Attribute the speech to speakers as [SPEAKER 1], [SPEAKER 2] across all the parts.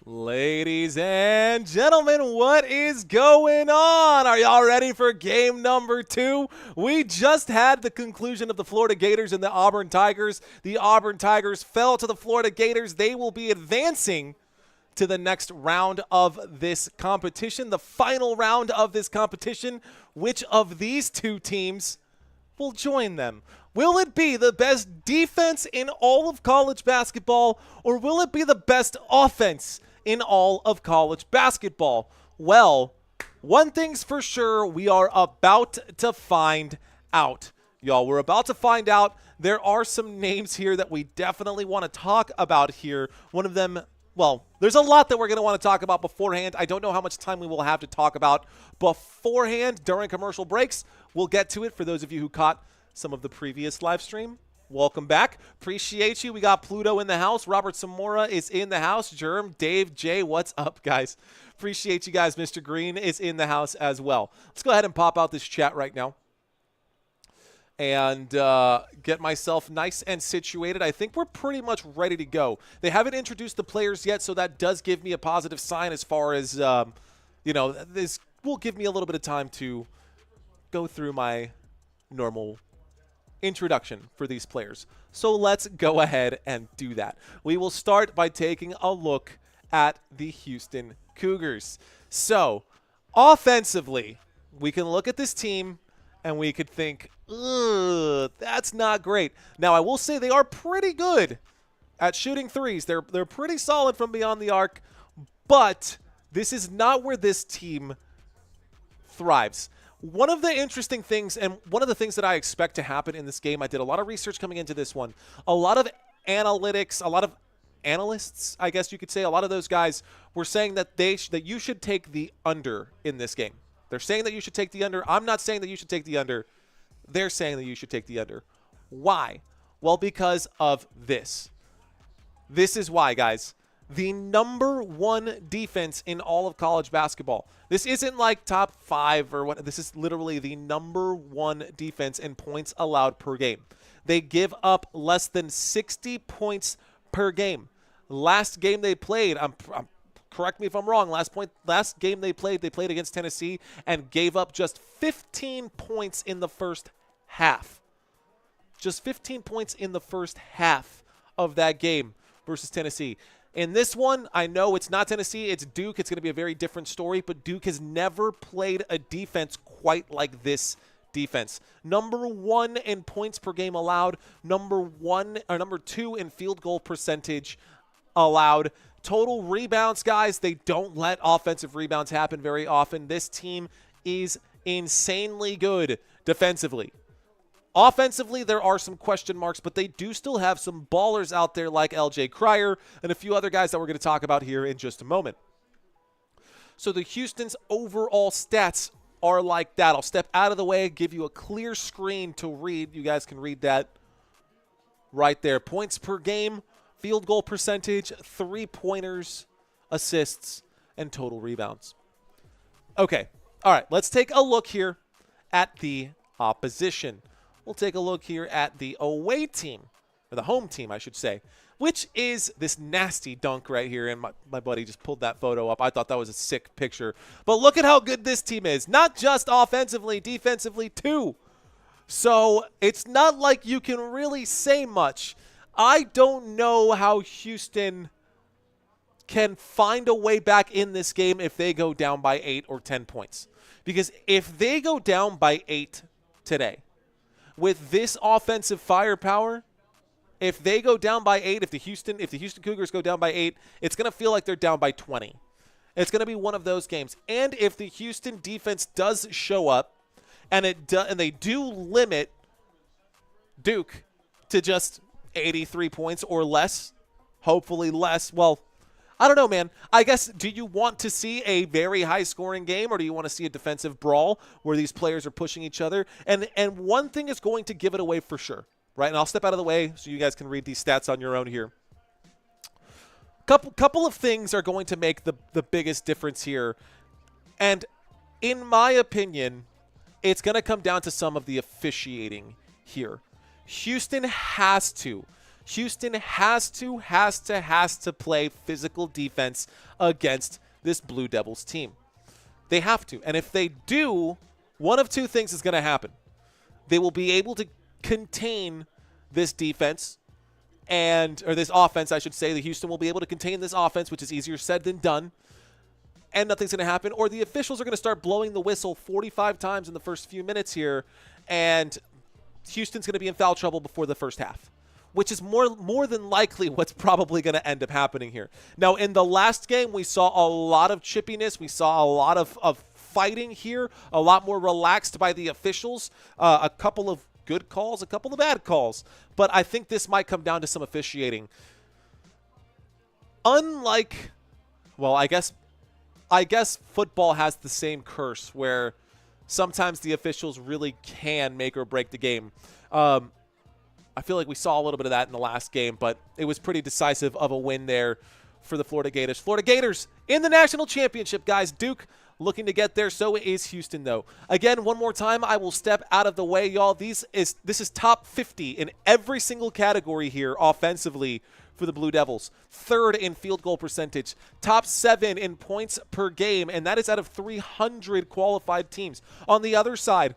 [SPEAKER 1] Ladies and gentlemen, what is going on? Are y'all ready for game number 2? We just had the conclusion of the Florida Gators and the Auburn Tigers. The Auburn Tigers fell to the Florida Gators. They will be advancing to the next round of this competition, the final round of this competition. Which of these two teams will join them? Will it be the best defense in all of college basketball, or will it be the best offense in all of college basketball? Well, one thing's for sure, we are about to find out. Y'all, we're about to find out. There are some names here that we definitely want to talk about here. One of them, well, there's a lot that we're going to want to talk about beforehand. I don't know how much time we will have to talk about beforehand during commercial breaks. We'll get to it for those of you who caught some of the previous live stream. Welcome back. Appreciate you. We got Pluto in the house. Robert Zamora is in the house. Germ, Dave, Jay, what's up, guys? Appreciate you guys. Mr. Green is in the house as well. Let's go ahead and pop out this chat right now and get myself nice and situated. I think we're pretty much ready to go. They haven't introduced the players yet, so that does give me a positive sign as far as, this will give me a little bit of time to go through my normal introduction for these players. So let's go ahead and do that. We will start by taking a look at the Houston Cougars. So offensively, we can look at this team and we could think, ugh, that's not great. Now, I will say they are pretty good at shooting threes. They're pretty solid from beyond the arc, but this is not where this team thrives. One of the interesting things, and one of the things that I expect to happen in this game, I did a lot of research coming into this one. A lot of analytics, a lot of analysts, I guess you could say, a lot of those guys were saying that that you should take the under in this game. They're saying that you should take the under. I'm not saying that you should take the under. They're saying that you should take the under. Why? Well, because of this. This is why, guys. The number one defense in all of college basketball. This isn't like top 5 or what. This is literally the number one defense in points allowed per game. They give up less than 60 points per game. Last game they played, correct me if I'm wrong, last game they played against Tennessee and gave up just 15 points in the first half. Just 15 points in the first half of that game versus Tennessee. In this one, I know it's not Tennessee, it's Duke. It's going to be a very different story, but Duke has never played a defense quite like this defense. Number one in points per game allowed, number 2 in field goal percentage allowed. Total rebounds, guys, they don't let offensive rebounds happen very often. This team is insanely good defensively. Offensively, there are some question marks, but they do still have some ballers out there like L.J. Cryer and a few other guys that we're going to talk about here in just a moment. So the Houston's overall stats are like that. I'll step out of the way, give you a clear screen to read. You guys can read that right there. Points per game, field goal percentage, 3-pointers, assists, and total rebounds. Okay, all right, let's take a look here at the opposition. We'll take a look here at the away team, or the home team, I should say, which is this nasty dunk right here. And my buddy just pulled that photo up. I thought that was a sick picture. But look at how good this team is. Not just offensively, defensively too. So it's not like you can really say much. I don't know how Houston can find a way back in this game if they go down by 8 or 10 points. Because if they go down by 8 today, with this offensive firepower, if they go down by 8, if the Houston Cougars go down by 8, it's going to feel like they're down by 20. It's going to be one of those games. And if the Houston defense does show up and they do limit Duke to just 83 points or less, hopefully less, well, I don't know, man. I guess, do you want to see a very high-scoring game, or do you want to see a defensive brawl where these players are pushing each other? And one thing is going to give it away for sure, right? And I'll step out of the way so you guys can read these stats on your own here. Couple of things are going to make the biggest difference here. And in my opinion, it's going to come down to some of the officiating here. Houston has to Houston has to play physical defense against this Blue Devils team. They have to. And if they do, one of two things is going to happen. They will be able to contain this defense or this offense, I should say. The Houston will be able to contain this offense, which is easier said than done. And nothing's going to happen. Or the officials are going to start blowing the whistle 45 times in the first few minutes here, and Houston's going to be in foul trouble before the first half, which is more than likely what's probably going to end up happening here. Now, in the last game, we saw a lot of chippiness. We saw a lot of fighting here, a lot more relaxed by the officials, a couple of good calls, a couple of bad calls. But I think this might come down to some officiating. Unlike, well, I guess football has the same curse where sometimes the officials really can make or break the game. I feel like we saw a little bit of that in the last game, but it was pretty decisive of a win there for the Florida Gators. Florida Gators in the national championship, guys. Duke looking to get there. So is Houston, though. Again, one more time, I will step out of the way, y'all. This is top 50 in every single category here offensively for the Blue Devils. Third in field goal percentage. Top 7 in points per game, and that is out of 300 qualified teams. On the other side,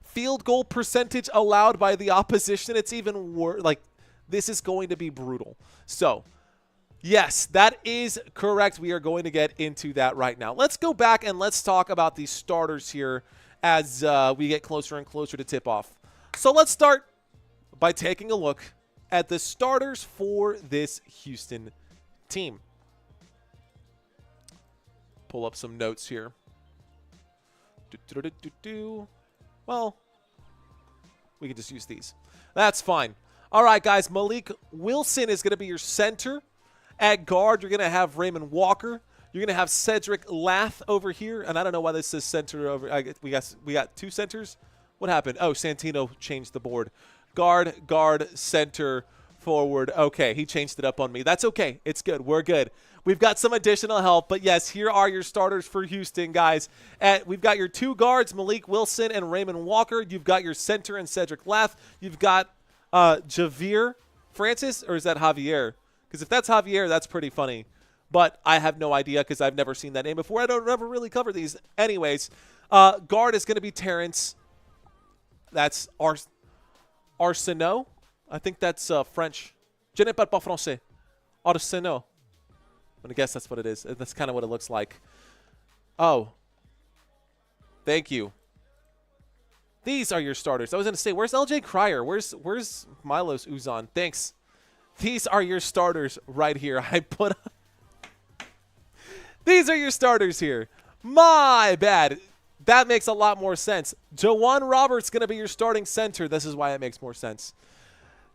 [SPEAKER 1] field goal percentage allowed by the opposition, it's even worse. Like, this is going to be brutal. So, yes, that is correct. We are going to get into that right now. Let's go back and let's talk about these starters here as we get closer and closer to tip-off. So let's start by taking a look at the starters for this Houston team. Pull up some notes here. Well, we can just use these. That's fine. All right, guys. Malik Wilson is going to be your center. At guard, you're going to have Raymond Walker. You're going to have Cedric Lath over here. And I don't know why this says center over. We got two centers. What happened? Oh, Santino changed the board. Guard, center, forward. Okay, he changed it up on me. That's okay. It's good. We're good. We've got some additional help. But, yes, here are your starters for Houston, guys. We've got your two guards, Malik Wilson and Raymond Walker. You've got your center and Cedric Lath. You've got Javier Francis, or is that Javier? Because if that's Javier, that's pretty funny. But I have no idea because I've never seen that name before. I don't ever really cover these. Anyways, guard is going to be Terrence. That's Arsenault. I think that's French. Je ne parle pas français. Arsenault. I'm going to guess that's what it is. That's kind of what it looks like. Oh. Thank you. These are your starters. I was going to say, where's LJ Cryer? Where's Milos Uzan? Thanks. These are your starters right here. These are your starters here. My bad. That makes a lot more sense. Jawan Roberts going to be your starting center. This is why it makes more sense.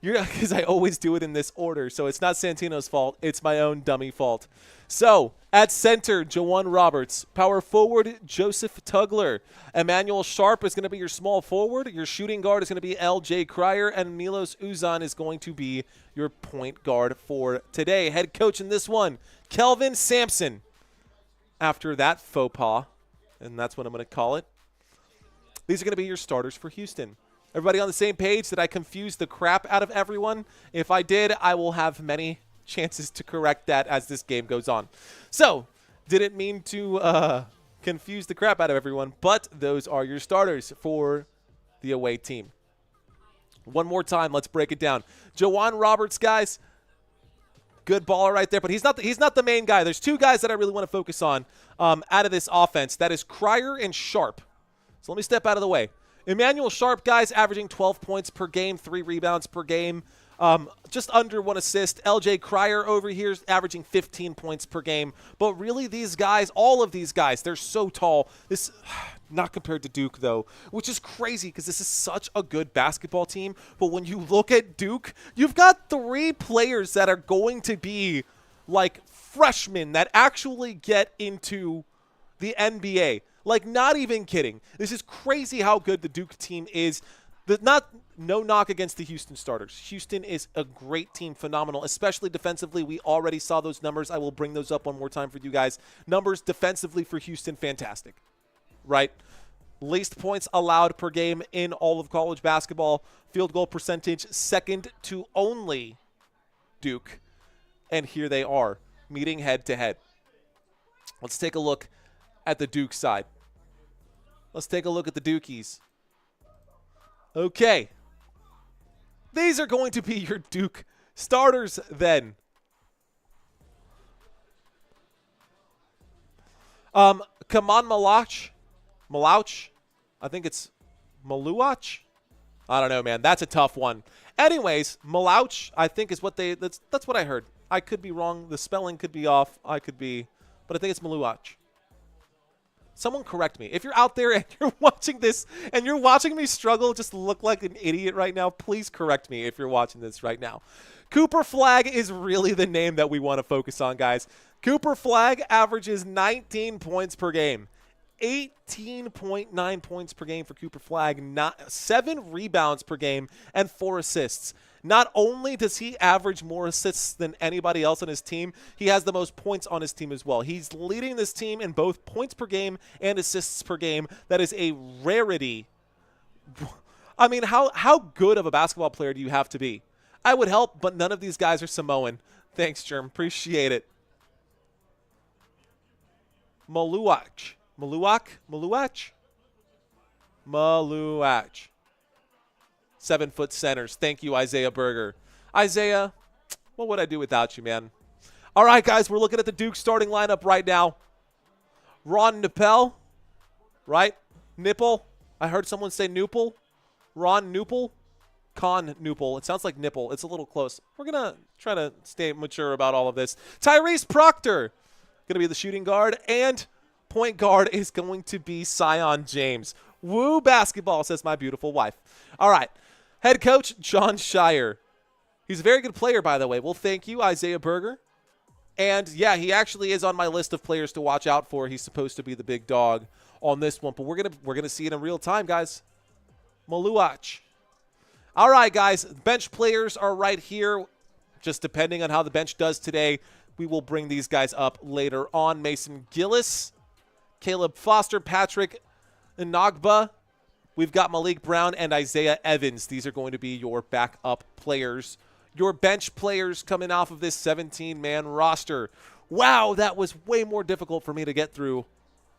[SPEAKER 1] Because I always do it in this order, so it's not Santino's fault. It's my own dummy fault. So, at center, Jawan Roberts. Power forward, Joseph Tugler. Emmanuel Sharp is going to be your small forward. Your shooting guard is going to be L.J. Cryer, and Milos Uzan is going to be your point guard for today. Head coach in this one, Kelvin Sampson. After that faux pas, and that's what I'm going to call it, these are going to be your starters for Houston. Everybody on the same page? Did I confuse the crap out of everyone? If I did, I will have many chances to correct that as this game goes on. So, didn't mean to confuse the crap out of everyone, but those are your starters for the away team. One more time, let's break it down. Jawan Roberts, guys, good baller right there, but he's not the main guy. There's two guys that I really want to focus on out of this offense. That is Cryer and Sharp. So let me step out of the way. Emmanuel Sharp, guys, averaging 12 points per game, 3 rebounds per game, just under 1 assist. LJ Cryer over here is averaging 15 points per game. But really, these guys, all of these guys, they're so tall. This, not compared to Duke, though, which is crazy because this is such a good basketball team. But when you look at Duke, you've got 3 players that are going to be like freshmen that actually get into the NBA. Like, not even kidding. This is crazy how good the Duke team is. No knock against the Houston starters. Houston is a great team, phenomenal, especially defensively. We already saw those numbers. I will bring those up one more time for you guys. Numbers defensively for Houston, fantastic. Right? least points allowed per game in all of college basketball. Field goal percentage, second to only Duke. And here they are, meeting head-to-head. Let's take a look at the Duke side. Let's take a look at the Dukies. Okay. These are going to be your Duke starters then. Kaman Malouch. I think it's Maluach. I don't know, man. That's a tough one. Anyways, Malouch, I think is what that's what I heard. I could be wrong. The spelling could be off. I could be, but I think it's Maluach. Someone correct me. If you're out there and you're watching this and you're watching me struggle, just look like an idiot right now, please correct me if you're watching this right now. Cooper Flagg is really the name that we want to focus on, guys. Cooper Flagg averages 19 points per game. 18.9 points per game for Cooper Flagg, 7 rebounds per game, and 4 assists. Not only does he average more assists than anybody else on his team, he has the most points on his team as well. He's leading this team in both points per game and assists per game. That is a rarity. I mean, how good of a basketball player do you have to be? I would help, but none of these guys are Samoan. Thanks, Germ. Appreciate it. Maluach. 7-foot centers. Thank you, Isaiah Berger. Isaiah, what would I do without you, man? All right, guys, we're looking at the Duke starting lineup right now. Ron Nipple, right? Nipple. I heard someone say Nupel. Ron Nupel. Con Nupel. It sounds like nipple. It's a little close. We're going to try to stay mature about all of this. Tyrese Proctor, going to be the shooting guard, and point guard is going to be Sion James. Woo basketball, says my beautiful wife. All right. Head coach, John Shire. He's a very good player, by the way. Well, thank you, Isaiah Berger. And, yeah, he actually is on my list of players to watch out for. He's supposed to be the big dog on this one. But we're gonna see it in real time, guys. Maluach. All right, guys. Bench players are right here. Just depending on how the bench does today, we will bring these guys up later on. Mason Gillis, Caleb Foster, Patrick Nagba. We've got Malik Brown and Isaiah Evans. These are going to be your backup players. Your bench players coming off of this 17-man roster. Wow, that was way more difficult for me to get through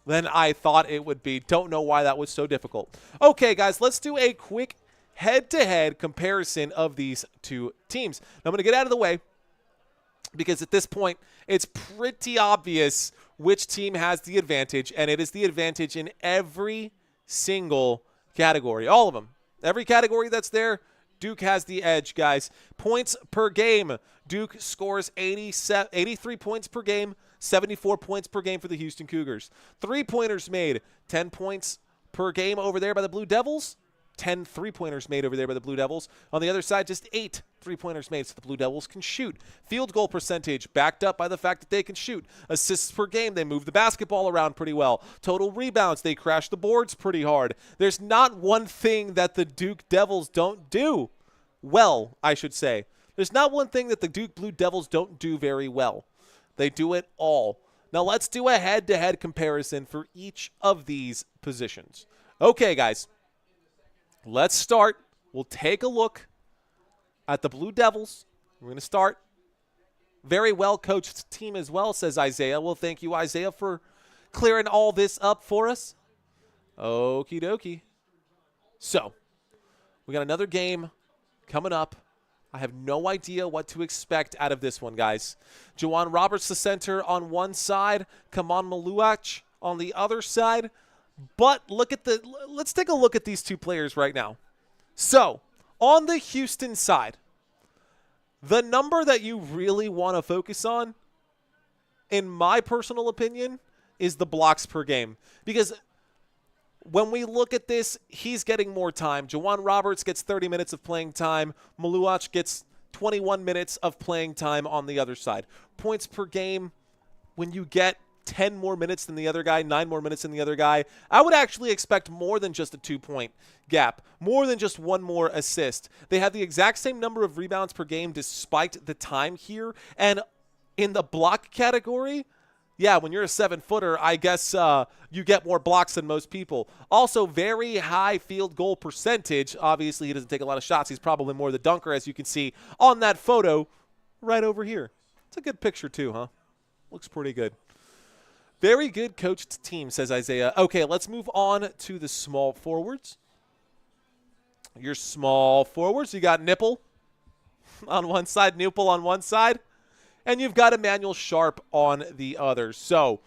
[SPEAKER 1] than I thought it would be. Don't know why that was so difficult. Okay, guys, let's do a quick head-to-head comparison of these two teams. Now, I'm going to get out of the way because at this point, it's pretty obvious which team has the advantage, and it is the advantage in every single category. All of them. Every category that's there, Duke has the edge, guys. Points per game. Duke scores 83 points per game, 74 points per game for the Houston Cougars. Three-pointers made, 10 points per game over there by the Blue Devils. 10 three-pointers made over there by the Blue Devils. On the other side, just 8 three-pointers made so the Blue Devils can shoot. Field goal percentage backed up by the fact that they can shoot. Assists per game, they move the basketball around pretty well. Total rebounds, they crash the boards pretty hard. There's not one thing that the Duke Devils don't do well, I should say. There's not one thing that the Duke Blue Devils don't do very well. They do it all. Now let's do a head-to-head comparison for each of these positions. Okay, guys. Let's start. We'll take a look at the Blue Devils. We're going to start. Very well-coached team as well, says Isaiah. Well, thank you, Isaiah, for clearing all this up for us. Okie dokie. So, we got another game coming up. I have no idea what to expect out of this one, guys. Juwan Roberts, the center, on one side. Kaman Maluach on the other side. But let's take a look at these two players right now. So, on the Houston side, the number that you really want to focus on, in my personal opinion, is the blocks per game. Because when we look at this, he's getting more time. Juwan Roberts gets 30 minutes of playing time. Maluach gets 21 minutes of playing time on the other side. Points per game, when you get 10 more minutes than the other guy, 9 more minutes than the other guy, I would actually expect more than just a 2-point gap, more than just one more assist. They have the exact same number of rebounds per game despite the time here. And in the block category, yeah, when you're a 7-footer, I guess you get more blocks than most people. Also, very high field goal percentage. Obviously, he doesn't take a lot of shots. He's probably more the dunker, as you can see on that photo right over here. It's a good picture too, huh? Looks pretty good. Very good coached team, says Isaiah. Okay, let's move on to the small forwards. Your small forwards, you got Nipple on one side, Newpel on one side, and you've got Emmanuel Sharp on the other. So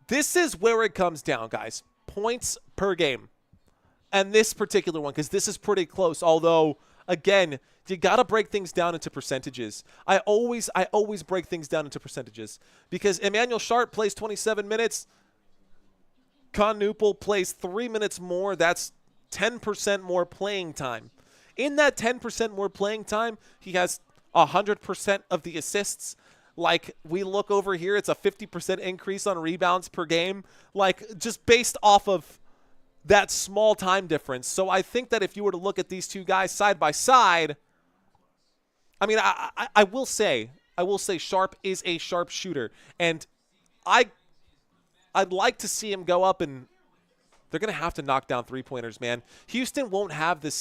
[SPEAKER 1] this is where it comes down, guys. Points per game. And this particular one, because this is pretty close, although, again, you got to break things down into percentages. I always break things down into percentages because Emmanuel Sharp plays 27 minutes. Con Newpel plays 3 minutes more. That's 10% more playing time. In that 10% more playing time, he has 100% of the assists. Like, we look over here, it's a 50% increase on rebounds per game. Like, just based off of that small time difference. So I think that if you were to look at these two guys side by side, I mean, I will say Sharp is a sharp shooter, and I'd like to see him go up, and they're going to have to knock down three-pointers, man. Houston doesn't have the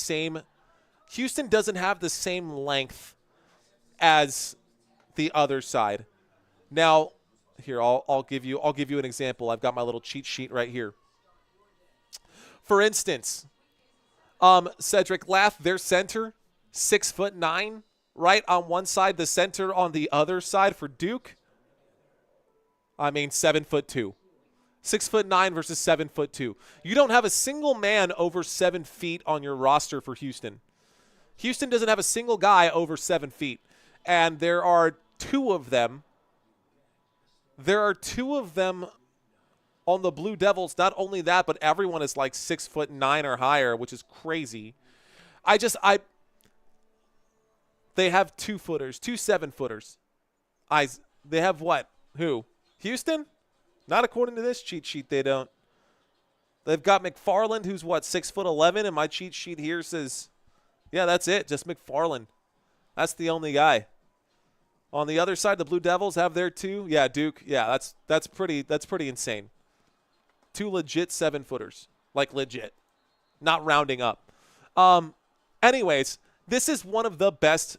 [SPEAKER 1] same length as the other side. Now, here I'll give you an example. I've got my little cheat sheet right here. For instance, Cedric Lath, their center, 6'9", right on one side. The center on the other side for Duke, 7'2". 6'9" versus 7'2". You don't have a single man over 7 feet on your roster for Houston. Houston doesn't have a single guy over 7 feet, and there are two of them. On the Blue Devils. Not only that, but everyone is like 6'9" or higher, which is crazy. They have 2-footers, 2 7-footers. They have what? Who? Houston? Not according to this cheat sheet, they don't. They've got McFarland, who's what, 6'11", and my cheat sheet here says, yeah, that's it, just McFarland. That's the only guy. On the other side, the Blue Devils have their 2. Yeah, Duke. Yeah, that's pretty insane. 2 legit 7-footers, like legit, not rounding up. Anyways, this is one of the best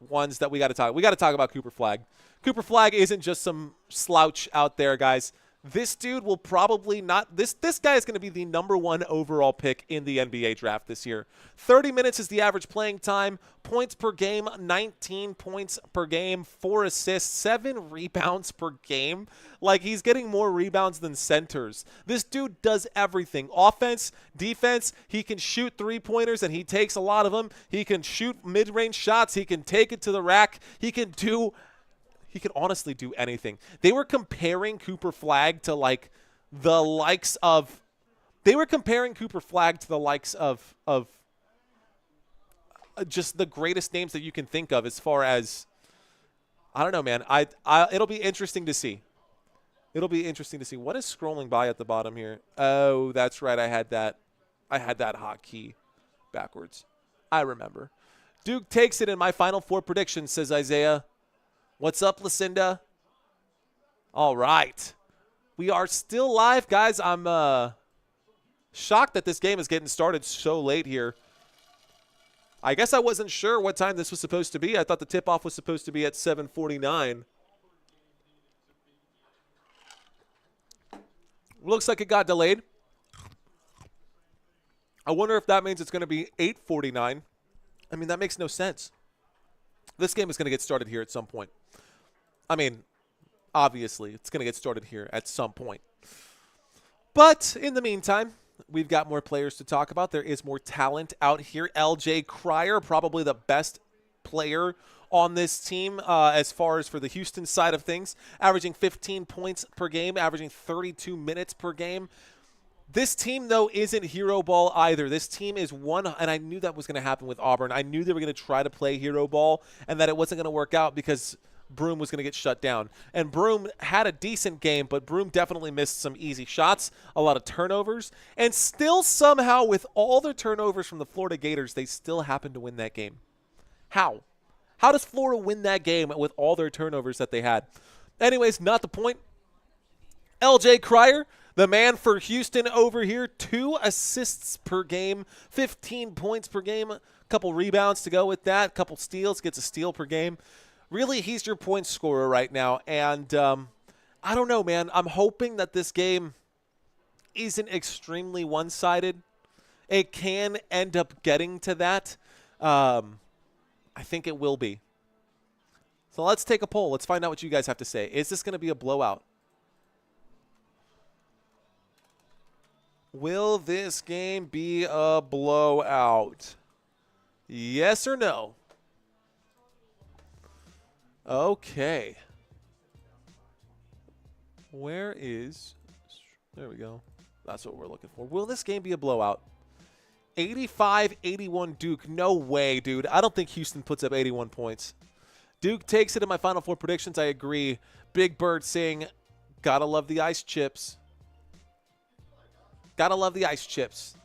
[SPEAKER 1] ones that we got to talk. We got to talk about Cooper Flagg. Cooper Flagg isn't just some slouch out there, guys. This dude will probably not – this guy is going to be the #1 overall pick in the NBA draft this year. 30 minutes is the average playing time. Points per game, 19 points per game, 4 assists, 7 rebounds per game. Like, he's getting more rebounds than centers. This dude does everything. Offense, defense, he can shoot three-pointers, and he takes a lot of them. He can shoot mid-range shots. He can take it to the rack. He can honestly do anything. They were comparing Cooper Flagg to like the likes of just the greatest names that you can think of as far as, I don't know, man. It'll be interesting to see. What is scrolling by at the bottom here? Oh, that's right. I had that hotkey backwards. I remember. Duke takes it in my Final Four prediction, says Isaiah. What's up, Lucinda? All right. We are still live, guys. I'm shocked that this game is getting started so late here. I guess I wasn't sure what time this was supposed to be. I thought the tip-off was supposed to be at 7:49. Looks like it got delayed. I wonder if that means it's going to be 8:49. I mean, that makes no sense. This game is going to get started here at some point. I mean, obviously, it's going to get started here at some point. But in the meantime, we've got more players to talk about. There is more talent out here. LJ Cryer, probably the best player on this team as far as for the Houston side of things, averaging 15 points per game, averaging 32 minutes per game. This team, though, isn't hero ball either. This team is and I knew that was going to happen with Auburn. I knew they were going to try to play hero ball and that it wasn't going to work out because Broome was going to get shut down. And Broome had a decent game, but Broome definitely missed some easy shots, a lot of turnovers, and still somehow with all their turnovers from the Florida Gators, they still happened to win that game. How? How does Florida win that game with all their turnovers that they had? Anyways, not the point. LJ Cryer, the man for Houston over here, 2 assists per game, 15 points per game, a couple rebounds to go with that, a couple steals, gets a steal per game. Really, he's your point scorer right now. And I don't know, man. I'm hoping that this game isn't extremely one-sided. It can end up getting to that. I think it will be. So let's take a poll. Let's find out what you guys have to say. Is this going to be a blowout? Will this game be a blowout? Yes or no? Okay. Where is... There we go. That's what we're looking for. Will this game be a blowout? 85-81 Duke. No way, dude. I don't think Houston puts up 81 points. Duke takes it in my Final Four predictions. I agree. Big Bird saying, gotta love the ice chips. Gotta love the ice chips.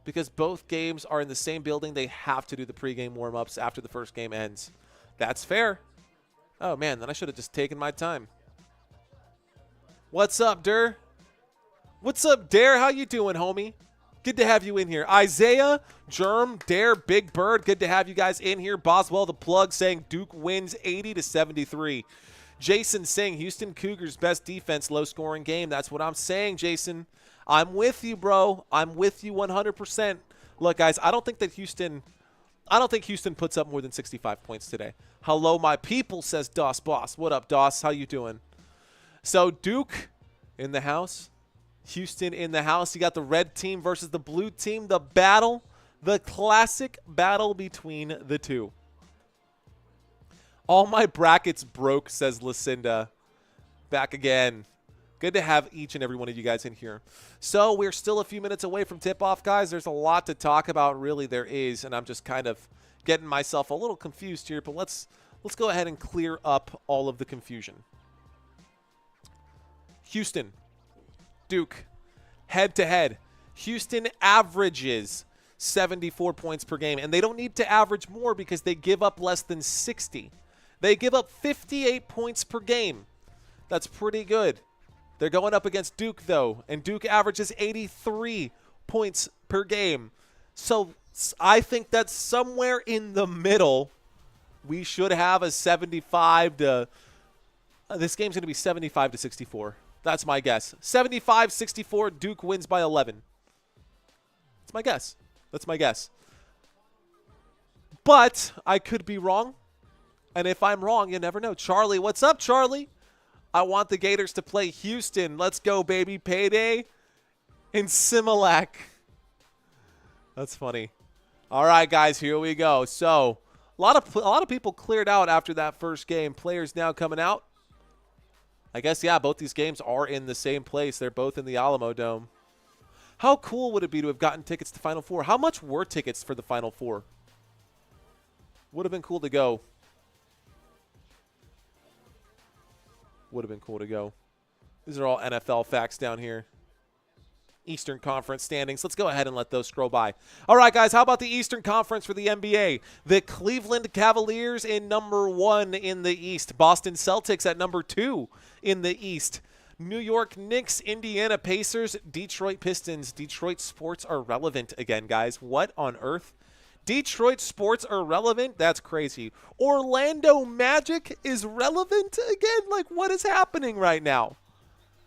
[SPEAKER 1] Because both games are in the same building, they have to do the pregame warm-ups after the first game ends. That's fair. Oh, man, then I should have just taken my time. What's up, Durr? What's up, Dare? How you doing, homie? Good to have you in here. Isaiah, Germ, Dare, Big Bird, good to have you guys in here. Boswell the Plug saying Duke wins 80-73. Jason saying Houston Cougars best defense, low scoring game. That's what I'm saying, Jason. I'm with you, bro. I'm with you 100%. Look, guys, I don't think Houston puts up more than 65 points today. Hello, my people, says Doss Boss. What up, Doss? How you doing? So Duke in the house. Houston in the house. You got the red team versus the blue team. The battle, the classic battle between the two. All my brackets broke, says Lucinda. Back again. Good to have each and every one of you guys in here. So we're still a few minutes away from tip-off, guys. There's a lot to talk about, really there is, and I'm just kind of getting myself a little confused here, but let's go ahead and clear up all of the confusion. Houston, Duke, head-to-head. Houston averages 74 points per game, and they don't need to average more because they give up less than 60. They give up 58 points per game. That's pretty good. They're going up against Duke, though, and Duke averages 83 points per game. So I think that's somewhere in the middle. We should have a 75 to this game's going to be 75 to 64. That's my guess. 75-64, Duke wins by 11. That's my guess. That's my guess. But I could be wrong. And if I'm wrong, you never know. Charlie, what's up, Charlie? I want the Gators to play Houston. Let's go, baby. Payday in Similac. That's funny. All right, guys, here we go. So a lot of people cleared out after that first game. Players now coming out. I guess, yeah, both these games are in the same place. They're both in the Alamodome. How cool would it be to have gotten tickets to Final Four? How much were tickets for the Final Four? Would have been cool to go. Would have been cool to go. These are all NFL facts down here. Eastern Conference standings. Let's go ahead and let those scroll by. All right, guys, how about the Eastern Conference for the NBA? The Cleveland Cavaliers in #1 in the East. Boston Celtics at #2 in the East. New York Knicks, Indiana Pacers, Detroit Pistons. Detroit sports are relevant again, guys. What on earth? Detroit sports are relevant? That's crazy. Orlando Magic is relevant again? Like, what is happening right now?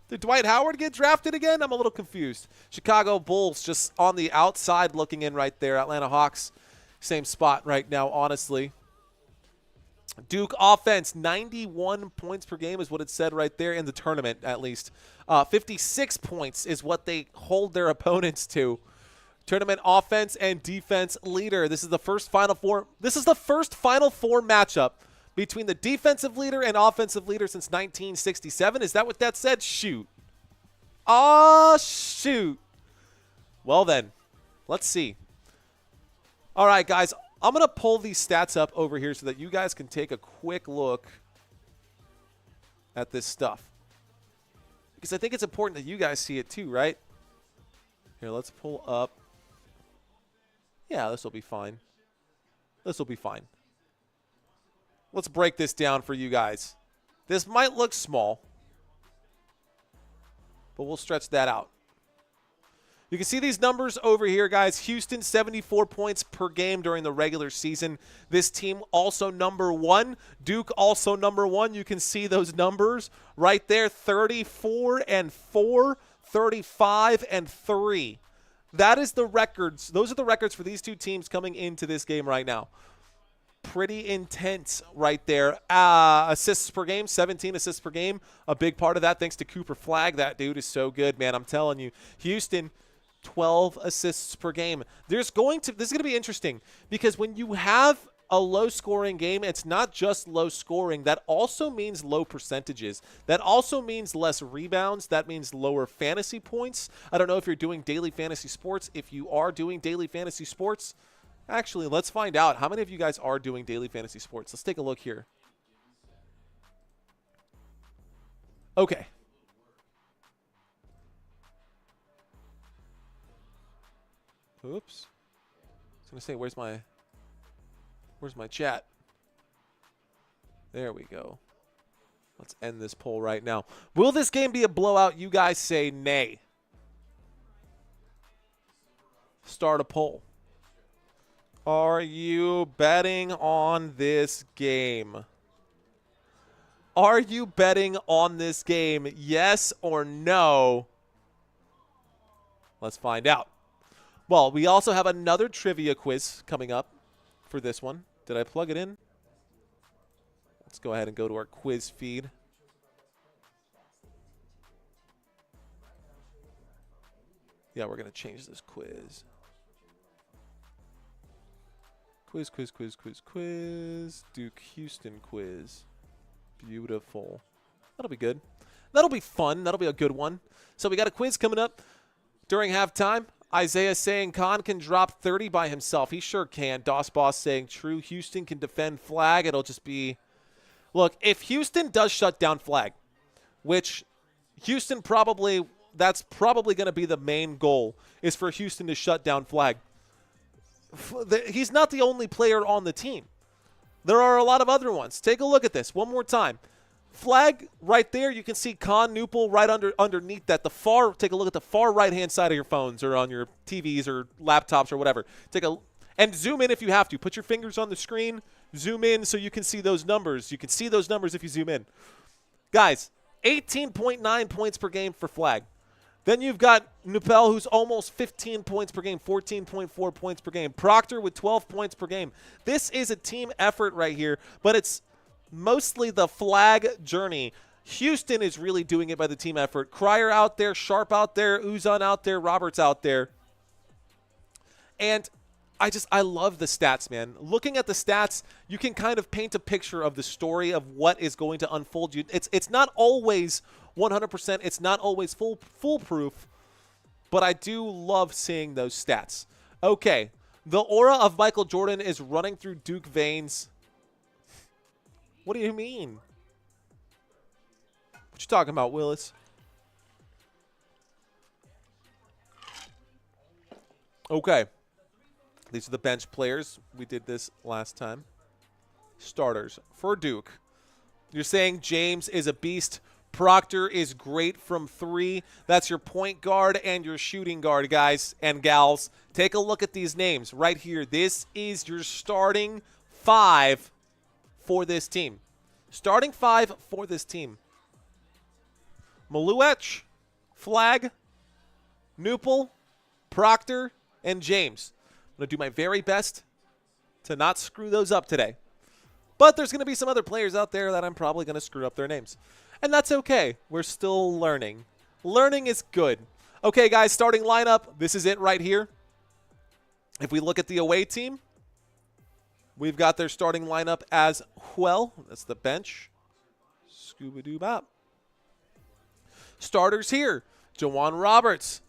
[SPEAKER 1] Did Dwight Howard get drafted again? I'm a little confused. Chicago Bulls just on the outside looking in right there. Atlanta Hawks, same spot right now, honestly. Duke offense, 91 points per game is what it said right there in the tournament, at least. 56 points is what they hold their opponents to. Tournament offense and defense leader. This is the first Final Four. This is the first Final Four matchup between the defensive leader and offensive leader since 1967. Is that what that said? Shoot. Oh, shoot. Well then, let's see. All right, guys. I'm going to pull these stats up over here so that you guys can take a quick look at this stuff. Because I think it's important that you guys see it too, right? Here, let's pull up. Yeah, this will be fine. This will be fine. Let's break this down for you guys. This might look small. but we'll stretch that out. You can see these numbers over here, guys. Houston, 74 points per game during the regular season. This team also number 1. Duke also number 1. You can see those numbers right there, 34-4, 35-3. That is the records. Those are the records for these two teams coming into this game right now. Pretty intense right there. Assists per game, 17 assists per game. A big part of that thanks to Cooper Flagg. That dude is so good, man. I'm telling you. Houston, 12 assists per game. This is going to be interesting because when you have a low-scoring game, it's not just low scoring. That also means low percentages. That also means less rebounds. That means lower fantasy points. I don't know if you're doing daily fantasy sports. If you are doing daily fantasy sports, actually, let's find out. How many of you guys are doing daily fantasy sports? Let's take a look here. Okay. Oops. I was going to say, where's my chat? There we go. Let's end this poll right now. Will this game be a blowout? You guys say nay. Start a poll. Are you betting on this game? Are you betting on this game? Yes or no? Let's find out. Well, we also have another trivia quiz coming up for this one. Did I plug it in? Let's go ahead and go to our quiz feed. Yeah, we're going to change this quiz. Quiz. Duke Houston quiz. Beautiful. That'll be good. That'll be fun. That'll be a good one. So we got a quiz coming up during halftime. Isaiah saying Khan can drop 30 by himself. He sure can. Doss Boss saying true. Houston can defend Flagg. It'll just be... Look, if Houston does shut down Flagg, which Houston probably... That's probably going to be the main goal, is for Houston to shut down Flagg. He's not the only player on the team. There are a lot of other ones. Take a look at this one more time. Flagg right there. You can see Con Newpel right underneath that. Take a look at the far right-hand side of your phones or on your TVs or laptops or whatever. And zoom in if you have to. Put your fingers on the screen. Zoom in so you can see those numbers. You can see those numbers if you zoom in. Guys, 18.9 points per game for Flagg. Then you've got Nupel, who's almost 15 points per game, 14.4 points per game. Proctor with 12 points per game. This is a team effort right here, but it's mostly the Flagg journey. Houston is really doing it by the team effort. Cryer out there, Sharp out there, Uzan out there, Roberts out there. And I love the stats, man. Looking at the stats, you can kind of paint a picture of the story of what is going to unfold. It's not always 100%. It's not always foolproof, but I do love seeing those stats. Okay, the aura of Michael Jordan is running through Duke veins. What do you mean? What you talking about, Willis? Okay. These are the bench players. We did this last time. Starters for Duke. You're saying James is a beast. Proctor is great from 3. That's your point guard and your shooting guard, guys and gals. Take a look at these names right here. This is your starting 5 for this team. Starting 5 for this team. Maluech, Flagg, Newpel, Proctor, and James. I'm going to do my very best to not screw those up today. But there's going to be some other players out there that I'm probably going to screw up their names. And that's okay. We're still learning. Learning is good. Okay, guys, starting lineup. This is it right here. If we look at the away team, we've got their starting lineup as well. That's the bench. Scooba-Doo-Bop. Starters here. Jawan Roberts.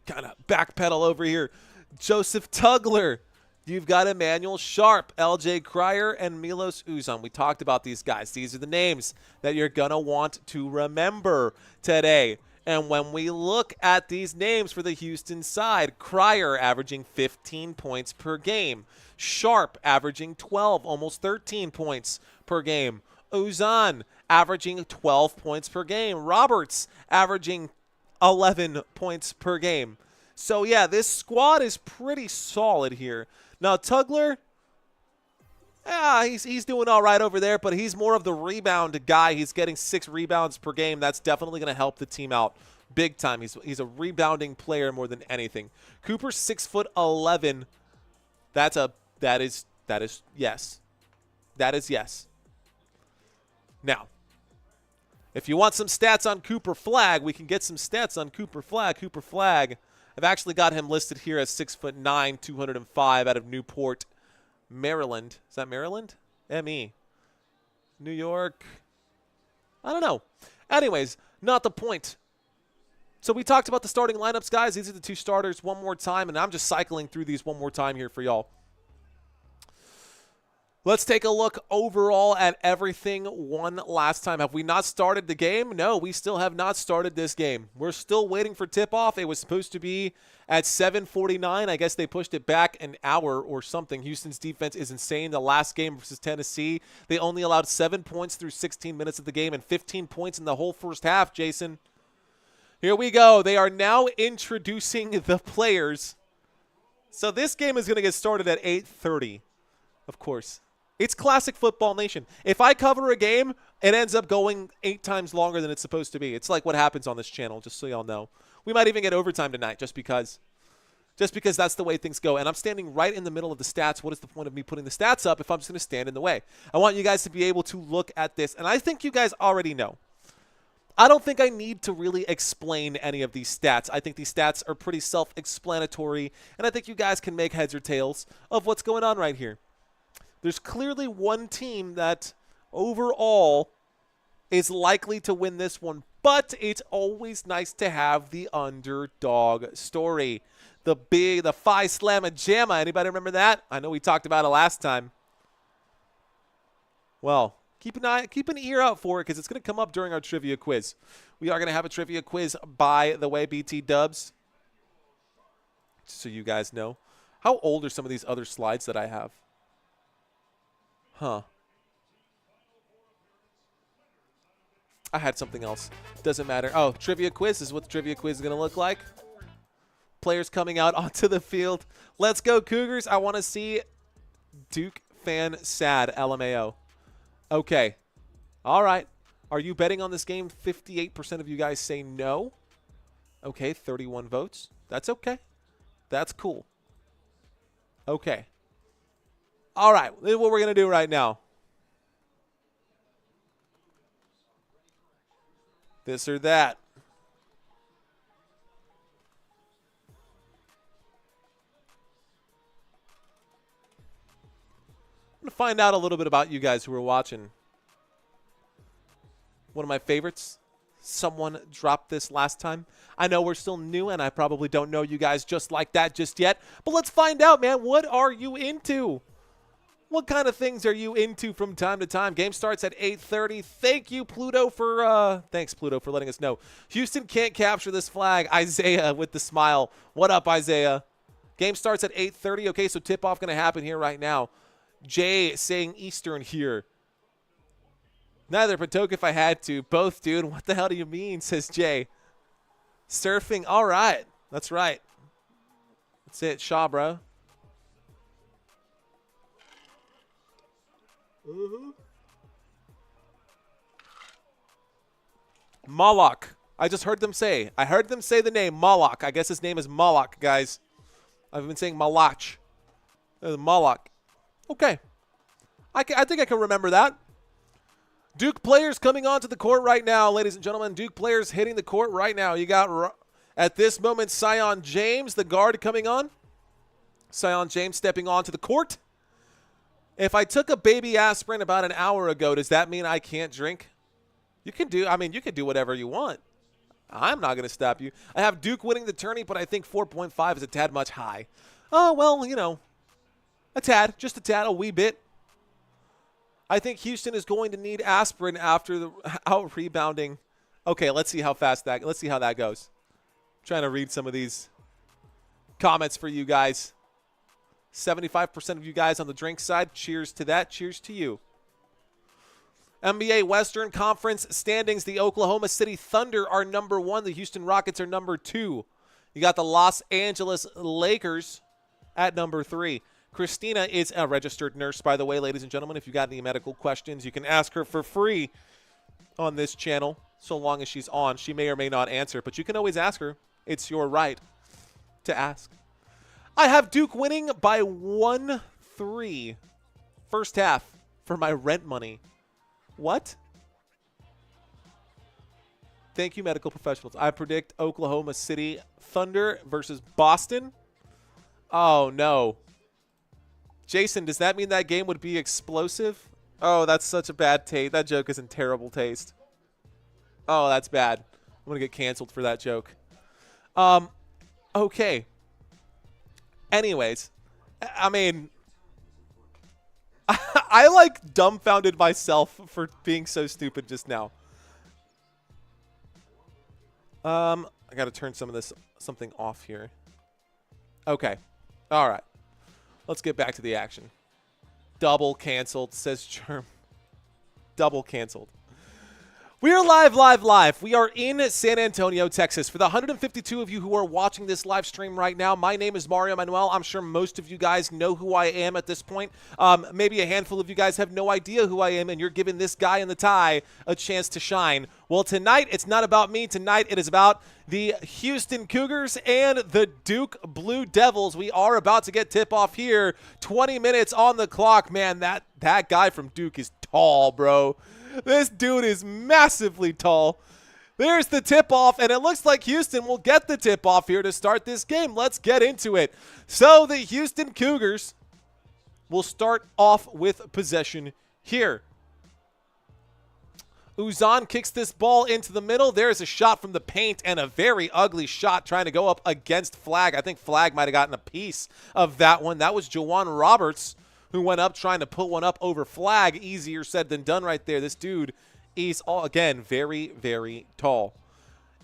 [SPEAKER 1] Kind of backpedal over here. Joseph Tugler. You've got Emmanuel Sharp, LJ Cryer, and Milos Uzan. We talked about these guys. These are the names that you're going to want to remember today. And when we look at these names for the Houston side, Cryer averaging 15 points per game. Sharp averaging 12, almost 13 points per game. Uzan averaging 12 points per game. Roberts averaging 11 points per game. So, yeah, this squad is pretty solid here. Now, Tugler, he's doing all right over there, but he's more of the rebound guy. He's getting 6 rebounds per game. That's definitely going to help the team out big time. He's a rebounding player more than anything. Cooper's 6'11". That is yes. That is yes. Now, if you want some stats on Cooper Flagg, we can get some stats on Cooper Flagg. Cooper Flagg, I've actually got him listed here as 6'9", 205 out of Newport, Maryland. Is that Maryland? ME. New York. I don't know. Anyways, not the point. So we talked about the starting lineups, guys. These are the 2 starters one more time, and I'm just cycling through these one more time here for y'all. Let's take a look overall at everything one last time. Have we not started the game? No, we still have not started this game. We're still waiting for tip-off. It was supposed to be at 7:49. I guess they pushed it back an hour or something. Houston's defense is insane. The last game versus Tennessee, they only allowed 7 points through 16 minutes of the game and 15 points in the whole first half, Jason. Here we go. They are now introducing the players. So this game is going to get started at 8:30, of course. It's classic football nation. If I cover a game, it ends up going 8 times longer than it's supposed to be. It's like what happens on this channel, just so y'all know. We might even get overtime tonight just because that's the way things go. And I'm standing right in the middle of the stats. What is the point of me putting the stats up if I'm just going to stand in the way? I want you guys to be able to look at this. And I think you guys already know. I don't think I need to really explain any of these stats. I think these stats are pretty self-explanatory. And I think you guys can make heads or tails of what's going on right here. There's clearly one team that overall is likely to win this one, but it's always nice to have the underdog story. The Phi Slamma Jamma. Anybody remember that? I know we talked about it last time. Well, keep an ear out for it because it's going to come up during our trivia quiz. We are going to have a trivia quiz, by the way, BT Dubs. Just so you guys know. How old are some of these other slides that I have? Huh. I had something else. Doesn't matter. Oh, trivia quiz. This is what the trivia quiz is going to look like. Players coming out onto the field. Let's go, Cougars. I want to see Duke fan sad. LMAO. Okay. All right. Are you betting on this game? 58% of you guys say no. Okay, 31 votes. That's okay. That's cool. Okay. All right, this is what we're going to do right now. This or that. I'm going to find out a little bit about you guys who are watching. One of my favorites. Someone dropped this last time. I know we're still new, and I probably don't know you guys just like that just yet. But let's find out, man. What are you into? What kind of things are you into from time to time? Game starts at 8:30. Thank you, Pluto, thanks, Pluto, for letting us know. Houston can't capture this flag. Isaiah with the smile. What up, Isaiah? Game starts at 8:30. Okay, so tip-off going to happen here right now. Jay saying Eastern here. Neither, but Toke if I had to. Both, dude. What the hell do you mean, says Jay. Surfing. All right. That's right. That's it. Shaw, bro. Moloch. I just heard them say. I heard them say the name Moloch. I guess his name is Moloch, guys. I've been saying Malach. Moloch. Okay. I think I can remember that. Duke players coming onto the court right now, ladies and gentlemen. Duke players hitting the court right now. You got, at this moment, Sion James, the guard, coming on. Sion James stepping onto the court. If I took a baby aspirin about an hour ago, does that mean I can't drink? You can do whatever you want. I'm not going to stop you. I have Duke winning the tourney, but I think 4.5 is a tad much high. Oh, well, you know, a tad, just a tad, a wee bit. I think Houston is going to need aspirin after the out rebounding. Okay, let's see how that goes. I'm trying to read some of these comments for you guys. 75% of you guys on the drink side, cheers to that. Cheers to you. NBA Western Conference standings, the Oklahoma City Thunder are number 1. The Houston Rockets are number 2. You got the Los Angeles Lakers at number 3. Christina is a registered nurse, by the way, ladies and gentlemen. If you got any medical questions, you can ask her for free on this channel, so long as she's on. She may or may not answer, but you can always ask her. It's your right to ask. I have Duke winning by 1-3. First half for my rent money. What? Thank you, medical professionals. I predict Oklahoma City Thunder versus Boston. Oh, no. Jason, does that mean that game would be explosive? Oh, that's such a bad taste. That joke is in terrible taste. Oh, that's bad. I'm going to get canceled for that joke. Okay. Anyways, I mean, I like dumbfounded myself for being so stupid just now. I got to turn something off here. Okay. All right. Let's get back to the action. Double canceled, says Germ. Double canceled. We are live. We are in San Antonio, Texas. For the 152 of you who are watching this live stream right now, my name is Mario Manuel. I'm sure most of you guys know who I am at this point. Maybe a handful of you guys have no idea who I am, and you're giving this guy in the tie a chance to shine. Well, tonight, it's not about me. Tonight, it is about the Houston Cougars and the Duke Blue Devils. We are about to get tip-off here. 20 minutes on the clock. Man, that guy from Duke is tall, bro. This dude is massively tall. There's the tip-off, and it looks like Houston will get the tip-off here to start this game. Let's get into it. So the Houston Cougars will start off with possession here. Uzan kicks this ball into the middle. There's a shot from the paint and a very ugly shot trying to go up against Flagg. I think Flagg might have gotten a piece of that one. That was Jawan Roberts who went up trying to put one up over Flagg. Easier said than done right there. This dude is, again, very, very tall.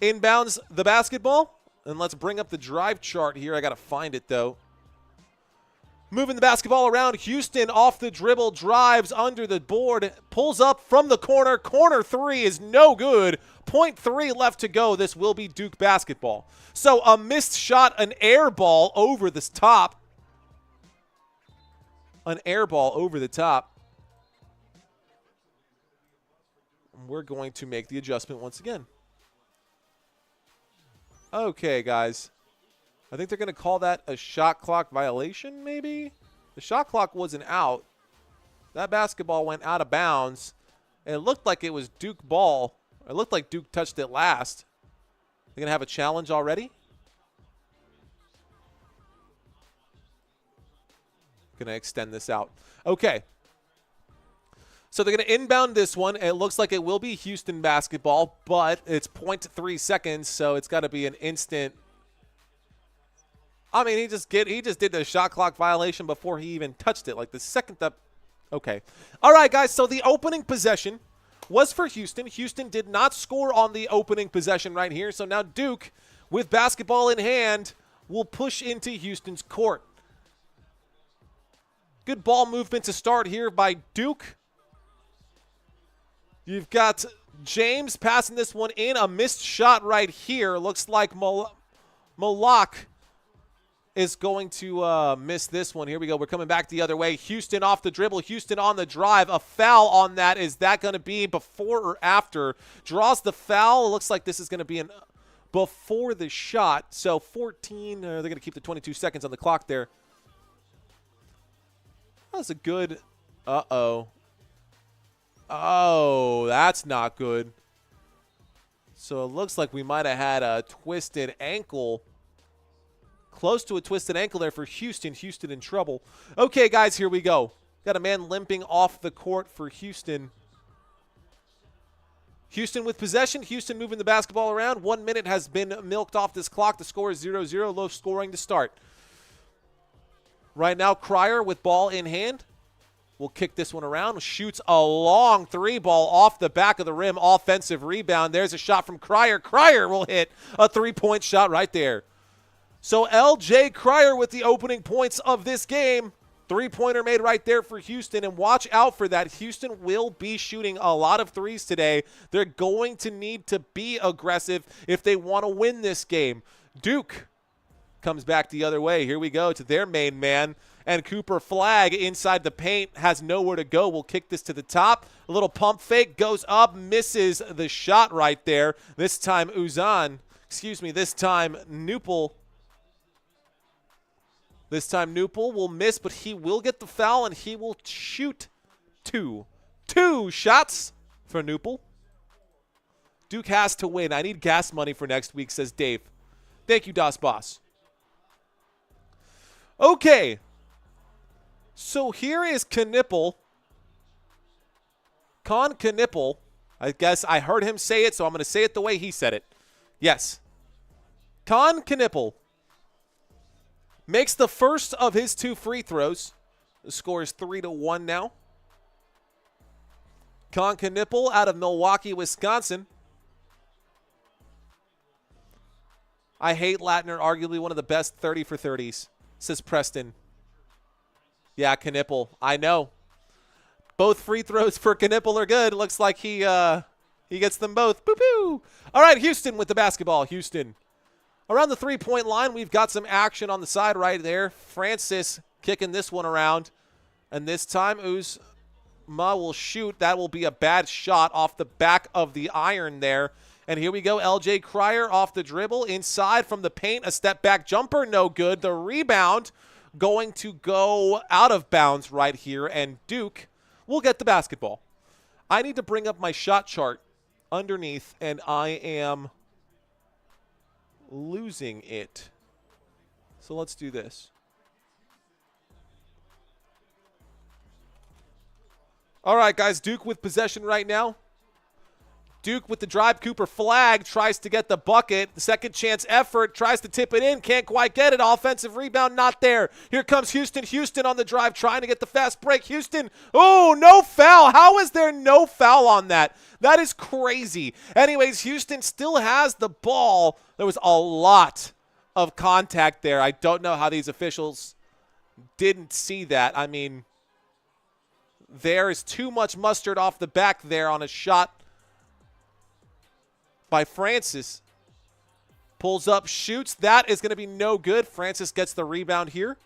[SPEAKER 1] Inbounds the basketball. And let's bring up the drive chart here. I got to find it, though. Moving the basketball around. Houston off the dribble, drives under the board, pulls up from the corner. Corner three is no good. 0.3 left to go. This will be Duke basketball. So a missed shot, an air ball over the top. An air ball over the top. We're going to make the adjustment once again. Okay, guys. I think they're going to call that a shot clock violation, maybe? The shot clock wasn't out. That basketball went out of bounds. And it looked like it was Duke ball. It looked like Duke touched it last. They're going to have a challenge already? Going to extend this out. Okay. So they're going to inbound this one. It looks like it will be Houston basketball, but it's 0.3 seconds, so it's got to be an instant. I mean, he just did the shot clock violation before he even touched it. Like the second that. Okay. All right, guys. So the opening possession was for Houston. Houston did not score on the opening possession right here. So now Duke, with basketball in hand, will push into Houston's court. Good ball movement to start here by Duke. You've got James passing this one in. A missed shot right here. Looks like Malak is going to miss this one. Here we go. We're coming back the other way. Houston off the dribble. Houston on the drive. A foul on that. Is that going to be before or after? Draws the foul. Looks like this is going to be before the shot. So 14. They're going to keep the 22 seconds on the clock there. That's a good. Uh-oh. Oh, that's not good. So it looks like we might have had a twisted ankle. Close to a twisted ankle there for Houston. Houston in trouble. Okay, guys, here we go. Got a man limping off the court for Houston. Houston with possession. Houston moving the basketball around. 1 minute has been milked off this clock. The score is 0-0. Low scoring to start. Right now, Cryer with ball in hand. Will kick this one around. Shoots a long three ball off the back of the rim. Offensive rebound. There's a shot from Cryer. Cryer will hit a three-point shot right there. So L.J. Cryer with the opening points of this game. Three-pointer made right there for Houston, and watch out for that. Houston will be shooting a lot of threes today. They're going to need to be aggressive if they want to win this game. Duke comes back the other way. Here we go to their main man, and Cooper Flagg inside the paint has nowhere to go. We'll kick this to the top. A little pump fake, goes up, misses the shot right there. This time this time Newpel. This time Newpel will miss, but he will get the foul, and he will shoot two shots for Newpel. Duke has to win. I need gas money for next week, says Dave. Thank you, Das Boss. Okay. So here is Knippel. Con Knippel. I guess I heard him say it, so I'm going to say it the way he said it. Yes. Con Knippel makes the first of his 2 free throws. The score is 3-1 now. Con Knippel out of Milwaukee, Wisconsin. I hate Latner, arguably one of the best 30 for 30s, says Preston. Yeah, Knippel. I know. Both free throws for Knippel are good. Looks like he gets them both. Boo-boo. All right, Houston with the basketball. Houston. Around the three-point line, we've got some action on the side right there. Francis kicking this one around. And this time, Uzma will shoot. That will be a bad shot off the back of the iron there. And here we go, LJ Cryer off the dribble. Inside from the paint, a step-back jumper, no good. The rebound going to go out of bounds right here, and Duke will get the basketball. I need to bring up my shot chart underneath, and I am losing it. So let's do this. All right, guys, Duke with possession right now. Duke with the drive. Cooper Flagg tries to get the bucket. The second chance effort, tries to tip it in, can't quite get it. Offensive rebound, not there. Here comes Houston. Houston on the drive, trying to get the fast break. Houston, oh, no foul. How is there no foul on that? That is crazy. Anyways, Houston still has the ball. There was a lot of contact there. I don't know how these officials didn't see that. I mean, there is too much mustard off the back there on a shot by Francis. Pulls up, shoots. That is going to be no good. Francis gets the rebound here.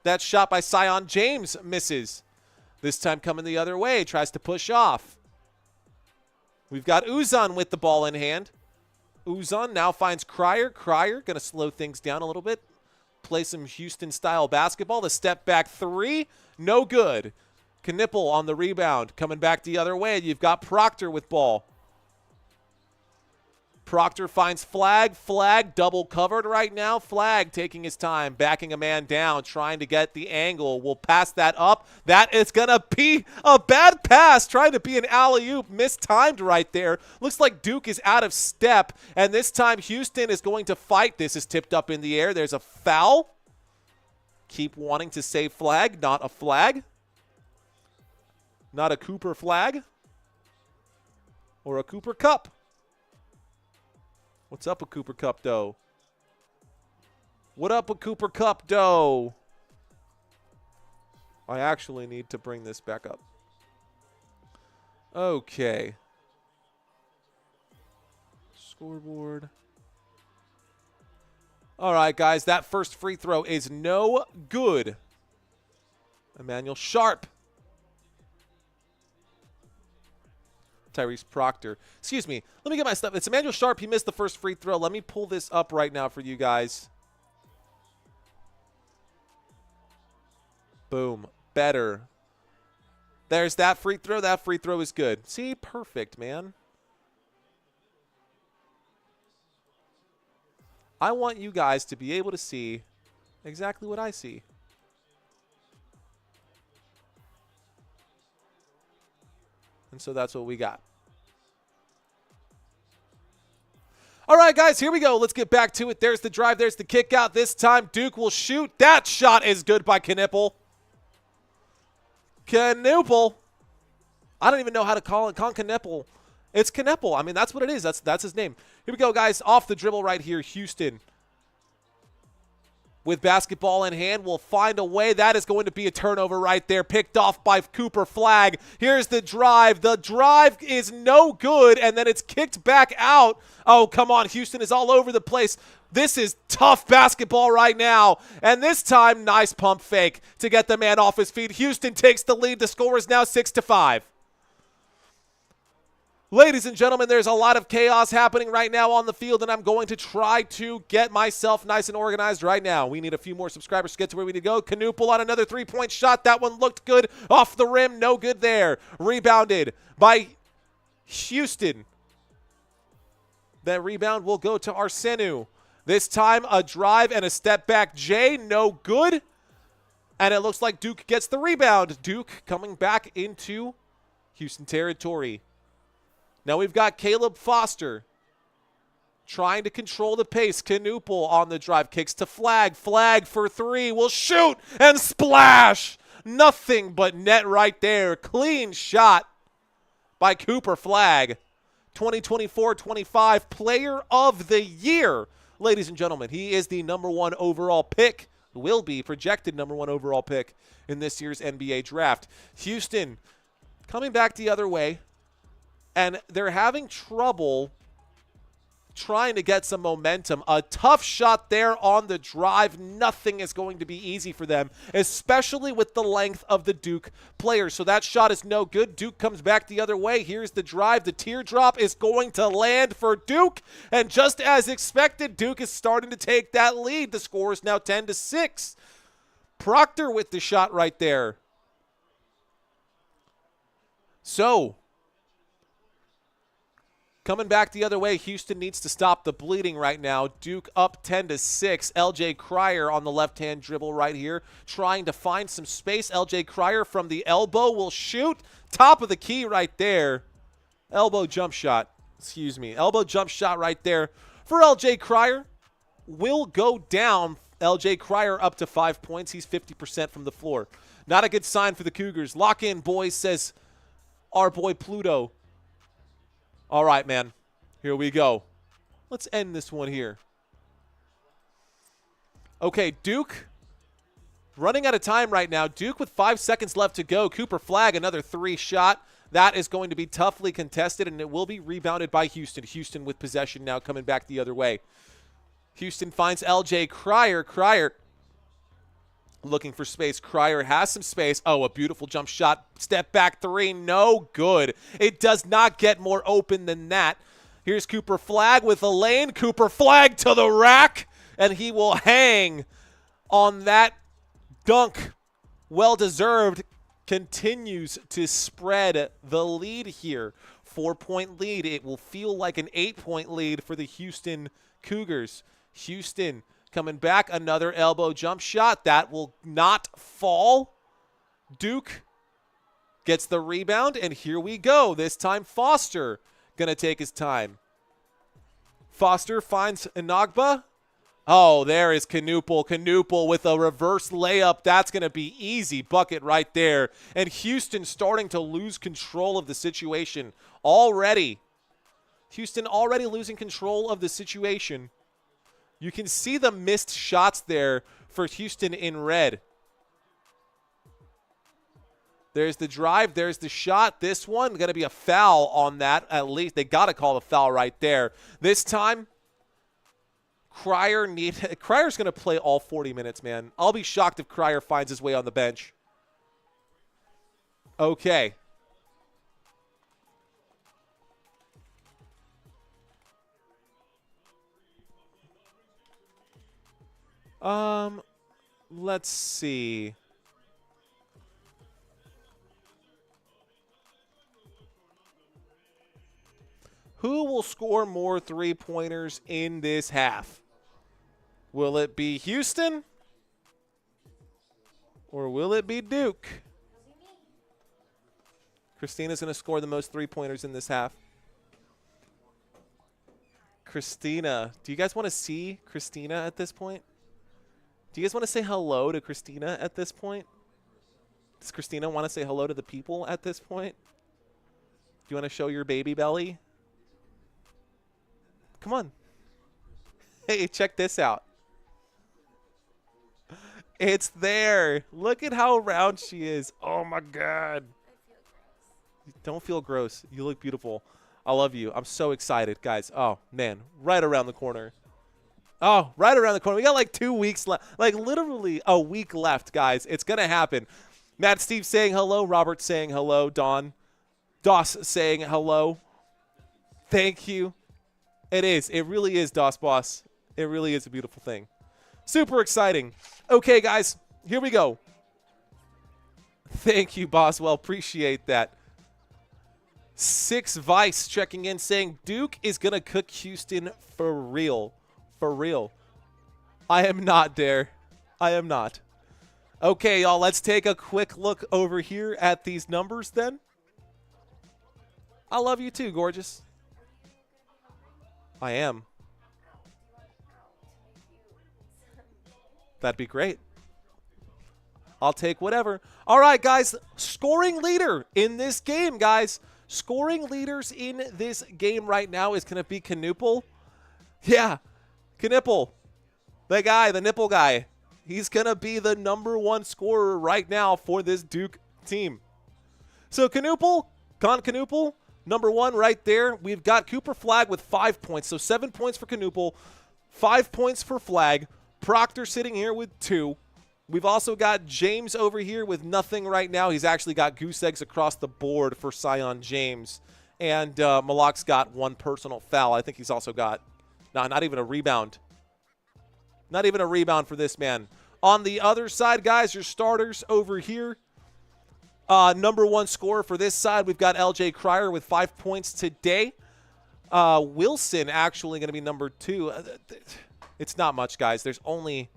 [SPEAKER 1] That shot by Sion James misses. This time coming the other way. Tries to push off. We've got Uzan with the ball in hand. Uzan now finds Cryer. Cryer going to slow things down a little bit. Play some Houston-style basketball. The step-back three, no good. Knippel on the rebound. Coming back the other way. You've got Proctor with ball. Proctor finds Flagg. Flagg double covered right now. Flagg taking his time, backing a man down, trying to get the angle. We'll pass that up. That is going to be a bad pass, trying to be an alley-oop. Mistimed right there. Looks like Duke is out of step, and this time Houston is going to fight. This is tipped up in the air. There's a foul. Keep wanting to say flag, not a flag. Not a Cooper Flagg or a Cooper Cup. What's up with Cooper Cup, though? What up with Cooper Cup, though? I actually need to bring this back up. Okay. Scoreboard. All right, guys. That first free throw is no good. Emmanuel Sharp. Tyrese Proctor. Excuse me. Let me get my stuff. It's Emmanuel Sharp. He missed the first free throw. Let me pull this up right now for you guys. Boom. Better. There's that free throw. That free throw is good. See? Perfect, man. I want you guys to be able to see exactly what I see. And so that's what we got. All right, guys, here we go. Let's get back to it. There's the drive. There's the kick out. This time, Duke will shoot. That shot is good by Knippel. Knippel. I don't even know how to call it. Knippel. It's Knippel. I mean, that's what it is. That's his name. Here we go, guys. Off the dribble right here, Houston. with basketball in hand will find a way. That is going to be a turnover right there, picked off by Cooper Flagg. Here's the drive. The drive is no good, and then it's kicked back out. Oh, come on. Houston is all over the place. This is tough basketball right now. And this time, nice pump fake to get the man off his feet. Houston takes the lead. The score is now 6-5. Ladies and gentlemen, there's a lot of chaos happening right now on the field, and I'm going to try to get myself nice and organized right now. We need a few more subscribers to get to where we need to go. Knuppel on another three-point shot. That one looked good. Off the rim, no good there. Rebounded by Houston. That rebound will go to Arsenu. This time, a drive and a step back. Jay, no good. And it looks like Duke gets the rebound. Duke coming back into Houston territory. Now we've got Caleb Foster trying to control the pace. Knuppel on the drive, kicks to Flagg. Flagg for three, will shoot and splash. Nothing but net right there. Clean shot by Cooper Flagg. 2024-25 Player of the Year. Ladies and gentlemen, he is the #1 overall pick, will be projected #1 overall pick in this year's NBA draft. Houston coming back the other way. And they're having trouble trying to get some momentum. A tough shot there on the drive. Nothing is going to be easy for them, especially with the length of the Duke players. So that shot is no good. Duke comes back the other way. Here's the drive. The teardrop is going to land for Duke. And just as expected, Duke is starting to take that lead. The score is now 10-6. Proctor with the shot right there. So coming back the other way, Houston needs to stop the bleeding right now. Duke up 10-6. LJ Cryer on the left-hand dribble right here, trying to find some space. LJ Cryer from the elbow will shoot. Top of the key right there. Elbow jump shot. Elbow jump shot right there for LJ Cryer. Will go down. LJ Cryer up to 5 points. He's 50% from the floor. Not a good sign for the Cougars. Lock in, boys, says our boy Pluto. All right, man. Here we go. Let's end this one here. Okay, Duke running out of time right now. Duke with 5 seconds left to go. Cooper Flagg, another three shot. That is going to be toughly contested, and it will be rebounded by Houston. Houston with possession now coming back the other way. Houston finds LJ Cryer. Cryer looking for space. Cryer has some space. Oh, a beautiful jump shot. Step back three. No good. It does not get more open than that. Here's Cooper Flagg with a lane. Cooper Flagg to the rack. And he will hang on that dunk. Well-deserved. Continues to spread the lead here. 4-point lead. It will feel like an 8-point lead for the Houston Cougars. Houston coming back, another elbow jump shot. That will not fall. Duke gets the rebound, and here we go. This time Foster going to take his time. Foster finds Inagba. Oh, there is Knuppel. Knuppel with a reverse layup. That's going to be easy bucket right there. And Houston starting to lose control of the situation already. Houston already losing control of the situation. You can see the missed shots there for Houston in red. There's the drive. There's the shot. This one going to be a foul on that. At least they got to call a foul right there. This time, Cryer's going to play all 40 minutes, man. I'll be shocked if Cryer finds his way on the bench. Okay. Let's see. Who will score more three-pointers in this half? Will it be Houston? Or will it be Duke? Christina's going to score the most three-pointers in this half. Christina. Do you guys want to see Christina at this point? Do you guys want to say hello to Christina at this point? Does Christina want to say hello to the people at this point? Do you want to show your baby belly? Come on. Hey, check this out. It's there. Look at how round she is. Oh, my God. Don't feel gross. You look beautiful. I love you. I'm so excited, guys. Oh, man. Right around the corner. Oh, right around the corner. We got like 2 weeks left. Like literally a week left, guys. It's going to happen. Matt Steve saying hello. Robert saying hello. Dawn. Doss saying hello. Thank you. It is. It really is, Doss Boss. It really is a beautiful thing. Super exciting. Okay, guys. Here we go. Thank you, Boswell. Appreciate that. Six Vice checking in saying Duke is going to cook Houston for real. For real. I am not, Dare. I am not. Okay, y'all, let's take a quick look over here at these numbers then. I love you too, gorgeous. I am. That'd be great. I'll take whatever. All right, guys, scoring leader in this game, guys. Scoring leaders in this game right now is going to be Knuppel. Yeah, Knuppel, the guy, the nipple guy. He's going to be the #1 scorer right now for this Duke team. So Knuppel, Knuppel, #1 right there. We've got Cooper Flagg with 5 points. So 7 points for Knuppel, 5 points for Flagg. Proctor sitting here with 2. We've also got James over here with nothing right now. He's actually got goose eggs across the board for Sion James. And Malak's got 1 personal foul. I think he's also got, not even a rebound. Not even a rebound for this man. On the other side, guys, your starters over here. #1 scorer for this side, we've got LJ Cryer with 5 points today. Wilson actually going to be #2. It's not much, guys. There's only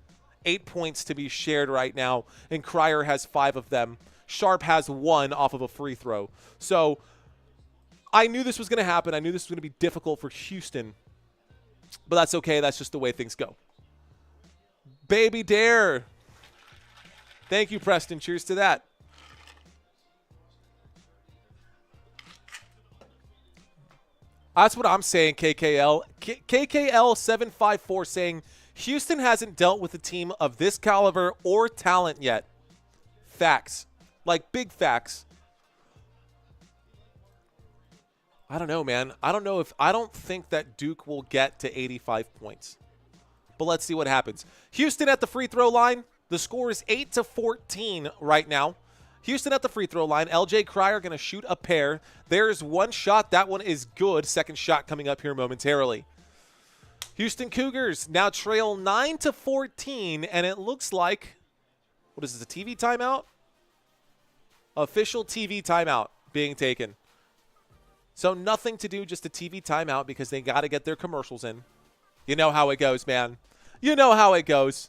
[SPEAKER 1] 8 points to be shared right now, and Cryer has 5 of them. Sharp has 1 off of a free throw. So I knew this was going to happen. I knew this was going to be difficult for Houston, but that's okay. That's just the way things go. Baby Dare. Thank you, Preston. Cheers to that. That's what I'm saying, KKL. KKL754 saying, Houston hasn't dealt with a team of this caliber or talent yet. Facts. Like, big facts. I don't know, man. I don't think that Duke will get to 85 points. But let's see what happens. Houston at the free throw line. The score is 8-14 right now. Houston at the free throw line. LJ Cryer going to shoot a pair. There's 1 shot. That one is good. Second shot coming up here momentarily. Houston Cougars now trail 9-14, and it looks like, what is this, a TV timeout? Official TV timeout being taken. So nothing to do, just a TV timeout because they got to get their commercials in. You know how it goes, man. You know how it goes.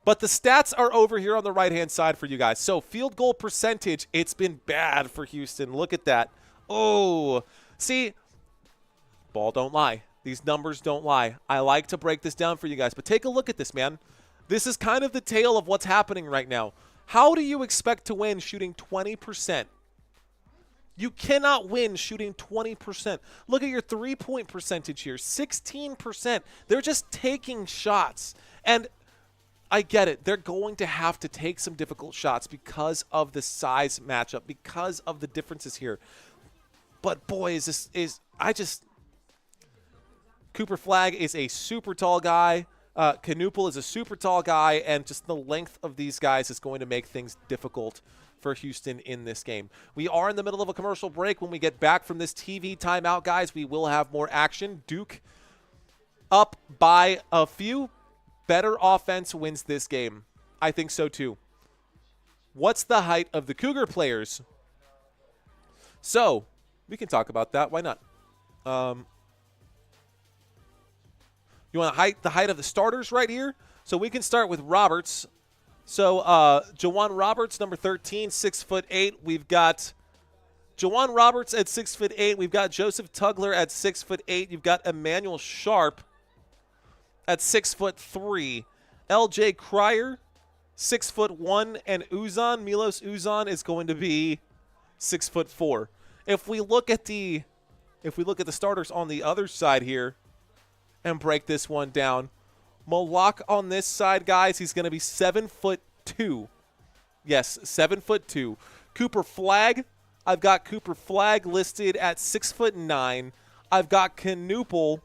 [SPEAKER 1] But the stats are over here on the right-hand side for you guys. So field goal percentage, it's been bad for Houston. Look at that. Oh, see, ball don't lie. These numbers don't lie. I like to break this down for you guys, but take a look at this, man. This is kind of the tale of what's happening right now. How do you expect to win shooting 20%? You cannot win shooting 20%. Look at your three-point percentage here, 16%. They're just taking shots. And I get it. They're going to have to take some difficult shots because of the size matchup, because of the differences here. But boy, Cooper Flagg is a super tall guy. Knuppel is a super tall guy, and just the length of these guys is going to make things difficult for Houston in this game. We are in the middle of a commercial break. When we get back from this TV timeout, guys, we will have more action. Duke up by a few. Better offense wins this game. I think so too. What's the height of the Cougar players? So, we can talk about that. Why not? You want the height of the starters right here? So we can start with Roberts. So Jawan Roberts, number 13, 6'8". We've got Jawan Roberts at 6'8". We've got Joseph Tugler at 6'8". You've got Emmanuel Sharp at 6'3". LJ Cryer, 6'1", and Milos Uzan is going to be 6'4". If we look at the starters on the other side here and break this one down, Malak on this side, guys, he's going to be 7'2". Yes, 7'2". Cooper Flagg, I've got Cooper Flagg listed at 6'9". I've got Knoopel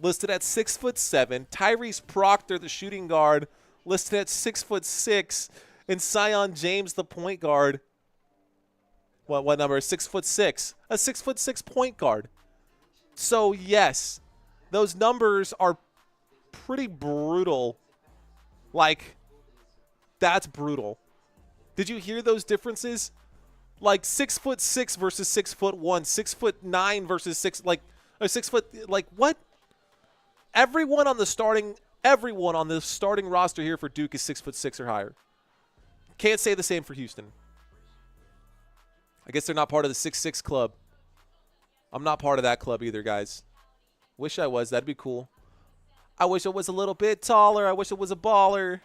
[SPEAKER 1] listed at 6'7". Tyrese Proctor, the shooting guard, listed at 6'6", and Sion James, the point guard. What number? 6'6". A 6'6" point guard. So yes, those numbers are pretty brutal. Like, that's brutal. Did you hear those differences? Like 6'6" versus 6'1", 6'9" versus 6 foot. Like what? Everyone on the starting roster here for Duke is 6'6" or higher. Can't say the same for Houston. I guess they're not part of the 6'6" club. I'm not part of that club either, guys. Wish I was. That'd be cool. I wish I was a little bit taller. I wish I was a baller.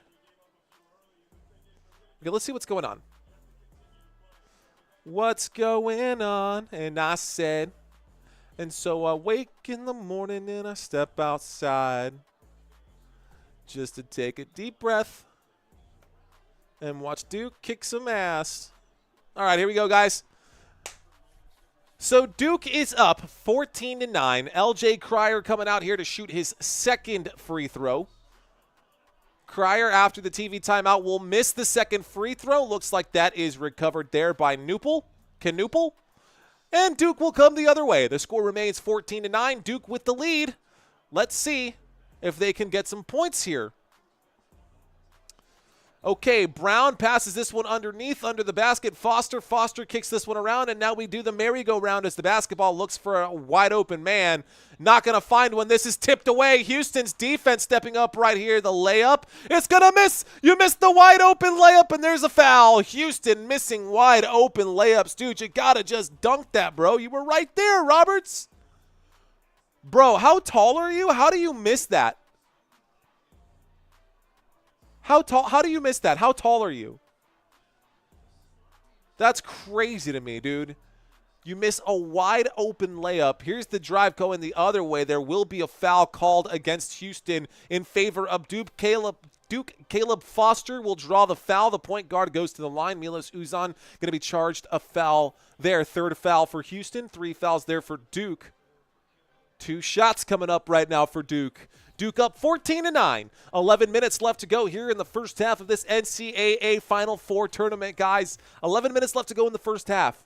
[SPEAKER 1] Okay, let's see what's going on. What's going on? And I said, and so I wake in the morning and I step outside just to take a deep breath and watch Duke kick some ass. All right, here we go, guys. So Duke is up 14-9. LJ Cryer coming out here to shoot his second free throw. Cryer, after the TV timeout, will miss the second free throw. Looks like that is recovered there by Knoopel. And Duke will come the other way. The score remains 14-9. Duke with the lead. Let's see if they can get some points here. Okay, Brown passes this one underneath, under the basket. Foster kicks this one around, and now we do the merry-go-round as the basketball looks for a wide-open man. Not going to find one. This is tipped away. Houston's defense stepping up right here. The layup. It's going to miss. You missed the wide-open layup, and there's a foul. Houston missing wide-open layups. Dude, you got to just dunk that, bro. You were right there, Roberts. Bro, how tall are you? How do you miss that? How do you miss that? How tall are you? That's crazy to me, dude. You miss a wide open layup. Here's the drive going the other way. There will be a foul called against Houston in favor of Duke. Caleb Foster will draw the foul. The point guard goes to the line. Milos Uzan going to be charged a foul there. Third foul for Houston. 3 fouls there for Duke. 2 shots coming up right now for Duke. Duke up 14-9. 11 minutes left to go here in the first half of this NCAA Final Four tournament, guys. 11 minutes left to go in the first half.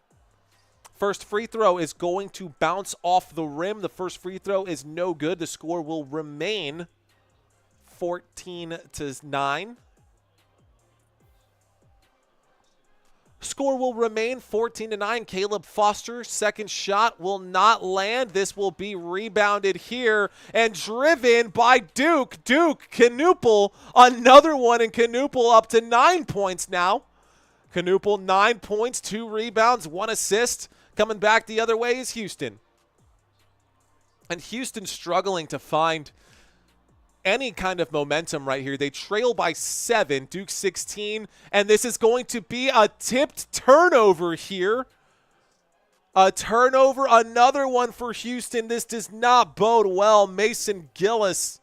[SPEAKER 1] First free throw is going to bounce off the rim. The first free throw is no good. The score will remain 14-9. Score will remain 14-9. Caleb Foster, second shot will not land. This will be rebounded here and driven by Duke. Knoopel, another one, and Knoopel up to 9 points now. Knoopel, 9 points, 2 rebounds, 1 assist. Coming back the other way is Houston. And Houston struggling to find any kind of momentum right here. They trail by 7, Duke 16, and this is going to be a tipped turnover here. A turnover, another one for Houston. This does not bode well. Mason Gillis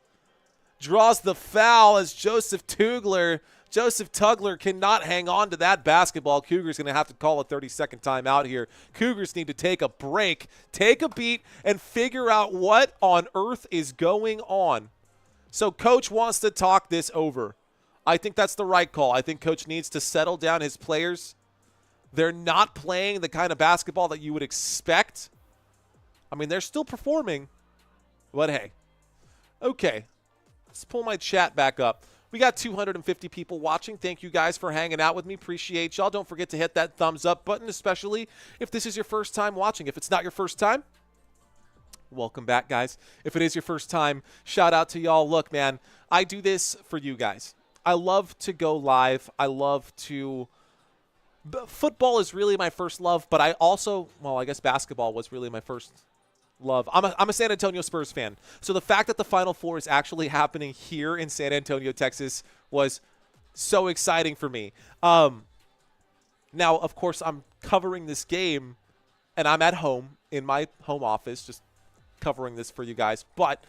[SPEAKER 1] draws the foul as Joseph Tugler cannot hang on to that basketball. Cougars going to have to call a 30-second timeout here. Cougars need to take a break, take a beat, and figure out what on earth is going on. So Coach wants to talk this over. I think that's the right call. I think Coach needs to settle down his players. They're not playing the kind of basketball that you would expect. I mean, they're still performing, but hey. Okay, let's pull my chat back up. We got 250 people watching. Thank you guys for hanging out with me. Appreciate y'all. Don't forget to hit that thumbs up button, especially if this is your first time watching. If it's not your first time, welcome back, guys. If it is your first time, shout out to y'all. Look, man, I do this for you guys. I love to go live. I love to... Football is really my first love, but I also... Well, I guess basketball was really my first love. I'm a San Antonio Spurs fan. So the fact that the Final Four is actually happening here in San Antonio, Texas was so exciting for me. Now, of course, I'm covering this game, and I'm at home in my home office just covering this for you guys. But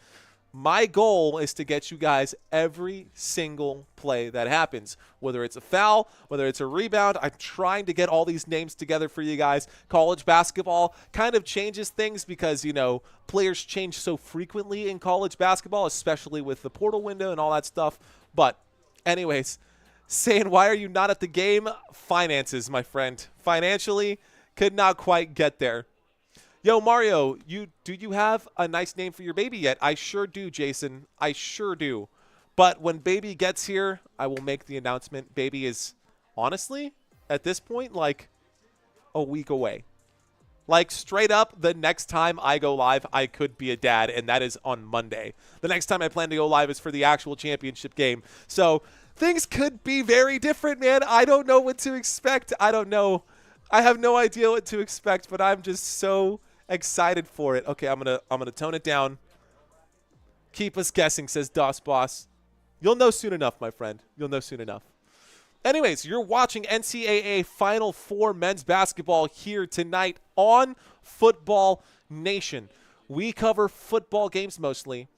[SPEAKER 1] My goal is to get you guys every single play that happens, whether it's a foul, whether it's a rebound. I'm trying to get all these names together for you guys. College basketball kind of changes things because, you know, players change so frequently in college basketball, especially with the portal window and all that stuff. But anyways, saying, why are you not at the game? Finances, my friend. Financially, could not quite get there. Yo, Mario, do you have a nice name for your baby yet? I sure do, Jason. I sure do. But when baby gets here, I will make the announcement. Baby is, honestly, at this point, like a week away. Like, straight up, the next time I go live, I could be a dad, and that is on Monday. The next time I plan to go live is for the actual championship game. So things could be very different, man. I don't know what to expect. I don't know. I have no idea what to expect, but I'm just so excited for it. Okay, I'm gonna tone it down. Keep us guessing, says DOS Boss. You'll know soon enough, my friend. You'll know soon enough. Anyways, you're watching NCAA Final Four men's basketball here tonight on Football Nation. We cover football games mostly,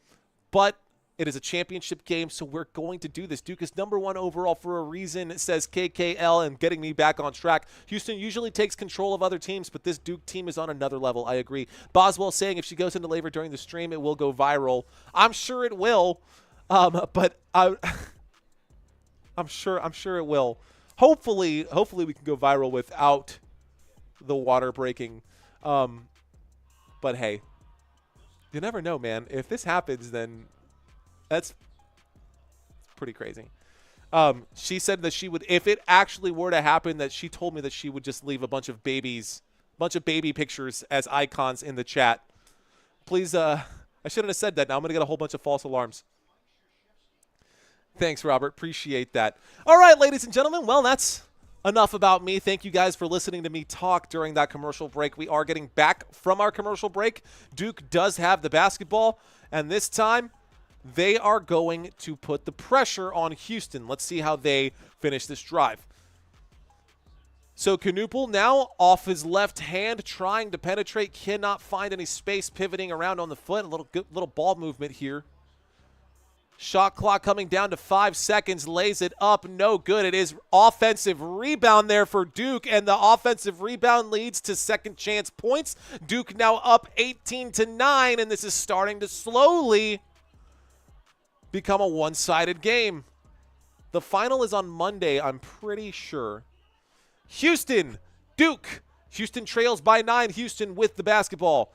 [SPEAKER 1] but it is a championship game, so we're going to do this. Duke is #1 overall for a reason, it says KKL, and getting me back on track. Houston usually takes control of other teams, but this Duke team is on another level. I agree. Boswell saying if she goes into labor during the stream, it will go viral. I'm sure it will, but I'm sure it will. Hopefully we can go viral without the water breaking. But hey, you never know, man. If this happens, then that's pretty crazy. She said that she would, if it actually were to happen, that she told me that she would just leave a bunch of baby pictures as icons in the chat. Please, I shouldn't have said that. Now I'm going to get a whole bunch of false alarms. Thanks, Robert. Appreciate that. All right, ladies and gentlemen. Well, that's enough about me. Thank you guys for listening to me talk during that commercial break. We are getting back from our commercial break. Duke does have the basketball, and this time they are going to put the pressure on Houston. Let's see how they finish this drive. So Knuppel now off his left hand, trying to penetrate, cannot find any space, pivoting around on the foot. A little ball movement here. Shot clock coming down to 5 seconds, lays it up, no good. It is offensive rebound there for Duke, and the offensive rebound leads to second chance points. Duke now up 18-9, and this is starting to slowly become a one-sided game. The final is on Monday, I'm pretty sure. Houston, Duke. Houston trails by 9. Houston with the basketball.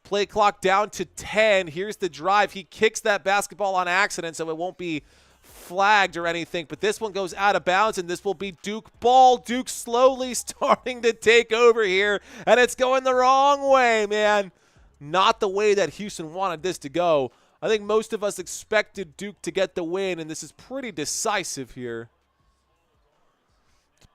[SPEAKER 1] Play clock down to 10. Here's the drive. He kicks that basketball on accident, so it won't be flagged or anything. But this one goes out of bounds, and this will be Duke ball. Duke slowly starting to take over here, and it's going the wrong way, man. Not the way that Houston wanted this to go. I think most of us expected Duke to get the win, and this is pretty decisive here.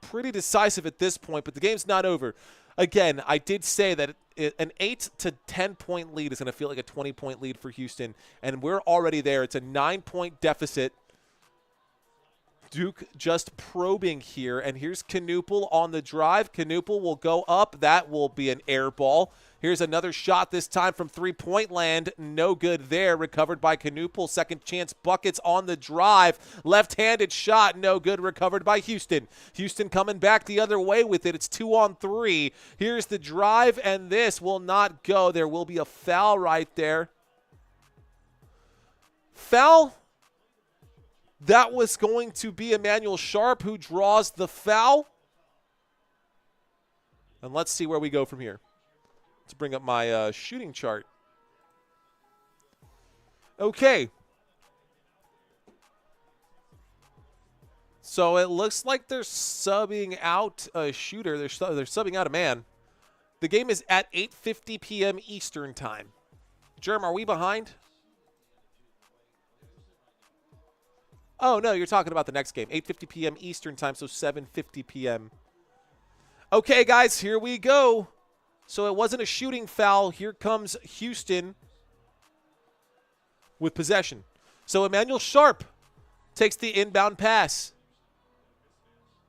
[SPEAKER 1] Pretty decisive at this point, but the game's not over. Again, I did say that an 8 to 10 point lead is going to feel like a 20-point lead for Houston, and we're already there. It's a 9-point deficit. Duke just probing here, and here's Knuppel on the drive. Knuppel will go up. That will be an air ball. Here's another shot, this time from three-point land. No good there. Recovered by Knuppel. Second chance buckets on the drive. Left-handed shot. No good. Recovered by Houston. Houston coming back the other way with it. It's 2-on-3. Here's the drive, and this will not go. There will be a foul right there. Foul. That was going to be Emmanuel Sharp who draws the foul. And let's see where we go from here. Let's bring up my shooting chart. Okay. So it looks like they're subbing out a shooter. They're subbing out a man. The game is at 8:50 p.m. Eastern time. Jerm, are we behind? Oh, no, you're talking about the next game. 8:50 p.m. Eastern time, so 7:50 p.m. Okay, guys, here we go. So it wasn't a shooting foul. Here comes Houston with possession. So Emmanuel Sharp takes the inbound pass.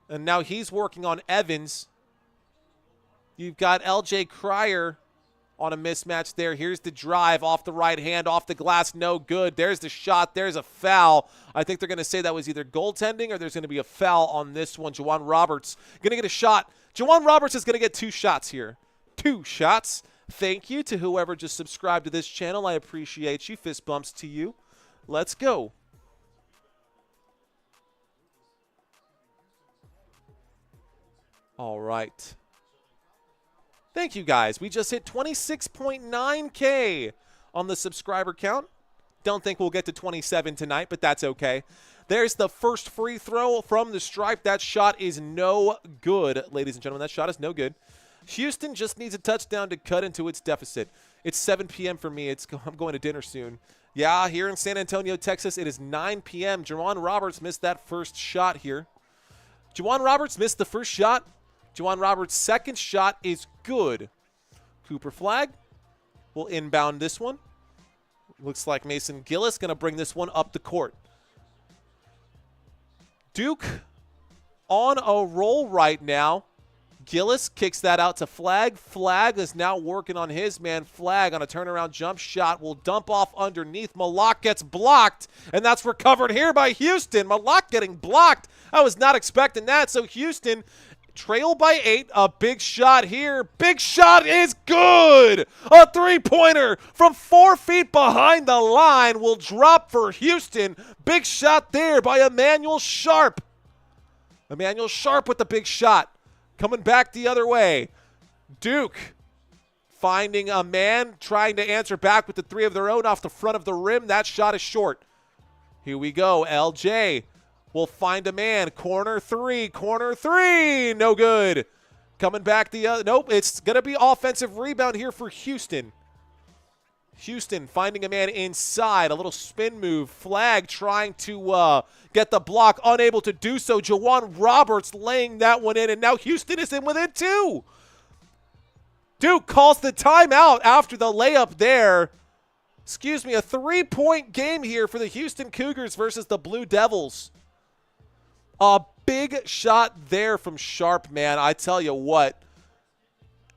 [SPEAKER 1] And now he's working on Evans. You've got LJ Cryer on a mismatch there. Here's the drive off the right hand, off the glass, no good. There's the shot. There's a foul. I think they're going to say that was either goaltending or there's going to be a foul on this one. Juwan Roberts going to get a shot. Juwan Roberts is going to get 2 shots here. 2 shots. Thank you to whoever just subscribed to this channel. I appreciate you. Fist bumps to you. Let's go. All right. Thank you, guys. We just hit 26.9K on the subscriber count. Don't think we'll get to 27 tonight, but that's okay. There's the first free throw from the stripe. That shot is no good, ladies and gentlemen. That shot is no good. Houston just needs a touchdown to cut into its deficit. It's 7 p.m. for me. I'm going to dinner soon. Yeah, here in San Antonio, Texas, it is 9 p.m. Juwan Roberts missed that first shot here. Juwan Roberts missed the first shot. Juwan Roberts' second shot is good. Cooper Flagg will inbound this one. Looks like Mason Gillis going to bring this one up the court. Duke on a roll right now. Gillis kicks that out to Flagg. Flagg is now working on his man. Flagg on a turnaround jump shot will dump off underneath. Malak gets blocked, and that's recovered here by Houston. Malak getting blocked. I was not expecting that. So Houston trail by 8. A big shot here. Big shot is good. A three-pointer from 4 feet behind the line will drop for Houston. Big shot there by Emmanuel Sharp. Emmanuel Sharp with the big shot. Coming back the other way. Duke finding a man, trying to answer back with the 3 of their own off the front of the rim. That shot is short. Here we go. LJ will find a man. Corner 3. No good. Coming back the other. Nope, it's going to be offensive rebound here for Houston. Houston finding a man inside. A little spin move. Flagg trying to get the block. Unable to do so. Juwan Roberts laying that one in. And now Houston is in with it too. Duke calls the timeout after the layup there. Excuse me, a 3-point game here for the Houston Cougars versus the Blue Devils. A big shot there from Sharp, man. I tell you what.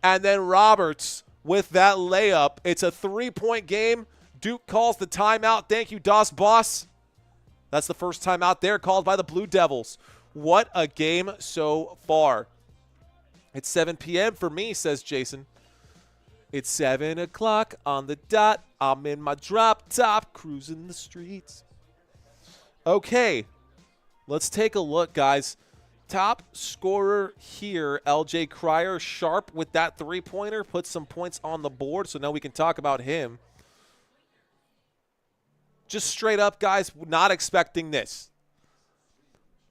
[SPEAKER 1] And then Roberts with that layup. It's a 3-point game. Duke calls the timeout. Thank you, DOS Boss. That's the first timeout there called by the Blue Devils. What a game so far. It's 7 p.m. for me, says Jason. It's 7 o'clock on the dot. I'm in my drop top, cruising the streets. Okay, let's take a look, guys. Top scorer here, LJ Cryer. Sharp with that 3-pointer. Put some points on the board, so now we can talk about him. Just straight up, guys, not expecting this.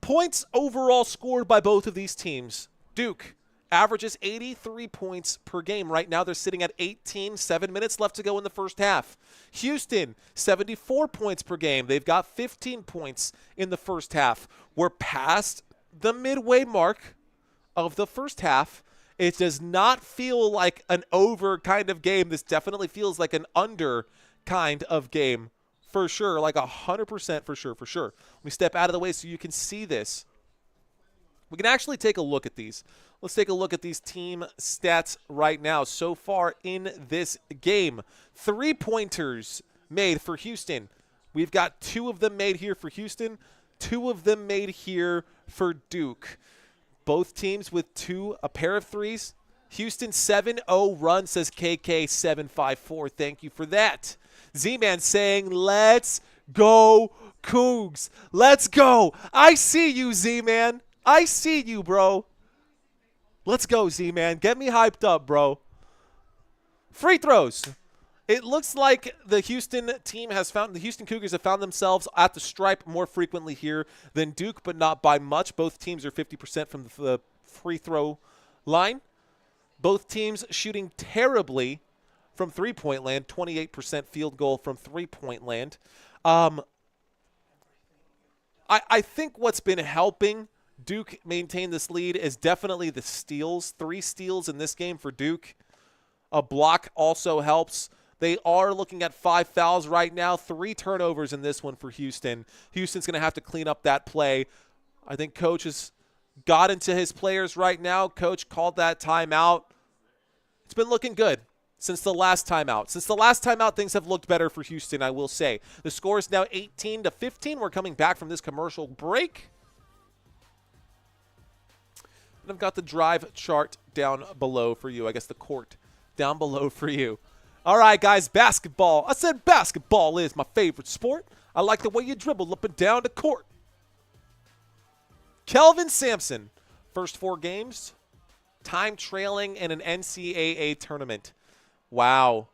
[SPEAKER 1] Points overall scored by both of these teams. Duke averages 83 points per game. Right now they're sitting at 18, 7 minutes left to go in the first half. Houston, 74 points per game. They've got 15 points in the first half. We're past the midway mark of the first half. It does not feel like an over kind of game. This definitely feels like an under kind of game for sure, like 100% for sure. Let me step out of the way so you can see this. We can actually take a look at these. Let's take a look at these team stats right now. So far in this game, 3-pointers made for Houston. We've got 2 of them made here for Houston, 2 of them made here for Duke. Both teams with a pair of threes. Houston 7-0 run, says KK754. Thank you for that. Z-Man saying, let's go Cougs. Let's go. I see you, Z-Man. I see you, bro. Let's go, Z-Man. Get me hyped up, bro. Free throws. It looks like the Houston Cougars have found themselves at the stripe more frequently here than Duke, but not by much. Both teams are 50% from the free throw line. Both teams shooting terribly from three-point land, 28% field goal from three-point land. I think what's been helping Duke maintain this lead is definitely the steals. 3 steals in this game for Duke. A block also helps. They are looking at 5 fouls right now. 3 turnovers in this one for Houston. Houston's going to have to clean up that play. I think Coach has got into his players right now. Coach called that timeout. It's been looking good. since the last time out. Since the last time out, things have looked better for Houston, I will say. The score is now 18-15. We're coming back from this commercial break. And I've got the drive chart down below for you. I guess the court down below for you. All right, guys, basketball. I said basketball is my favorite sport. I like the way you dribble up and down the court. Kelvin Sampson, first 4 games, time trailing in an NCAA tournament. Wow.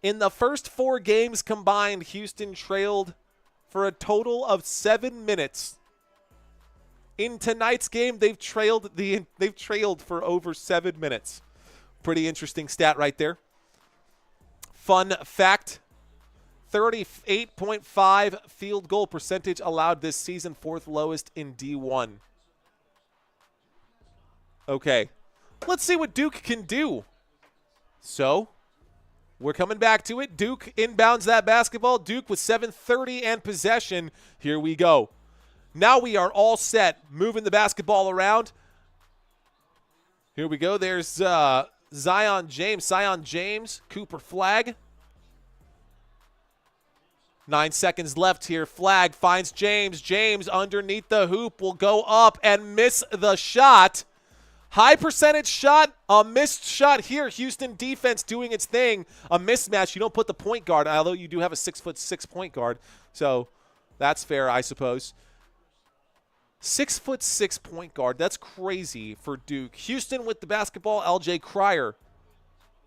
[SPEAKER 1] In the first 4 games combined, Houston trailed for a total of 7 minutes. In tonight's game, they've trailed for over 7 minutes. Pretty interesting stat right there. Fun fact, 38.5 field goal percentage allowed this season, 4th lowest in D1. Okay, let's see what Duke can do. So, we're coming back to it. Duke inbounds that basketball. Duke with 7:30 and possession. Here we go. Now we are all set, moving the basketball around. Here we go. There's Zion James, Cooper Flagg. 9 seconds left here. Flagg finds James. James underneath the hoop will go up and miss the shot. High percentage shot, a missed shot here. Houston defense doing its thing. A mismatch. You don't put the point guard, although you do have a 6'6" point guard. So that's fair, I suppose. 6'6" point guard. That's crazy for Duke. Houston with the basketball. LJ Cryer.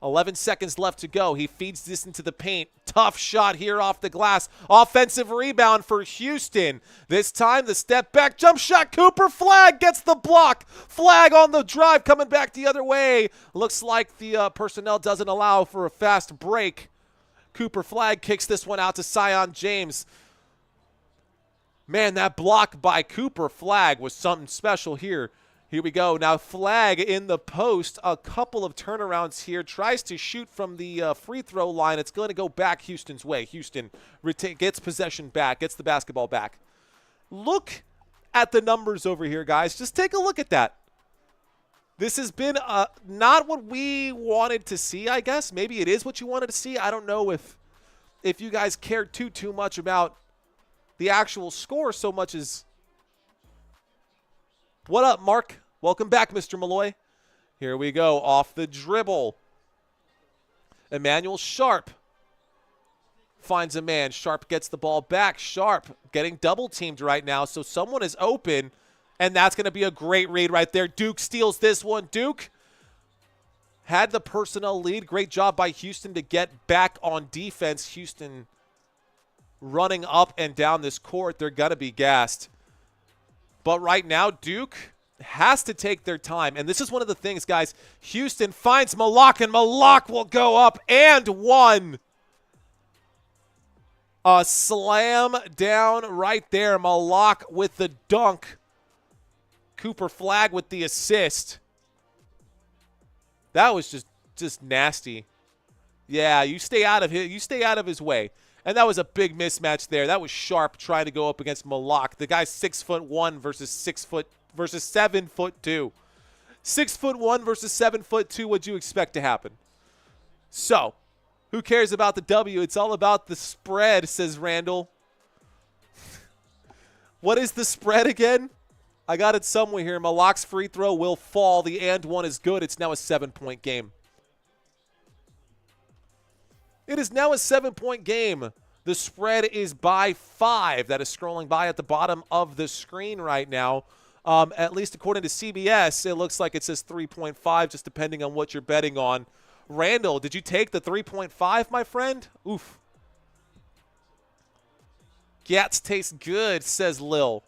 [SPEAKER 1] 11 seconds left to go. He feeds this into the paint. Tough shot here off the glass. Offensive rebound for Houston. This time the step back jump shot. Cooper Flagg gets the block. Flagg on the drive coming back the other way. Looks like the personnel doesn't allow for a fast break. Cooper Flagg kicks this one out to Zion James. Man, that block by Cooper Flagg was something special here. Here we go. Now Flagg in the post. A couple of turnarounds here. Tries to shoot from the free throw line. It's going to go back Houston's way. Houston gets possession back. Gets the basketball back. Look at the numbers over here, guys. Just take a look at that. This has been not what we wanted to see, I guess. Maybe it is what you wanted to see. I don't know if you guys cared too much about the actual score so much as... What up, Mark? Welcome back, Mr. Malloy. Here we go. Off the dribble. Emmanuel Sharp finds a man. Sharp gets the ball back. Sharp getting double-teamed right now, so someone is open, and that's going to be a great read right there. Duke steals this one. Duke had the personnel lead. Great job by Houston to get back on defense. Houston running up and down this court. They're going to be gassed. But right now, Duke has to take their time. And this is one of the things, guys. Houston finds Malak, and Malak will go up and one. A slam down right there. Malak with the dunk. Cooper Flagg with the assist. That was just nasty. Yeah, you stay out of his way. And that was a big mismatch there. That was Sharp trying to go up against Malak. The guy's 6'1" versus 7'2". 6'1" versus 7'2". What'd you expect to happen? So, who cares about the W? It's all about the spread, says Randall. What is the spread again? I got it somewhere here. Malak's free throw will fall. The and one is good. It's now a 7-point game. It is now a 7-point game. The spread is by 5. That is scrolling by at the bottom of the screen right now. At least according to CBS, it looks like it says 3.5, just depending on what you're betting on. Randall, did you take the 3.5, my friend? Oof. Gats taste good, says Lil.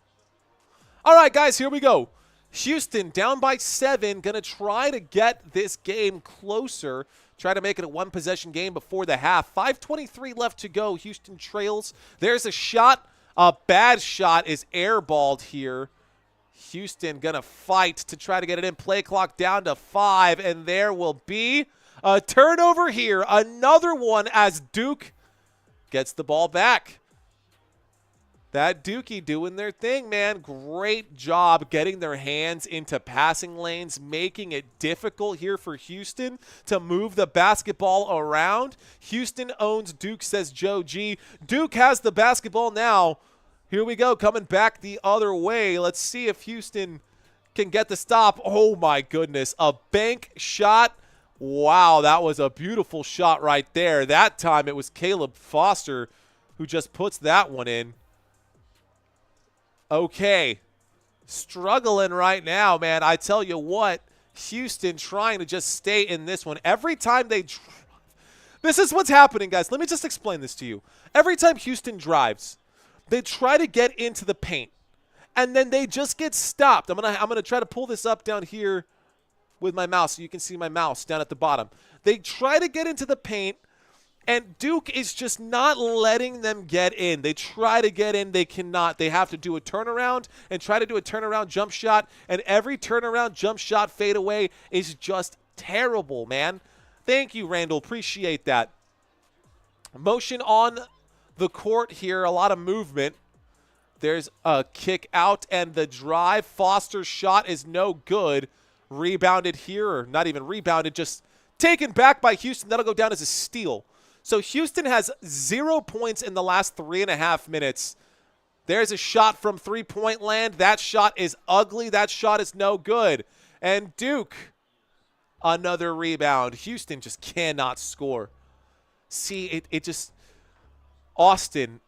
[SPEAKER 1] All right, guys, here we go. Houston down by 7, going to try to get this game closer. Try to make it a one-possession game before the half. 5:23 left to go. Houston trails. There's a shot. A bad shot is airballed here. Houston going to fight to try to get it in. Play clock down to 5, and there will be a turnover here. Another one as Duke gets the ball back. That Dookie doing their thing, man. Great job getting their hands into passing lanes, making it difficult here for Houston to move the basketball around. Houston owns Duke, says Joe G. Duke has the basketball now. Here we go, coming back the other way. Let's see if Houston can get the stop. Oh, my goodness. A bank shot. Wow, that was a beautiful shot right there. That time it was Caleb Foster who just puts that one in. Okay, struggling right now, man. I tell you what, Houston trying to just stay in this one. Every time they this is what's happening, guys. Let me just explain this to you. Every time Houston drives, they try to get into the paint, and then they just get stopped. I'm gonna try to pull this up down here with my mouse so you can see my mouse down at the bottom. They try to get into the paint, and Duke is just not letting them get in. They try to get in. They cannot. They have to do a turnaround and try to do a turnaround jump shot, and every turnaround jump shot fadeaway is just terrible, man. Thank you, Randall. Appreciate that. Motion on the court here. A lot of movement. There's a kick out and the drive. Foster's shot is no good. Rebounded here, or not even rebounded, just taken back by Houston. That'll go down as a steal. So Houston has 0 points in the last 3.5 minutes. There's a shot from three-point land. That shot is ugly. That shot is no good. And Duke, another rebound. Houston just cannot score. See, it just Houston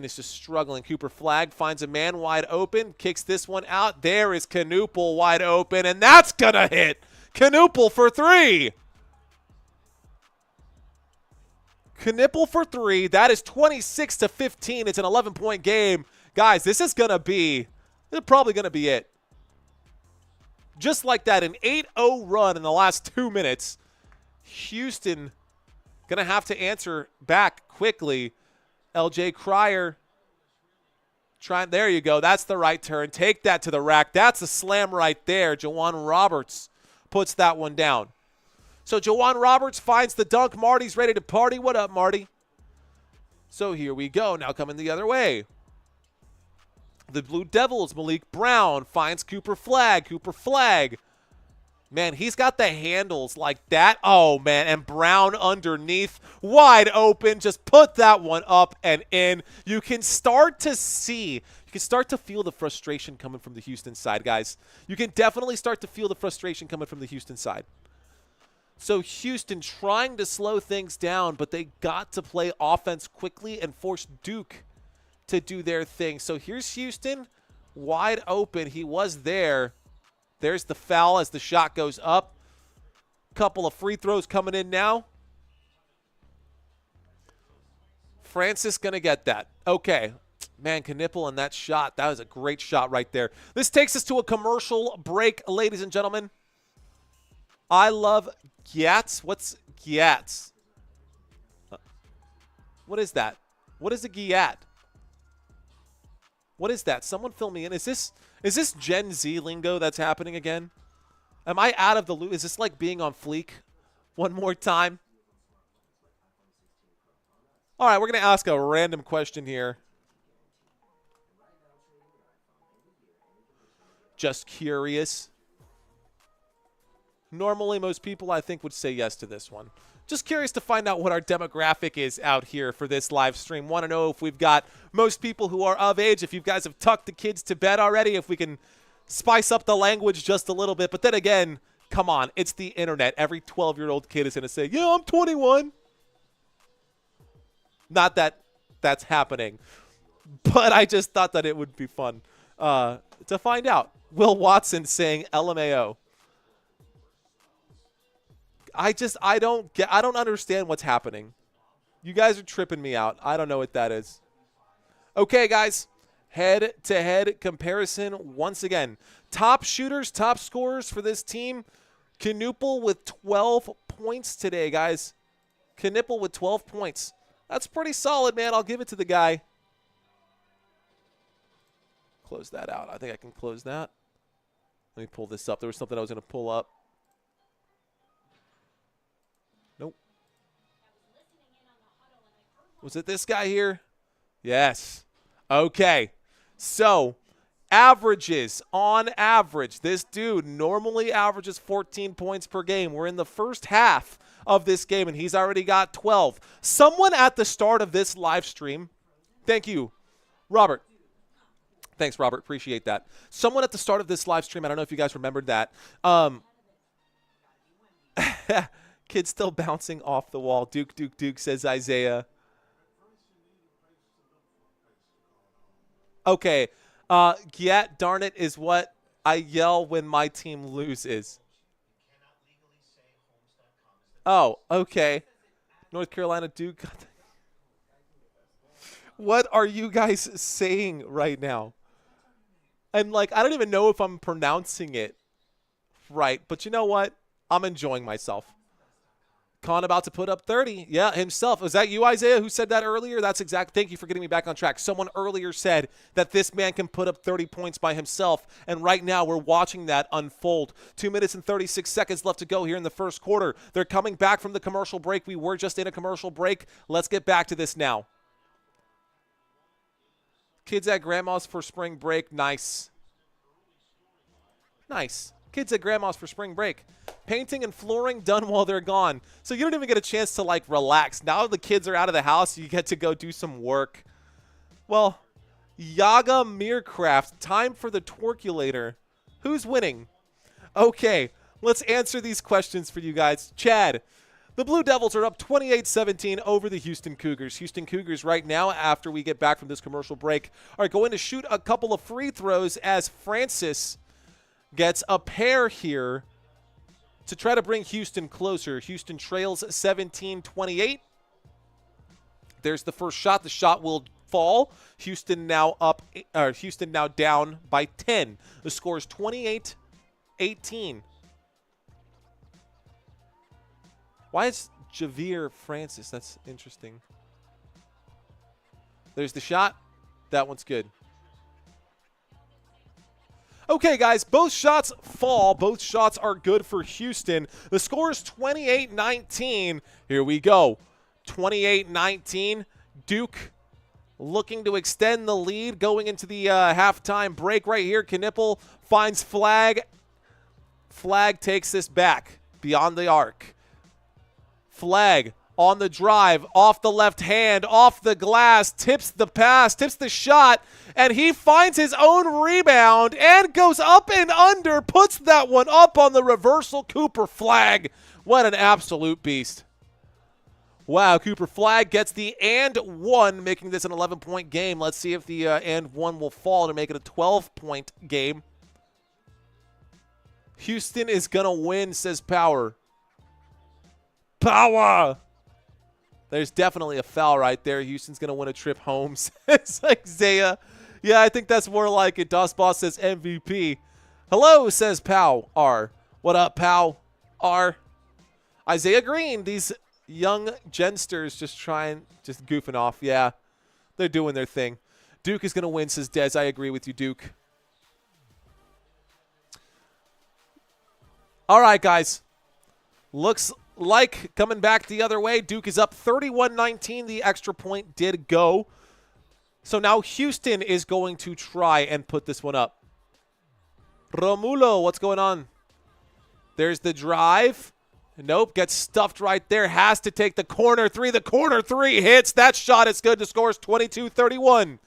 [SPEAKER 1] is just struggling. Cooper Flagg finds a man wide open, kicks this one out. There is Knoepel wide open, and that's going to hit. Knoepel for three. Knoepel for three. That is 26-15. It's an 11-point game. Guys, this is probably going to be it. Just like that, an 8-0 run in the last 2 minutes. Houston going to have to answer back quickly. LJ Cryer there you go. That's the right turn. Take that to the rack. That's a slam right there. Jawan Roberts puts that one down. So Jawan Roberts finds the dunk. Marty's ready to party. What up, Marty? So here we go. Now coming the other way. The Blue Devils, Malik Brown finds Cooper Flagg. Cooper Flagg. Man, he's got the handles like that. Oh, man, and Brown underneath, wide open. Just put that one up and in. You can start to feel the frustration coming from the Houston side, guys. You can definitely start to feel the frustration coming from the Houston side. So Houston trying to slow things down, but they got to play offense quickly and force Duke to do their thing. So here's Houston, wide open. He was there. There's the foul as the shot goes up. Couple of free throws coming in now. Francis going to get that. Okay. Man, Knoepel and that shot. That was a great shot right there. This takes us to a commercial break, ladies and gentlemen. I love Gyats. What's Gyats? What is that? What is a Gyat? What is that? Someone fill me in. Is this Gen Z lingo that's happening again? Am I out of the loop? Is this like being on fleek one more time? All right, we're going to ask a random question here. Just curious. Normally, most people, I think, would say yes to this one. Just curious to find out what our demographic is out here for this live stream. Want to know if we've got most people who are of age, if you guys have tucked the kids to bed already, if we can spice up the language just a little bit. But then again, come on, it's the internet. Every 12-year-old kid is going to say, yeah, I'm 21. Not that that's happening, but I just thought that it would be fun to find out. Will Watson saying LMAO. I don't understand what's happening. You guys are tripping me out. I don't know what that is. Okay, guys. Head-to-head comparison once again. Top shooters, top scorers for this team. Knoepel with 12 points today, guys. Knoepel with 12 points. That's pretty solid, man. I'll give it to the guy. Close that out. I think I can close that. Let me pull this up. There was something I was going to pull up. Nope. Was it this guy here? Yes. Okay, so averages, on average, this dude normally averages 14 points per game. We're in the first half of this game, and he's already got 12. Someone at the start of this live stream, thank you, Robert. Thanks, Robert. Appreciate that. Someone at the start of this live stream, I don't know if you guys remembered that. Kid still bouncing off the wall. Duke, says Isaiah. Okay. Yeah, darn it is what I yell when my team loses. Oh, okay. North Carolina Duke. What are you guys saying right now? And, like, I don't even know if I'm pronouncing it right. But you know what? I'm enjoying myself. Khan about to put up 30. Yeah, himself. Was that you, Isaiah, who said that earlier? That's exact. Thank you for getting me back on track. Someone earlier said that this man can put up 30 points by himself, and right now we're watching that unfold. 2 minutes and 36 seconds left to go here in the first quarter. They're coming back from the commercial break. We were just in a commercial break. Let's get back to this now. Kids at grandma's for spring break. Nice. Nice. Kids at grandma's for spring break. Painting and flooring done while they're gone. So you don't even get a chance to, like, relax. Now the kids are out of the house, you get to go do some work. Well, Yaga Meercraft, time for the twerkulator. Who's winning? Okay, let's answer these questions for you guys. Chad, the Blue Devils are up 28-17 over the Houston Cougars. Houston Cougars right now, after we get back from this commercial break, are going to shoot a couple of free throws as Francis gets a pair here to try to bring Houston closer. Houston trails 17-28. There's the first shot. The shot will fall. Houston now down by 10. The score is 28-18. Why is Javier Francis? That's interesting. There's the shot. That one's good. Okay, guys, both shots fall. Both shots are good for Houston. The score is 28-19. Here we go. 28-19. Duke looking to extend the lead going into the halftime break right here. Knipple finds Flagg. Flagg takes this back beyond the arc. Flagg on the drive, off the left hand, off the glass, tips the pass, tips the shot, and he finds his own rebound and goes up and under, puts that one up on the reversal. Cooper Flagg, what an absolute beast. Wow, Cooper Flagg gets the and one, making this an 11-point game. Let's see if the and one will fall to make it a 12-point game. Houston is going to win, says Power. Power! There's definitely a foul right there. Houston's going to win a trip home, says Isaiah. Yeah, I think that's more like it. DOS Boss says MVP. Hello, says Pow R. What up, Pow R? Isaiah Green, these young gensters just goofing off. Yeah, they're doing their thing. Duke is going to win, says Dez. I agree with you, Duke. All right, guys. Looks like coming back the other way. Duke is up 31-19. The extra point did go. So now Houston is going to try and put this one up. Romulo, what's going on? There's the drive. Nope, gets stuffed right there. Has to take the corner three. The corner three hits. That shot is good. The score is 22-31.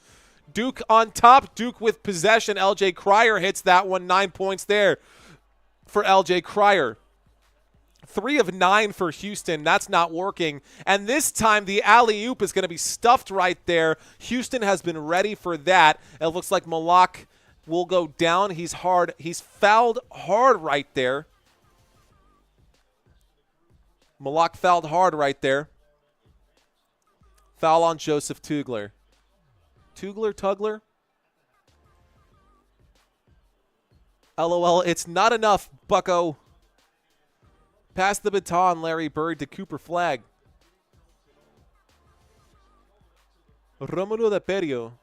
[SPEAKER 1] Duke on top. Duke with possession. LJ Cryer hits that one. 9 points there for LJ Cryer. 3 of 9 for Houston. That's not working. And this time, the alley-oop is going to be stuffed right there. Houston has been ready for that. It looks like Malak will go down. He's fouled hard right there. Malak fouled hard right there. Foul on Joseph Tugler. Tugler? LOL, it's not enough, bucko. Pass the baton, Larry Bird, to Cooper Flagg. Romulo de Perio.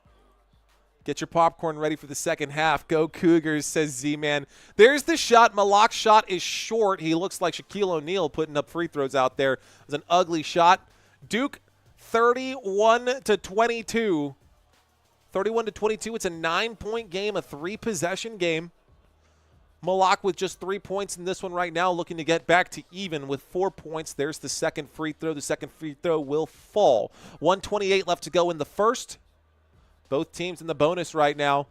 [SPEAKER 1] Get your popcorn ready for the second half. Go Cougars, says Z-Man. There's the shot. Malak's shot is short. He looks like Shaquille O'Neal putting up free throws out there. It was an ugly shot. Duke, 31-22. 31-22. It's a 9-point game, a 3-possession game. Malak with just 3 points in this one right now, looking to get back to even with 4 points. There's the second free throw. The second free throw will fall. 1:28 left to go in the first. Both teams in the bonus right now.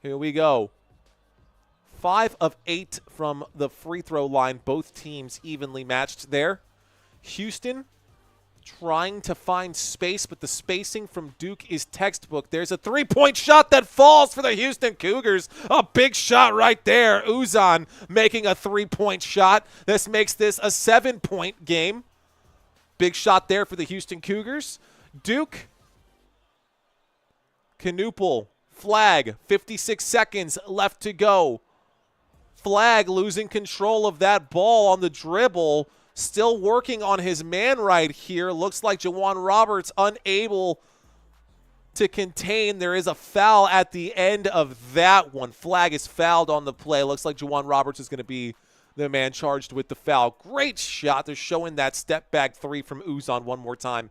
[SPEAKER 1] Here we go. 5 of 8 from the free throw line. Both teams evenly matched there. Houston trying to find space, but the spacing from Duke is textbook. There's a 3-point shot that falls for the Houston Cougars. A big shot right there. Uzan making a 3-point shot. This makes this a 7-point game. Big shot there for the Houston Cougars. Duke, Cooper Flagg, 56 seconds left to go. Flagg losing control of that ball on the dribble. Still working on his man right here. Looks like Juwan Roberts unable to contain. There is a foul at the end of that one. Flagg is fouled on the play. Looks like Juwan Roberts is going to be the man charged with the foul. Great shot. They're showing that step back 3 from Uzan one more time.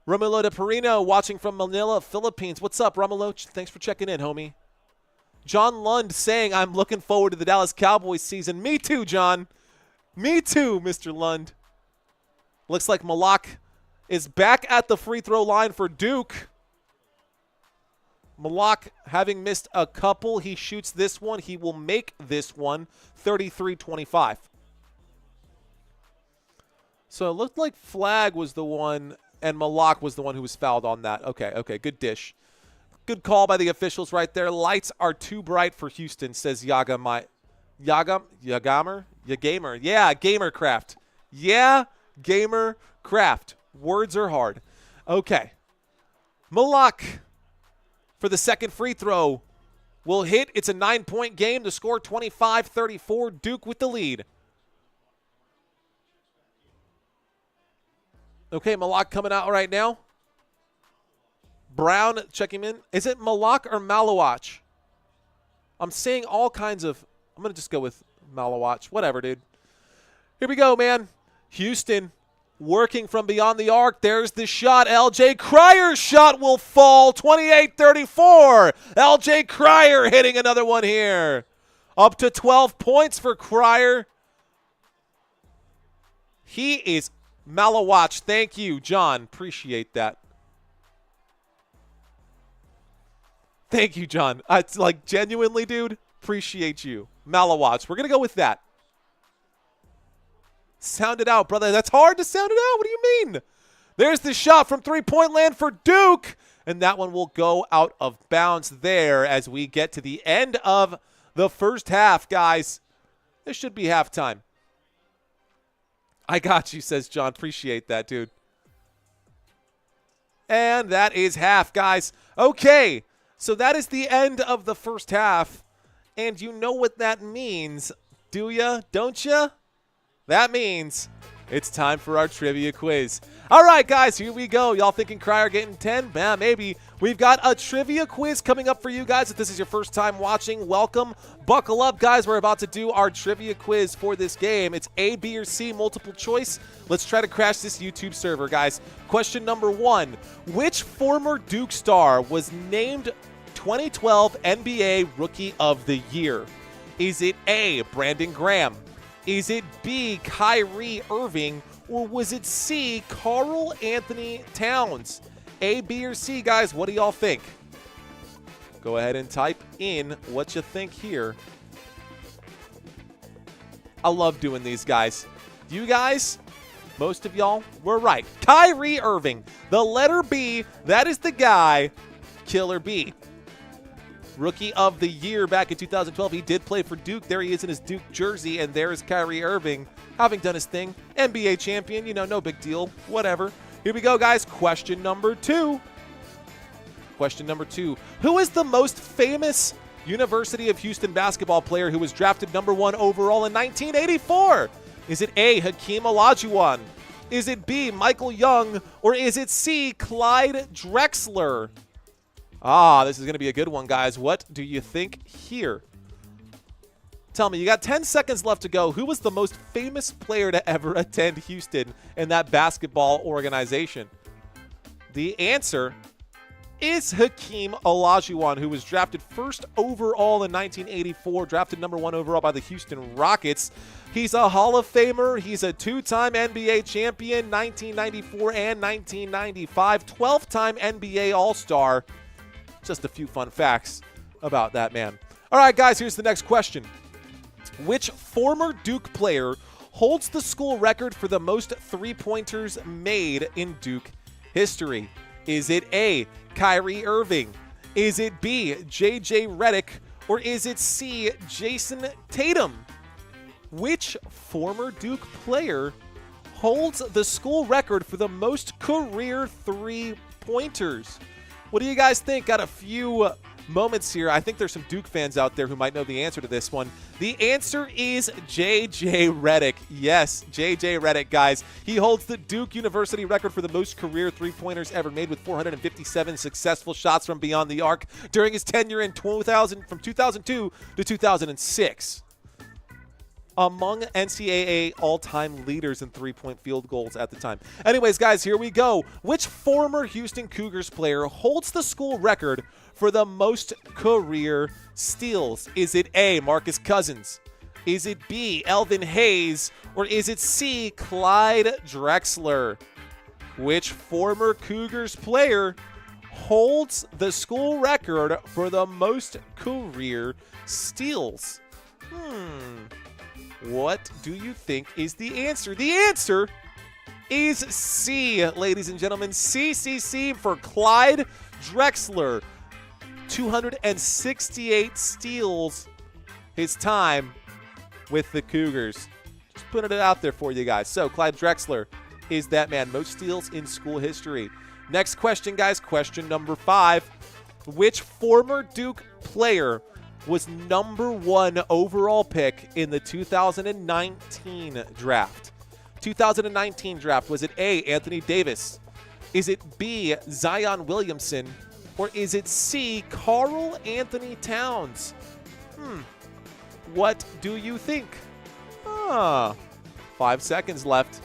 [SPEAKER 1] Romulo de Perino watching from Manila, Philippines. What's up, Romulo? Thanks for checking in, homie. John Lund saying, I'm looking forward to the Dallas Cowboys season. Me too, John. Me too, Mr. Lund. Looks like Malak is back at the free throw line for Duke. Malak having missed a couple. He shoots this one. He will make this one 33-25. So it looked like Flagg was the one and Malak was the one who was fouled on that. Okay, good dish. Good call by the officials right there. Lights are too bright for Houston, says Yagamer. Yeah, Gamercraft. Yeah, Gamercraft. Words are hard. Okay. Malak for the second free throw will hit. It's a 9-point game. The score 25-34. Duke with the lead. Okay, Malak coming out right now. Brown checking in. Is it Malak or Malawach? I'm seeing all kinds of... I'm going to just go with Malawach. Whatever, dude. Here we go, man. Houston working from beyond the arc. There's the shot. LJ Cryer's shot will fall. 28-34. LJ Cryer hitting another one here. Up to 12 points for Cryer. He is Malawach. Thank you, John. Appreciate that. Thank you, John. It's like genuinely, dude. Appreciate you. Malawach. We're going to go with that. Sound it out, brother. That's hard to sound it out. What do you mean? There's the shot from three-point land for Duke. And that one will go out of bounds there as we get to the end of the first half, guys. This should be halftime. I got you, says John. Appreciate that, dude. And that is half, guys. Okay, so that is the end of the first half. And you know what that means, do ya? Don't ya? That means it's time for our trivia quiz. All right, guys, here we go. Y'all thinking Cryer getting 10? Yeah, maybe. We've got a trivia quiz coming up for you guys. If this is your first time watching, welcome. Buckle up, guys. We're about to do our trivia quiz for this game. It's A, B, or C multiple choice. Let's try to crash this YouTube server, guys. Question number 1. Which former Duke star was named 2012 NBA Rookie of the Year? Is it A, Brandon Graham? Is it B, Kyrie Irving? Or was it C, Karl Anthony Towns? A, B, or C, guys, what do y'all think? Go ahead and type in what you think here. I love doing these, guys. You guys, most of y'all were right. Kyrie Irving, the letter B, that is the guy, Killer B. Rookie of the Year back in 2012. He did play for Duke. There he is in his Duke jersey, and there is Kyrie Irving having done his thing. NBA champion, you know, no big deal. Whatever. Here we go, guys. Question number 2. Question number 2. Who is the most famous University of Houston basketball player who was drafted number 1 overall in 1984? Is it A, Hakeem Olajuwon? Is it B, Michael Young? Or is it C, Clyde Drexler? Ah, this is going to be a good one, guys. What do you think here? Tell me, you got 10 seconds left to go. Who was the most famous player to ever attend Houston in that basketball organization? The answer is Hakeem Olajuwon, who was drafted first overall in 1984, drafted number 1 overall by the Houston Rockets. He's a Hall of Famer. He's a 2-time NBA champion, 1994 and 1995, 12-time NBA All-Star. Just a few fun facts about that man. All right, guys, here's the next question. Which former Duke player holds the school record for the most three-pointers made in Duke history? Is it A, Kyrie Irving? Is it B, J.J. Redick? Or is it C, Jason Tatum? Which former Duke player holds the school record for the most career three-pointers? What do you guys think? Got a few moments here. I think there's some Duke fans out there who might know the answer to this one. The answer is J.J. Redick. Yes, J.J. Redick, guys. He holds the Duke University record for the most career three-pointers ever made with 457 successful shots from beyond the arc during his tenure in 2002 to 2006. Among NCAA all-time leaders in three-point field goals at the time. Anyways, guys, here we go. Which former Houston Cougars player holds the school record for the most career steals? Is it A, Marcus Cousins? Is it B, Elvin Hayes? Or is it C, Clyde Drexler? Which former Cougars player holds the school record for the most career steals? What do you think is the answer? The answer is C, ladies and gentlemen. C for Clyde Drexler. 268 steals his time with the Cougars. Just putting it out there for you guys. So Clyde Drexler is that man. Most steals in school history. Next question, guys. Question number 5. Which former Duke player was number 1 overall pick in the 2019 draft? 2019 draft. Was it A, Anthony Davis? Is it B, Zion Williamson? Or is it C, Karl Anthony Towns? What do you think? 5 seconds left.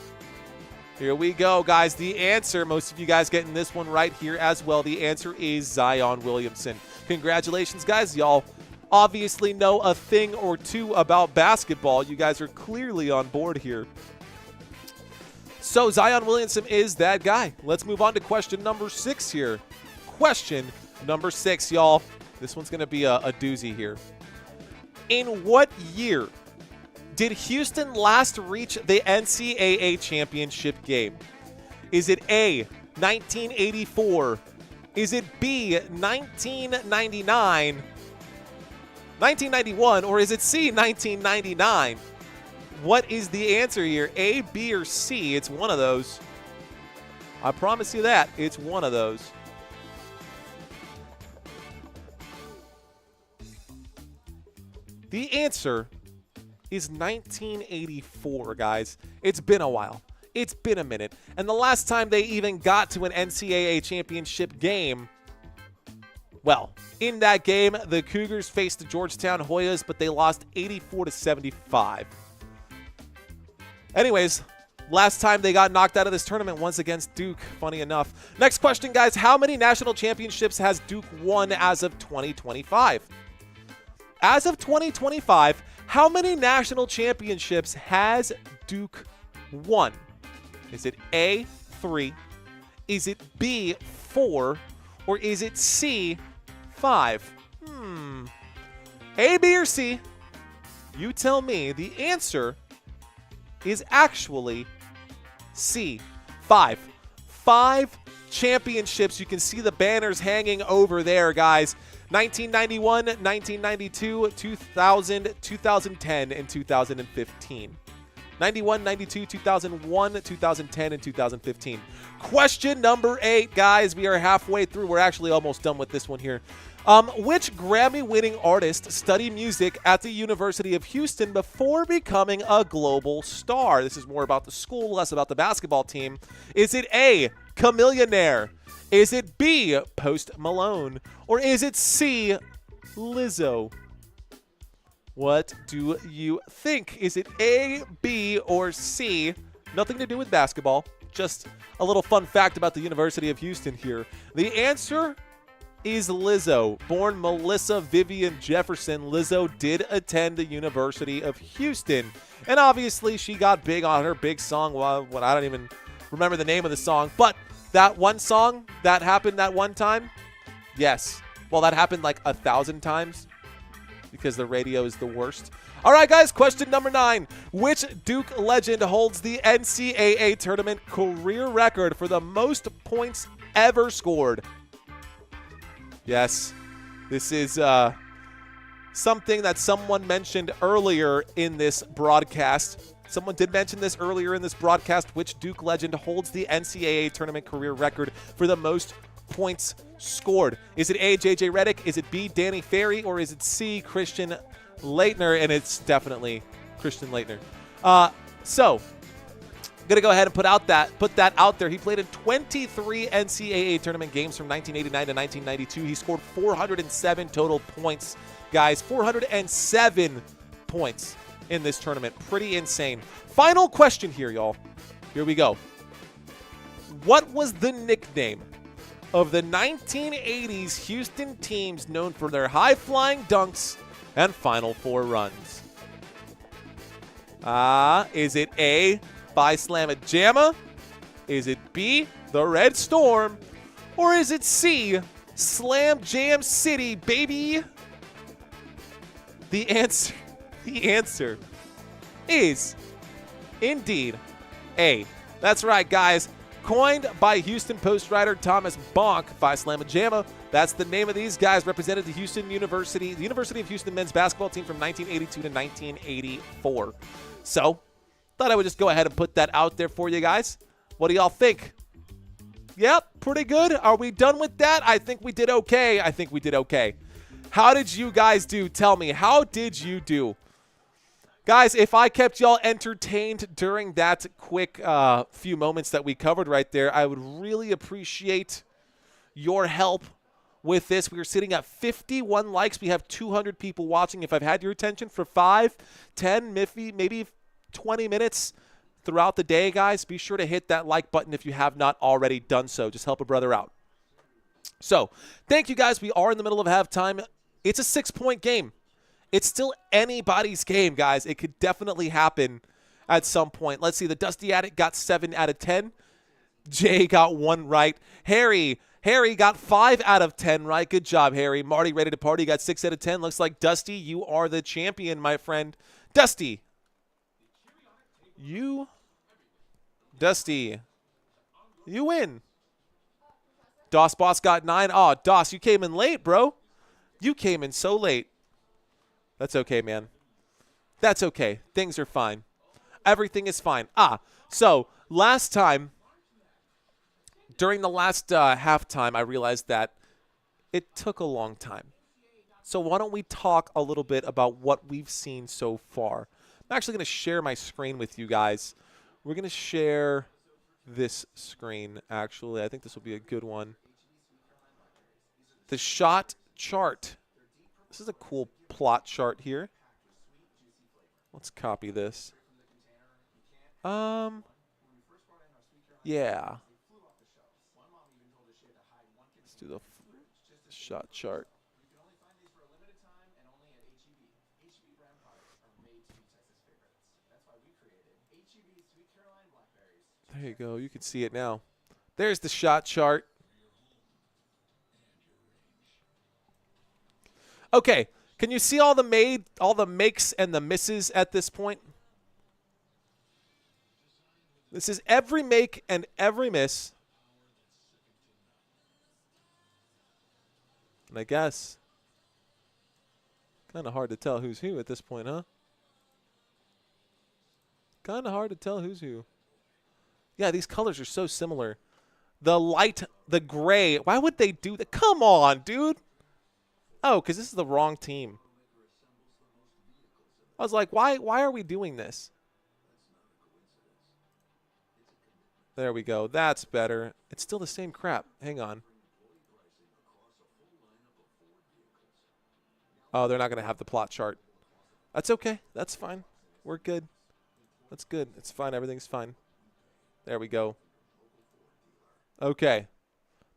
[SPEAKER 1] Here we go, guys. The answer, most of you guys getting this one right here as well. The answer is Zion Williamson. Congratulations, guys. Y'all obviously know a thing or two about basketball. You guys are clearly on board here. So Zion Williamson is that guy. Let's move on to question number 6 here. Question number 6, y'all. This one's going to be a doozy here. In what year did Houston last reach the NCAA championship game? Is it A, 1984? Is it B, 1999? 1991, or is it C, 1999? What is the answer here? A, B, or C? It's one of those. I promise you that. It's one of those. The answer is 1984, guys. It's been a while. It's been a minute. And the last time they even got to an NCAA championship game, well, in that game, the Cougars faced the Georgetown Hoyas, but they lost 84-75. Anyways, last time they got knocked out of this tournament was against Duke, funny enough. Next question, guys. How many national championships has Duke won as of 2025? As of 2025, how many national championships has Duke won? Is it A, 3? Is it B, 4? Or is it C, 5? A, B, or C? You tell me. The answer is actually C, 5. 5 championships. You can see the banners hanging over there, guys. 1991, 1992, 2000, 2010, and 2015. 91, 92, 2001, 2010, and 2015. Question number 8, guys. We are halfway through. We're actually almost done with this one here. Which Grammy-winning artist studied music at the University of Houston before becoming a global star? This is more about the school, less about the basketball team. Is it A, Chamillionaire? Is it B, Post Malone? Or is it C, Lizzo? What do you think? Is it A, B, or C? Nothing to do with basketball. Just a little fun fact about the University of Houston here. The answer is Lizzo. Born Melissa Vivian Jefferson, Lizzo did attend the University of Houston. And obviously she got big on her big song. Well, I don't even remember the name of the song. But that one song that happened that one time, yes. Well, that happened like 1,000 times because the radio is the worst. All right, guys, question number 9. Which Duke legend holds the NCAA Tournament career record for the most points ever scored? Yes, this is something that someone mentioned earlier in this broadcast. Someone did mention this earlier in this broadcast. Which Duke legend holds the NCAA Tournament career record for the most points scored? Is it A, J.J. Redick? Is it B, Danny Ferry? Or is it C, Christian Laettner? And it's definitely Christian Laettner. So I'm going to go ahead and put that out there. He played in 23 NCAA tournament games from 1989 to 1992. He scored 407 total points, guys. 407 points in this tournament. Pretty insane. Final question here, y'all. Here we go. What was the nickname of the 1980s Houston teams known for their high-flying dunks and Final Four runs? Is it A, Phi Slamma Jamma? Is it B, the Red Storm? Or is it C, Slam Jam City, baby? The answer is indeed A. That's right, guys. Coined by Houston Post writer Thomas Bonk, Phi Slamma Jamma. That's the name of these guys. Represented the University of Houston men's basketball team from 1982 to 1984. So, thought I would just go ahead and put that out there for you guys. What do y'all think? Yep, pretty good. Are we done with that? I think we did okay. How did you guys do? Tell me, how did you do? Guys, if I kept y'all entertained during that quick few moments that we covered right there, I would really appreciate your help with this. We are sitting at 51 likes. We have 200 people watching. If I've had your attention for 5, 10, maybe 20 minutes throughout the day, guys, be sure to hit that like button if you have not already done so. Just help a brother out. So, thank you, guys. We are in the middle of halftime. It's a 6-point game. It's still anybody's game, guys. It could definitely happen at some point. Let's see. The Dusty Attic got 7 out of 10. Jay got 1 right. Harry got 5 out of 10 right. Good job, Harry. Marty, ready to party, got 6 out of 10. Looks like, Dusty, you are the champion, my friend. Dusty, you win. Doss Boss got 9. Oh, Doss, you came in late, bro. You came in so late. That's okay, man. That's okay. Things are fine. Everything is fine. So last time, during the last halftime, I realized that it took a long time. So why don't we talk a little bit about what we've seen so far? I'm actually going to share my screen with you guys. We're going to share this screen, actually. I think this will be a good one. The shot chart. This is a cool plot chart here. Let's copy this. Yeah. Let's do the shot chart. There you go. You can see it now. There's the shot chart. Okay. Can you see all the makes and the misses at this point? This is every make and every miss. And I guess kind of hard to tell who's who at this point, huh? Kind of hard to tell who's who. Yeah, these colors are so similar. The light, the gray. Why would they do that? Come on, dude. Oh, because this is the wrong team. I was like, why are we doing this? There we go. That's better. It's still the same crap. Hang on. Oh, they're not going to have the plot chart. That's okay. That's fine. We're good. That's good. It's fine. Everything's fine. There we go. Okay.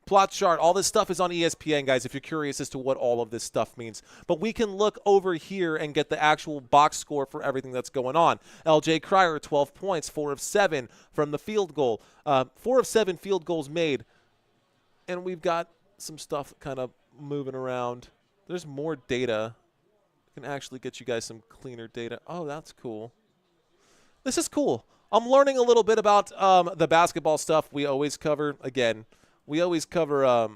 [SPEAKER 1] Plot chart, all this stuff is on ESPN, guys, if you're curious as to what all of this stuff means. But we can look over here and get the actual box score for everything that's going on. LJ Cryer, 12 points, 4 of 7 from the field goal. 4 of 7 field goals made. And we've got some stuff kind of moving around. There's more data. I can actually get you guys some cleaner data. Oh, that's cool. This is cool. I'm learning a little bit about the basketball stuff we always cover. Again, we always cover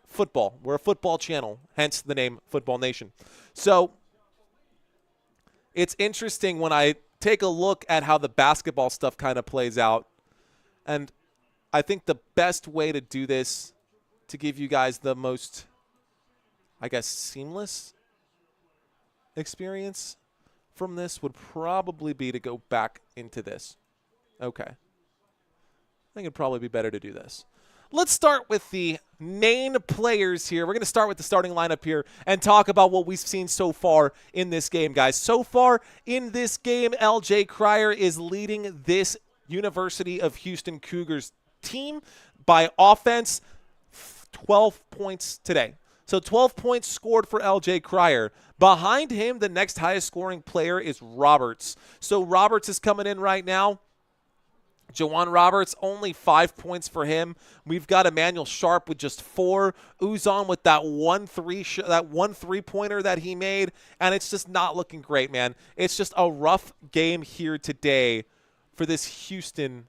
[SPEAKER 1] football. We're a football channel, hence the name Football Nation. So it's interesting when I take a look at how the basketball stuff kind of plays out. And I think the best way to do this, to give you guys the most, I guess, seamless experience from this, would probably be to go back into this. Okay. I think it'd probably be better to do this. Let's start with the main players here. We're going to start with the starting lineup here and talk about what we've seen so far in this game, guys. So far in this game, LJ Cryer is leading this University of Houston Cougars team by offense, 12 points today. So 12 points scored for LJ Cryer. Behind him, the next highest scoring player is Roberts. So Roberts is coming in right now. Jawan Roberts, only 5 points for him. We've got Emmanuel Sharp with just 4. Uzon with that one three-pointer that he made, and it's just not looking great, man. It's just a rough game here today for this Houston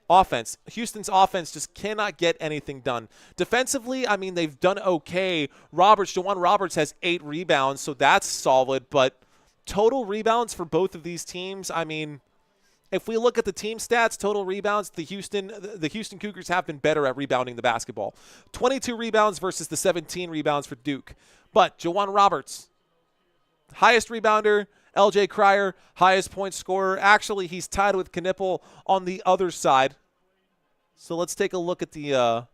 [SPEAKER 1] offense. Houston's offense just cannot get anything done. Defensively, I mean, they've done okay. Jawan Roberts has 8 rebounds, so that's solid, but total rebounds for both of these teams, I mean, if we look at the team stats, total rebounds, the Houston Cougars have been better at rebounding the basketball. 22 rebounds versus the 17 rebounds for Duke. But Jawan Roberts, highest rebounder. LJ Cryer, highest point scorer. Actually, he's tied with Knipple on the other side. So let's take a look at the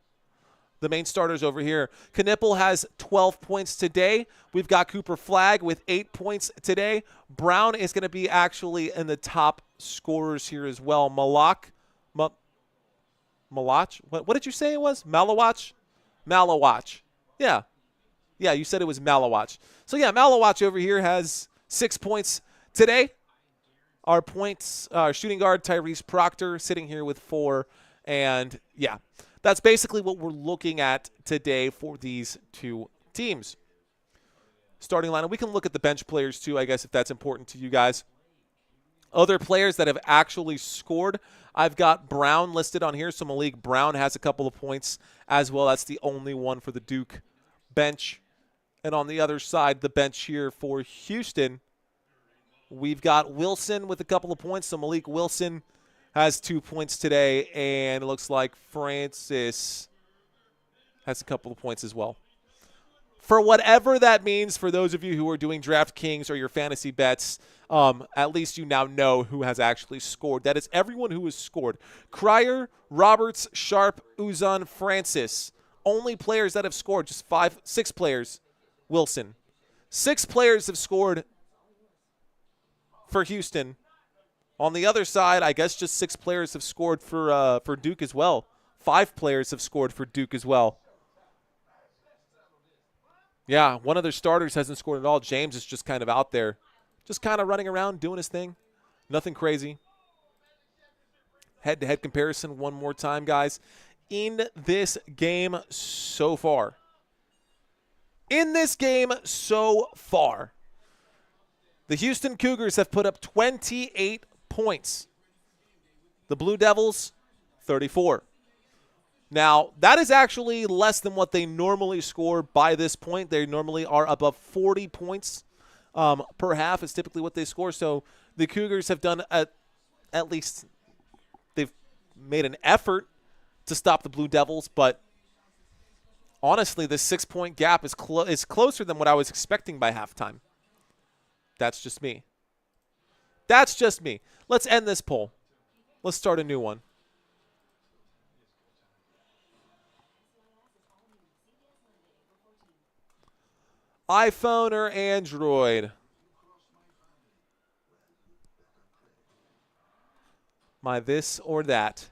[SPEAKER 1] main starters over here. Knipple has 12 points today. We've got Cooper Flagg with 8 points today. Brown is going to be actually in the top scorers here as well. Malach? What did you say it was? Malawach? Malawach. Yeah. Yeah, you said it was Malawach. So, yeah, Malawach over here has 6 points today. Our shooting guard, Tyrese Proctor, sitting here with 4. And, yeah, that's basically what we're looking at today for these two teams. Starting lineup. We can look at the bench players, too, I guess, if that's important to you guys. Other players that have actually scored, I've got Brown listed on here. So Malik Brown has a couple of points as well. That's the only one for the Duke bench. And on the other side, the bench here for Houston, we've got Wilson with a couple of points. So Malik Wilson has 2 points today, and it looks like Francis has a couple of points as well. For whatever that means for those of you who are doing DraftKings or your fantasy bets, at least you now know who has actually scored. That is everyone who has scored. Cryer, Roberts, Sharp, Uzon, Francis. Only players that have scored, just 6 players. Wilson. 6 players have scored for Houston. On the other side, I guess just 6 players have scored for Duke as well. 5 players have scored for Duke as well. Yeah, one of their starters hasn't scored at all. James is just kind of out there. Just kind of running around, doing his thing. Nothing crazy. Head-to-head comparison one more time, guys. In this game so far. The Houston Cougars have put up 28 points. The Blue Devils, 34. Now, that is actually less than what they normally score by this point. They normally are above 40 points per half is typically what they score. So the Cougars have done at least they've made an effort to stop the Blue Devils. But honestly, this 6-point gap is closer than what I was expecting by halftime. That's just me. That's just me. Let's end this poll. Let's start a new one. iPhone or Android? My this or that?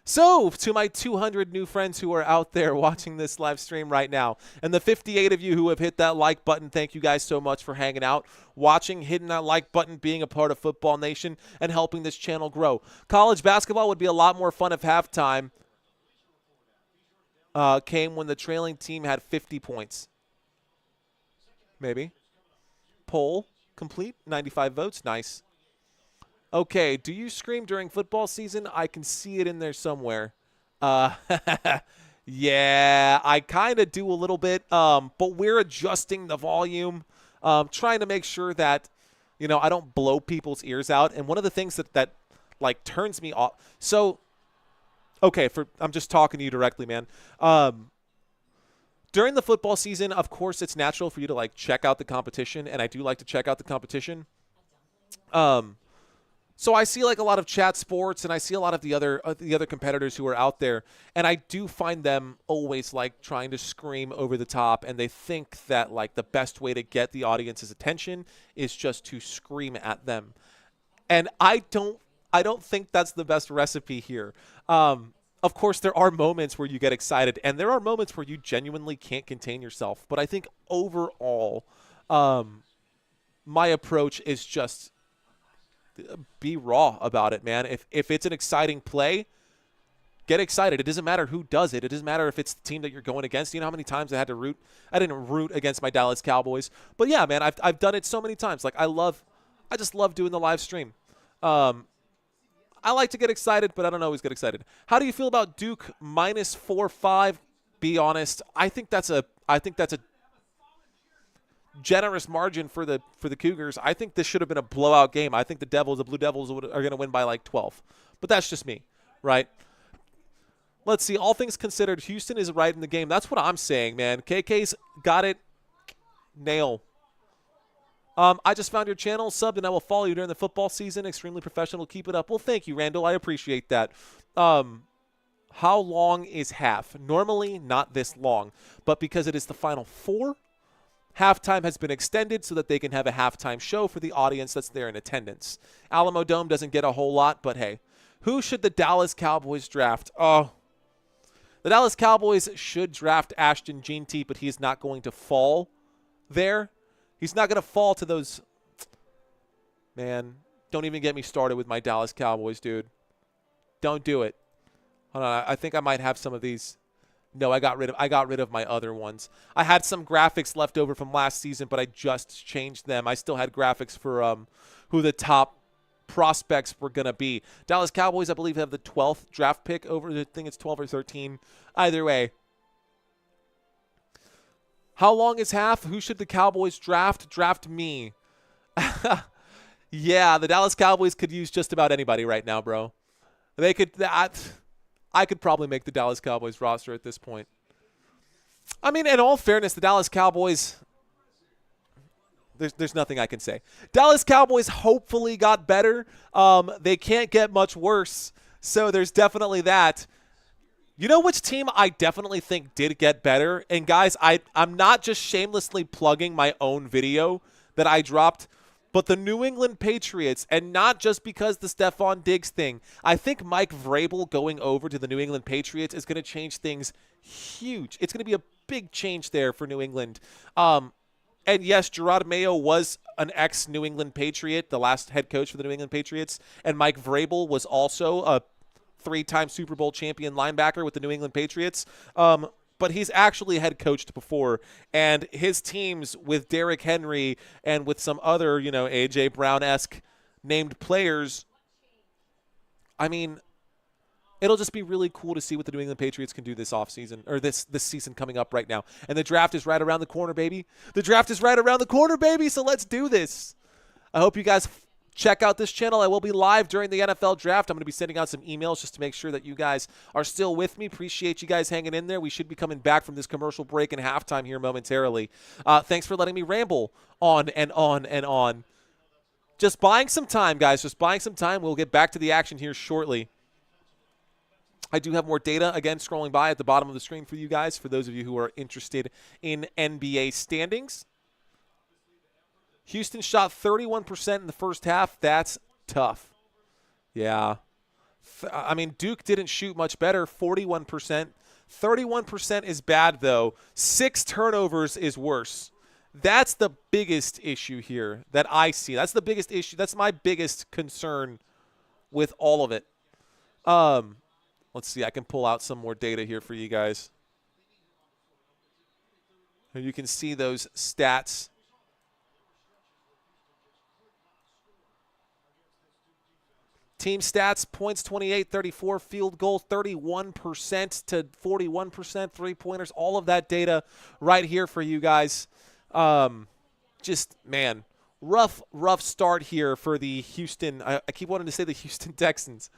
[SPEAKER 1] So, to my 200 new friends who are out there watching this live stream right now, and the 58 of you who have hit that like button, thank you guys so much for hanging out, watching, hitting that like button, being a part of Football Nation, and helping this channel grow. College basketball would be a lot more fun if halftime came when the trailing team had 50 points. Maybe. Poll complete, 95 votes, nice. Okay, do you scream during football season? I can see it in there somewhere. Yeah, I kind of do a little bit, but we're adjusting the volume, trying to make sure that, I don't blow people's ears out. And one of the things that like turns me off. So, okay, I'm just talking to you directly, man. During the football season, of course, it's natural for you to like check out the competition, and I do like to check out the competition. So I see like a lot of chat sports, and I see a lot of the other competitors who are out there, and I do find them always like trying to scream over the top, and they think that like the best way to get the audience's attention is just to scream at them, and I don't think that's the best recipe here. Of course, there are moments where you get excited, and there are moments where you genuinely can't contain yourself. But I think overall, my approach is just be raw about it, man. If it's an exciting play, get excited. It doesn't matter who does it. It doesn't matter if it's the team that you're going against. You know how many times I had to root? I didn't root against my Dallas Cowboys. But yeah, man, I've done it so many times. Like I just love doing the live stream. I like to get excited, but I don't always get excited. How do you feel about Duke minus 4-5? Be honest. I think that's a generous margin for the Cougars. I think this should have been a blowout game. I think the Blue Devils are going to win by like 12. But that's just me, right? Let's see. All things considered, Houston is right in the game. That's what I'm saying, man. KK's got it. Nail. I just found your channel, subbed, and I will follow you during the football season. Extremely professional. Keep it up. Well, thank you, Randall. I appreciate that. How long is half? Normally not this long, but because it is the Final Four, halftime has been extended so that they can have a halftime show for the audience that's there in attendance. Alamodome doesn't get a whole lot, but hey. Who should the Dallas Cowboys draft? Oh, the Dallas Cowboys should draft Ashton Jeanty, but he's not going to fall there. He's not going to fall to those. Man, don't even get me started with my Dallas Cowboys, dude. Don't do it. Hold on, I think I might have some of these. No, I got rid of my other ones. I had some graphics left over from last season, but I just changed them. I still had graphics for who the top prospects were going to be. Dallas Cowboys, I believe, have the 12th draft pick over. I think it's 12 or 13. Either way. How long is half? Who should the Cowboys draft? Draft me. Yeah, the Dallas Cowboys could use just about anybody right now, bro. They could. I could probably make the Dallas Cowboys roster at this point. I mean, in all fairness, the Dallas Cowboys, there's nothing I can say. Dallas Cowboys hopefully got better. They can't get much worse, so there's definitely that. You know which team I definitely think did get better? And guys, I'm not just shamelessly plugging my own video that I dropped, but the New England Patriots, and not just because the Stephon Diggs thing. I think Mike Vrabel going over to the New England Patriots is going to change things huge. It's going to be a big change there for New England. And yes, Gerard Mayo was an ex-New England Patriot, the last head coach for the New England Patriots, and Mike Vrabel was also a 3-time Super Bowl champion linebacker with the New England Patriots. But he's actually head coached before, and his teams with Derrick Henry and with some other, A.J. Brown-esque named players, I mean, it'll just be really cool to see what the New England Patriots can do this offseason, or this season coming up right now. And the draft is right around the corner, baby. The draft is right around the corner, baby, so let's do this. I hope you guys check out this channel. I will be live during the NFL draft. I'm going to be sending out some emails just to make sure that you guys are still with me. Appreciate you guys hanging in there. We should be coming back from this commercial break and halftime here momentarily. Thanks for letting me ramble on and on and on. Just buying some time, guys. Just buying some time. We'll get back to the action here shortly. I do have more data, again, scrolling by at the bottom of the screen for you guys, for those of you who are interested in NBA standings. Houston shot 31% in the first half. That's tough. Yeah. I mean, Duke didn't shoot much better, 41%. 31% is bad, though. 6 turnovers is worse. That's the biggest issue here that I see. That's the biggest issue. That's my biggest concern with all of it. Let's see. I can pull out some more data here for you guys. You can see those stats. Team stats, points 28-34, field goal 31% to 41%, three-pointers, all of that data right here for you guys. Just, man, rough start here for the Houston. I keep wanting to say the Houston Texans.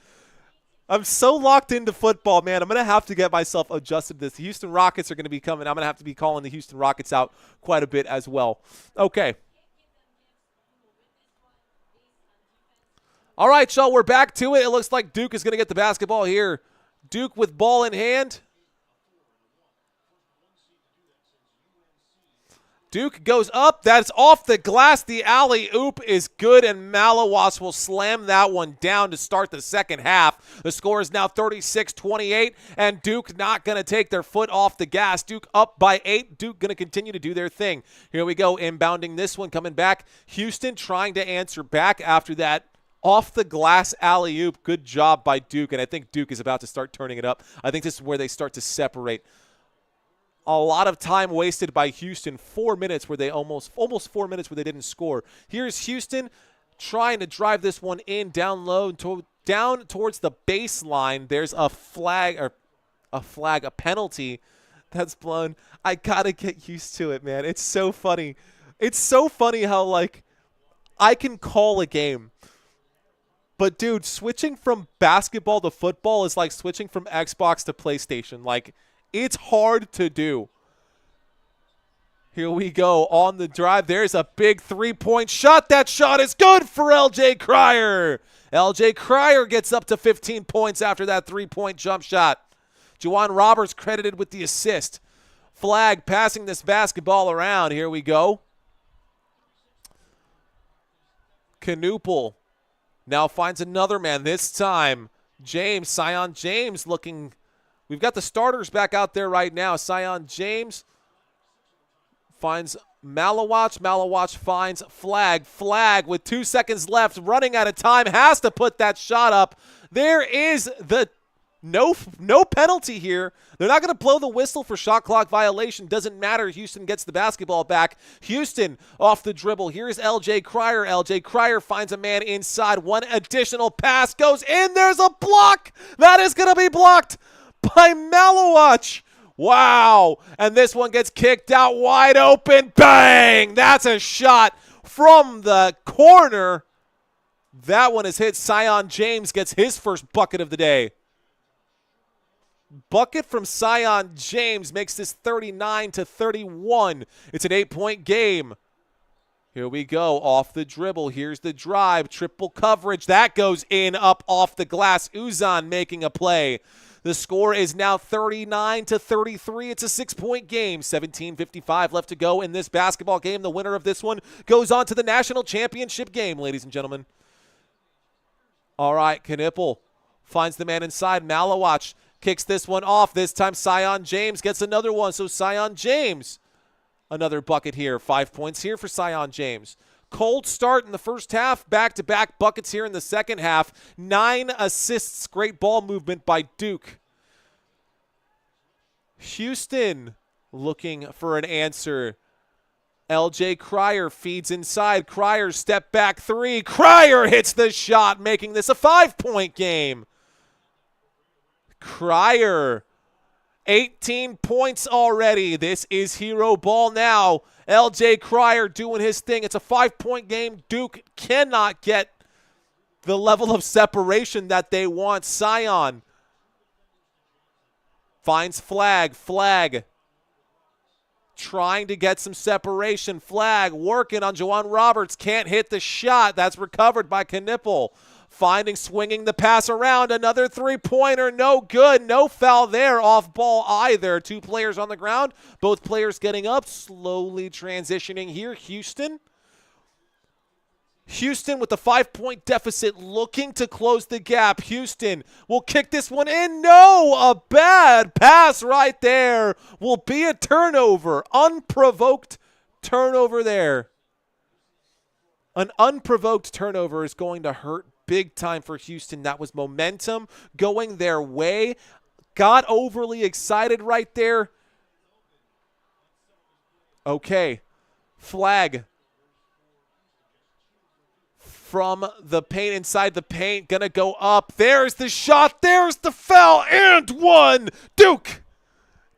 [SPEAKER 1] I'm so locked into football, man. I'm going to have to get myself adjusted to this. The Houston Rockets are going to be coming. I'm going to have to be calling the Houston Rockets out quite a bit as well. Okay. All right, y'all, we're back to it. It looks like Duke is going to get the basketball here. Duke with ball in hand. Duke goes up. That's off the glass. The alley-oop is good, and Malawas will slam that one down to start the second half. The score is now 36-28, and Duke not going to take their foot off the gas. Duke up by 8. Duke going to continue to do their thing. Here we go, inbounding this one, coming back. Houston trying to answer back after that off-the-glass alley-oop. Good job by Duke, and I think Duke is about to start turning it up. I think this is where they start to separate. A lot of time wasted by Houston. 4 minutes where they almost 4 minutes where they didn't score. Here's Houston trying to drive this one in down low, down towards the baseline. There's a penalty that's blown. I gotta get used to it, man. It's so funny. It's so funny how, like, I can call a game. But, dude, switching from basketball to football is like switching from Xbox to PlayStation. Like, it's hard to do. Here we go on the drive. There's a big three-point shot. That shot is good for L.J. Cryer. L.J. Cryer gets up to 15 points after that three-point jump shot. Juwan Roberts credited with the assist. Flagg passing this basketball around. Here we go. Canoopel now finds another man. This time, Sion James looking. We've got the starters back out there right now. Sion James finds Malawach. Malawach finds Flagg. Flagg with 2 seconds left, running out of time, has to put that shot up. There is the no penalty here. They're not going to blow the whistle for shot clock violation. Doesn't matter. Houston gets the basketball back. Houston off the dribble. Here's L.J. Cryer. L.J. Cryer finds a man inside. One additional pass goes in. There's a block. That is going to be blocked by Malawach. Wow. And this one gets kicked out wide open. Bang! That's a shot from the corner. That one is hit. Sion James gets his first bucket of the day. Bucket from Sion James makes this 39-31. It's an 8-point game. Here we go, off the dribble. Here's the drive, triple coverage. That goes in, up off the glass. Uzan making a play. The score is now 39-33. It's a 6-point game. 17:55 left to go in this basketball game. The winner of this one goes on to the national championship game, ladies and gentlemen. All right, Knipple finds the man inside. Malawach kicks this one off. This time Sion James gets another one. So Sion James, another bucket here. 5 points here for Sion James. Cold start in the first half. Back-to-back buckets here in the second half. 9 assists. Great ball movement by Duke. Houston looking for an answer. L.J. Cryer feeds inside. Cryer step back three. Cryer hits the shot, making this a 5-point game. Cryer, 18 points already. This is hero ball now. L.J. Cryer doing his thing. It's a 5-point game. Duke cannot get the level of separation that they want. Sion finds Flagg. Flagg trying to get some separation. Flagg working on Juwan Roberts. Can't hit the shot. That's recovered by Knipple. Swinging the pass around. Another three-pointer. No good. No foul there. Off ball either. 2 players on the ground. Both players getting up. Slowly transitioning here. Houston Houston with the 5-point deficit looking to close the gap. Houston will kick this one in. No, a bad pass right there will be a turnover. Unprovoked turnover there. An unprovoked turnover is going to hurt big time for Houston. That was momentum going their way. Got overly excited right there. Okay, Flagg from the paint, inside the paint, gonna go up. There's the shot, there's the foul, and one. Duke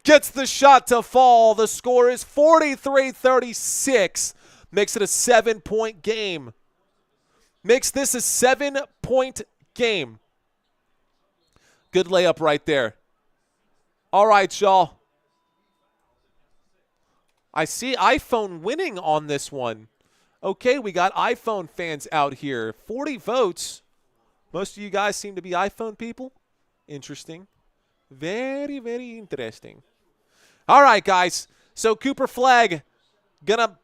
[SPEAKER 1] gets the shot to fall. The score is 43-36. Makes it a 7-point game. Makes this a 7-point game. Good layup right there. All right, y'all. I see iPhone winning on this one. Okay, we got iPhone fans out here. 40 votes. Most of you guys seem to be iPhone people. Interesting. Very, very interesting. All right, guys. So Cooper Flagg gonna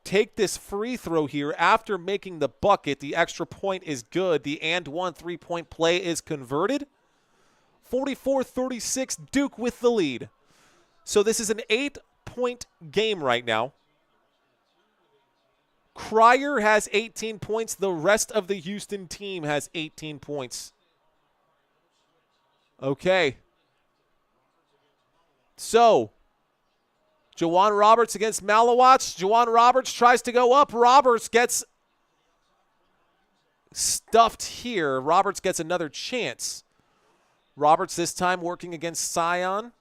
[SPEAKER 1] take this free throw here after making the bucket. The extra point is good. The and one 3-point play is converted. 44-36, Duke with the lead. So this is an 8-point game right now. Cryer has 18 points. The rest of the Houston team has 18 points. Okay. So, Juwan Roberts against Malawatch. Juwan Roberts tries to go up. Roberts gets stuffed here. Roberts gets another chance. Roberts this time working against Sion.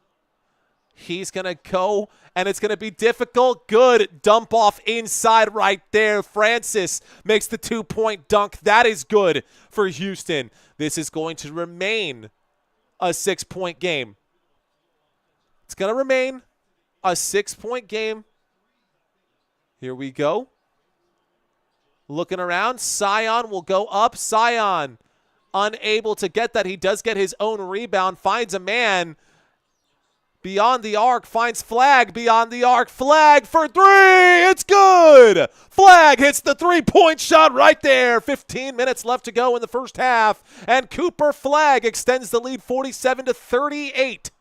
[SPEAKER 1] He's going to go, and it's going to be difficult. Good dump off inside right there. Francis makes the 2-point dunk. That is good for Houston. This is going to remain a 6-point game. It's going to remain a 6-point game. Here we go. Looking around. Sion will go up. Sion unable to get that. He does get his own rebound. Finds a man beyond the arc, finds Flagg beyond the arc. Flagg for three. It's good. Flagg hits the 3-point shot right there. 15 minutes left to go in the first half. And Cooper Flagg extends the lead 47-38.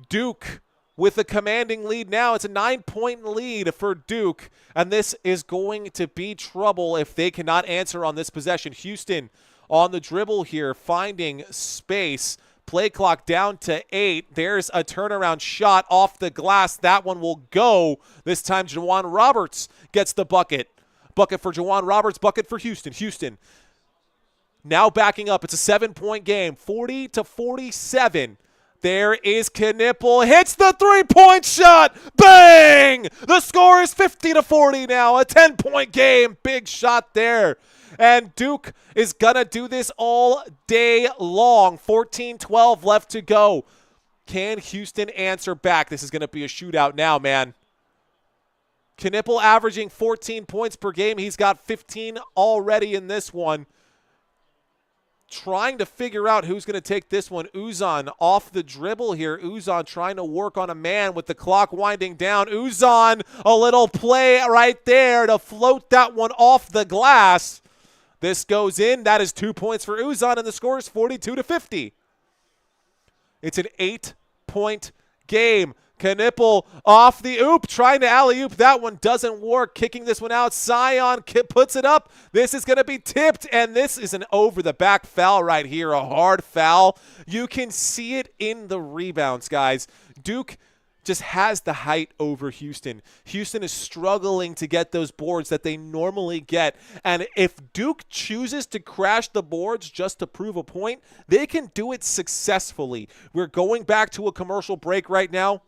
[SPEAKER 1] Duke with a commanding lead now. It's a 9-point lead for Duke. And this is going to be trouble if they cannot answer on this possession. Houston on the dribble here, finding space. Play clock down to 8. There's a turnaround shot off the glass. That one will go. This time, Juwan Roberts gets the bucket. Bucket for Juwan Roberts, bucket for Houston. Houston now backing up. It's a 7-point game, 40-47. There is Knipple. Hits the 3-point shot. Bang! The score is 50-40 now. A 10-point game. Big shot there. And Duke is going to do this all day long. 14-12 left to go. Can Houston answer back? This is going to be a shootout now, man. Knipple averaging 14 points per game. He's got 15 already in this one. Trying to figure out who's going to take this one. Uzan off the dribble here. Uzan trying to work on a man with the clock winding down. Uzan, a little play right there to float that one off the glass. This goes in. That is 2 points for Uzan, and the score is 42-50. It's an 8-point game. Knipple off the oop, trying to alley-oop. That one doesn't work. Kicking this one out. Sion puts it up. This is going to be tipped, and this is an over-the-back foul right here, a hard foul. You can see it in the rebounds, guys. Duke just has the height over Houston. Houston is struggling to get those boards that they normally get. And if Duke chooses to crash the boards just to prove a point, they can do it successfully. We're going back to a commercial break right now.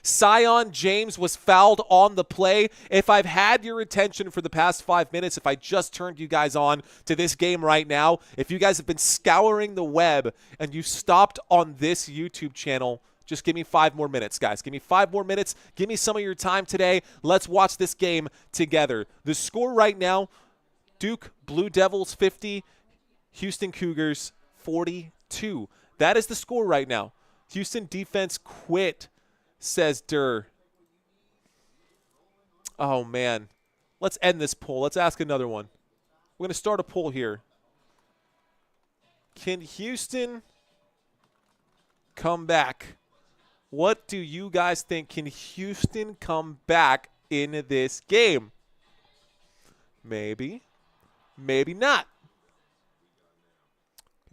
[SPEAKER 1] Sion James was fouled on the play. If I've had your attention for the past 5 minutes, if I just turned you guys on to this game right now, if you guys have been scouring the web and you stopped on this YouTube channel, just give me 5 more minutes, guys. Give me 5 more minutes. Give me some of your time today. Let's watch this game together. The score right now, Duke Blue Devils 50, Houston Cougars 42. That is the score right now. Houston defense quit, says Durr. Oh, man. Let's end this poll. Let's ask another one. We're going to start a poll here. Can Houston come back? What do you guys think? Can Houston come back in this game? Maybe. Maybe not.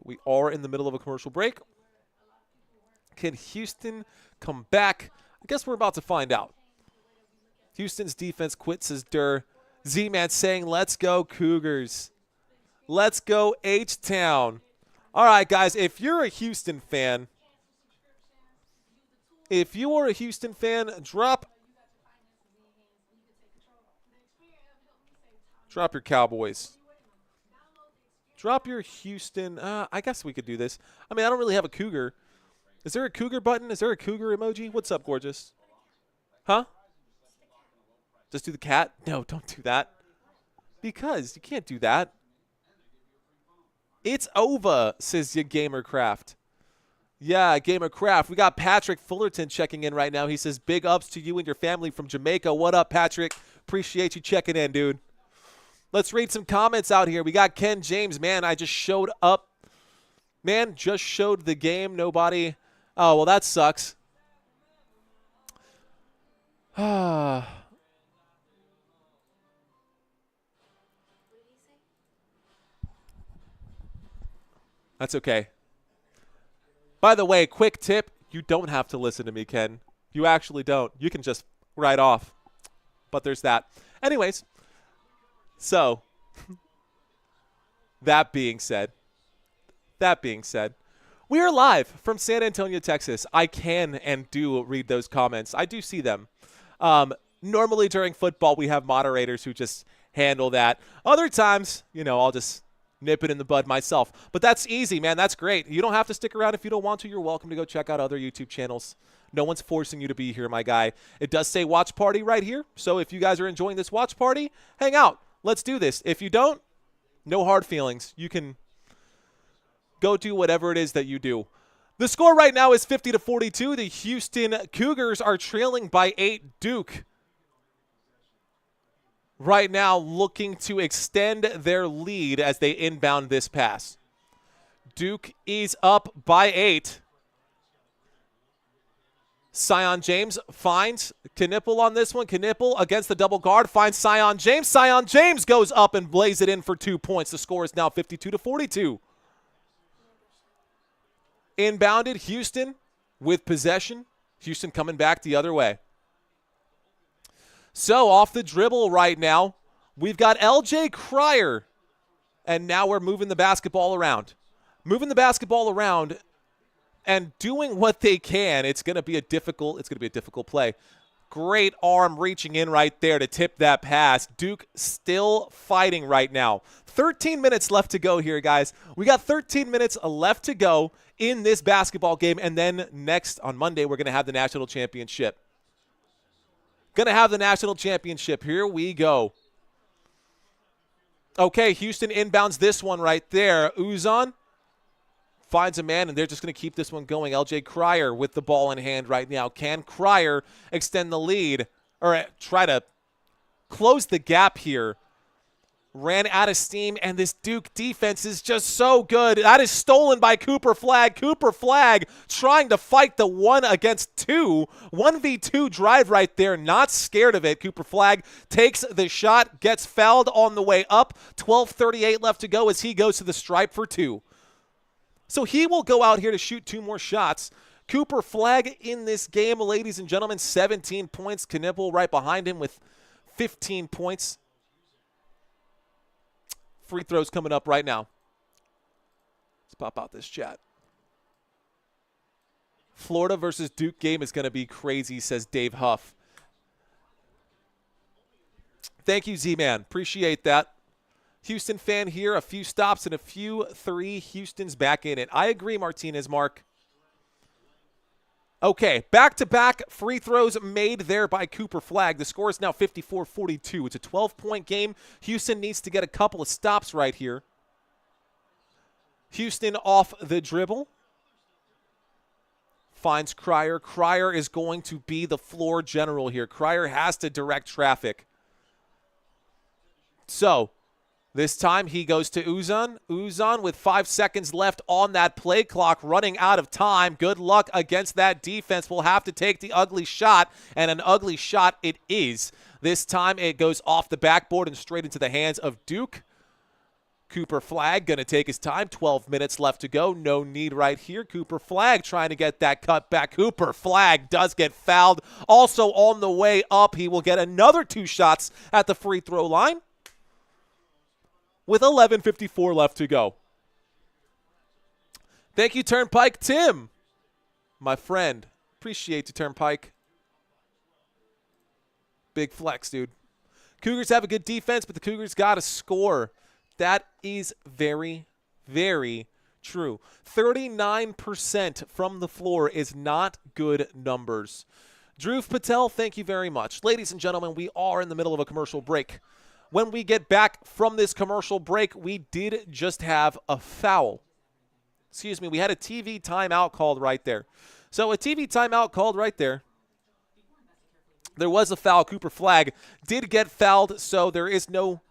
[SPEAKER 1] We are in the middle of a commercial break. Can Houston come back? I guess we're about to find out. Houston's defense quit, says Durr. Z-Man saying, let's go Cougars. Let's go H-Town. All right, guys, if you're a Houston fan, drop your Cowboys. Drop your Houston. I guess we could do this. I mean, I don't really have a Cougar. Is there a Cougar button? Is there a Cougar emoji? What's up, gorgeous? Huh? Just do the cat? No, don't do that. Because you can't do that. It's over, says your Gamercraft. Yeah, Gamercraft. We got Patrick Fullerton checking in right now. He says, big ups to you and your family from Jamaica. What up, Patrick? Appreciate you checking in, dude. Let's read some comments out here. We got Ken James. Man, I just showed up. Man, just showed the game. Nobody. Oh, well, that sucks. That's okay. By the way, quick tip. You don't have to listen to me, Ken. You actually don't. You can just write off. But there's that. Anyways. So, that being said, we are live from San Antonio, Texas. I can and do read those comments. I do see them. Normally during football, we have moderators who just handle that. Other times, I'll just nip it in the bud myself. But that's easy, man. That's great. You don't have to stick around if you don't want to. You're welcome to go check out other YouTube channels. No one's forcing you to be here, my guy. It does say watch party right here. So if you guys are enjoying this watch party, hang out. Let's do this. If you don't, no hard feelings. You can go do whatever it is that you do. The score right now is 50-42. The Houston Cougars are trailing by 8. Duke right now looking to extend their lead as they inbound this pass. Duke is up by 8. Sion James finds Knipple on this one. Knipple against the double guard finds Sion James. Sion James goes up and blaze it in for 2 points. The score is now 52-42. Inbounded Houston with possession. Houston coming back the other way. So off the dribble right now, we've got LJ Cryer. And now we're moving the basketball around. And doing what they can. It's going to be a difficult play. Great arm reaching in right there to tip that pass. Duke still fighting right now. 13 minutes left to go here, guys. We got 13 minutes left to go in this basketball game. And then next on Monday, we're going to have the national championship. Here we go. Okay, Houston inbounds this one right there. Uzan finds a man, and they're just going to keep this one going. LJ Cryer with the ball in hand right now. Can Cryer extend the lead or try to close the gap here? Ran out of steam, and this Duke defense is just so good. That is stolen by Cooper Flagg. Cooper Flagg trying to fight the 1-against-2. 1v2 drive right there. Not scared of it. Cooper Flagg takes the shot, gets fouled on the way up. 12:38 left to go as he goes to the stripe for 2. So he will go out here to shoot 2 more shots. Cooper Flagg in this game, ladies and gentlemen, 17 points. Knipple right behind him with 15 points. Free throws coming up right now. Let's pop out this chat. Florida versus Duke game is going to be crazy, says Dave Huff. Thank you, Z-Man. Appreciate that. Houston fan here. A few stops and a few 3. Houston's back in it. I agree, Martinez, Mark. Okay, back-to-back free throws made there by Cooper Flagg. The score is now 54-42. It's a 12-point game. Houston needs to get a couple of stops right here. Houston off the dribble. Finds Cryer. Cryer is going to be the floor general here. Cryer has to direct traffic. So this time he goes to Uzan. Uzan with 5 seconds left on that play clock, running out of time. Good luck against that defense. We'll have to take the ugly shot, and an ugly shot it is. This time it goes off the backboard and straight into the hands of Duke. Cooper Flagg going to take his time. 12 minutes left to go. No need right here. Cooper Flagg trying to get that cut back. Cooper Flagg does get fouled. Also on the way up, he will get another 2 shots at the free throw line with 11:54 left to go. Thank you, Turnpike Tim, my friend. Appreciate you, Turnpike. Big flex, dude. Cougars have a good defense, but the Cougars got to score. That is very, very true. 39% from the floor is not good numbers. Dhruv Patel, thank you very much. Ladies and gentlemen, we are in the middle of a commercial break. When we get back from this commercial break, we did just have a foul. Excuse me, we had a TV timeout called right there. So a TV timeout called right there. There was a foul. Cooper Flagg did get fouled, so there is no...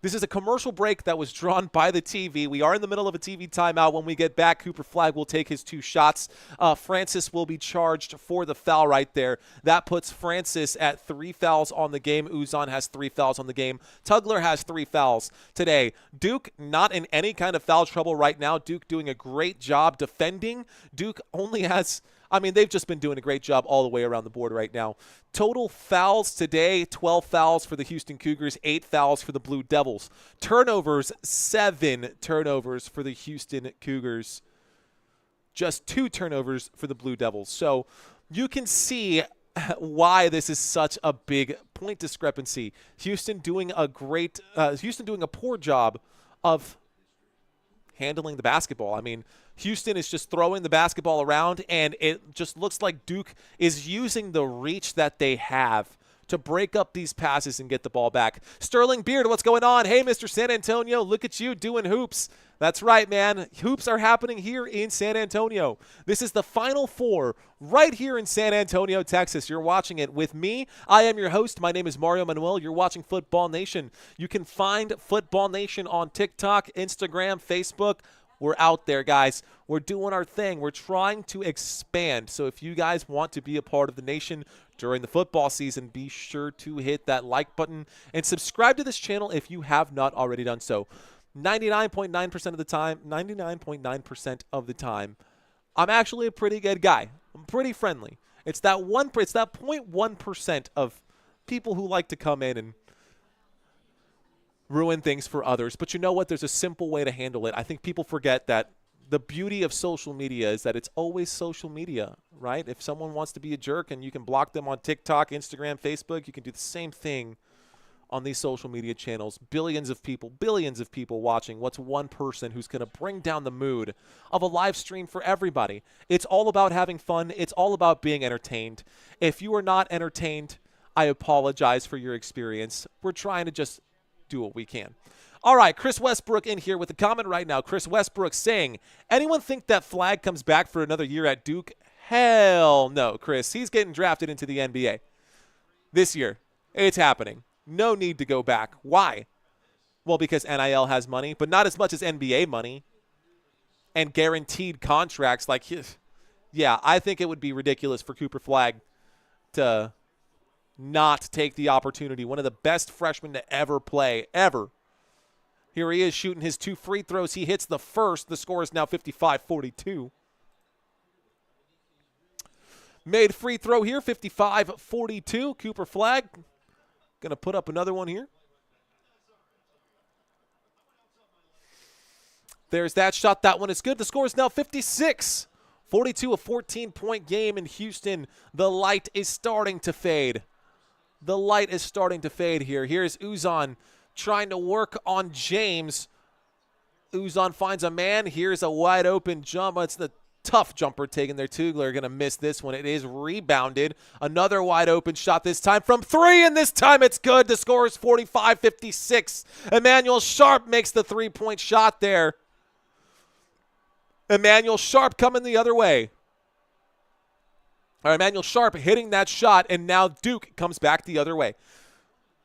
[SPEAKER 1] This is a commercial break that was drawn by the TV. We are in the middle of a TV timeout. When we get back, Cooper Flagg will take his 2 shots. Francis will be charged for the foul right there. That puts Francis at 3 fouls on the game. Uzan has 3 fouls on the game. Tugler has 3 fouls today. Duke not in any kind of foul trouble right now. Duke doing a great job defending. Duke only has... I mean, they've just been doing a great job all the way around the board right now. Total fouls today, 12 fouls for the Houston Cougars, 8 fouls for the Blue Devils. Turnovers, 7 turnovers for the Houston Cougars. Just 2 turnovers for the Blue Devils. So you can see why this is such a big point discrepancy. Houston doing a poor job of handling the basketball. I mean, Houston is just throwing the basketball around, and it just looks like Duke is using the reach that they have to break up these passes and get the ball back. Sterling Beard, what's going on? Hey, Mr. San Antonio, look at you doing hoops. That's right, man. Hoops are happening here in San Antonio. This is the Final Four right here in San Antonio, Texas. You're watching it with me. I am your host. My name is Mario Manuel. You're watching Football Nation. You can find Football Nation on TikTok, Instagram, Facebook. We're out there, guys. We're doing our thing. We're trying to expand. So if you guys want to be a part of the nation during the football season, be sure to hit that like button and subscribe to this channel if you have not already done so. 99.9% of the time, 99.9% of the time, I'm actually a pretty good guy. I'm pretty friendly. It's that 0.1% of people who like to come in and ruin things for others. But you know what? There's a simple way to handle it. I think people forget that the beauty of social media is that it's always social media, right? If someone wants to be a jerk and you can block them on TikTok, Instagram, Facebook, you can do the same thing on these social media channels. Billions of people watching. What's one person who's going to bring down the mood of a live stream for everybody? It's all about having fun. It's all about being entertained. If you are not entertained, I apologize for your experience. We're trying to just do what we can. All right, Chris Westbrook in here with a comment right now. Chris Westbrook saying, anyone think that Flagg comes back for another year at Duke? Hell no, Chris. He's getting drafted into the NBA this year. It's happening. No need to go back. Why? Well, because NIL has money, but not as much as NBA money and guaranteed contracts. Like, yeah, I think it would be ridiculous for Cooper Flagg to not take the opportunity. One of the best freshmen to ever play, ever. Here he is shooting his 2 free throws. He hits the first. The score is now 55-42. Made free throw here, 55-42. Cooper Flagg going to put up another one here. There's that shot. That one is good. The score is now 56-42, a 14-point game in Houston. The light is starting to fade. The light is starting to fade here. Here's Uzan trying to work on James. Uzan finds a man. Here's a wide open jump. It's the tough jumper taken there. Tugler going to miss this one. It is rebounded. Another wide open shot this time from 3, and this time it's good. The score is 45-56. Emmanuel Sharp makes the 3-point shot there. Emmanuel Sharp coming the other way. All right, Emmanuel Sharp hitting that shot, and now Duke comes back the other way.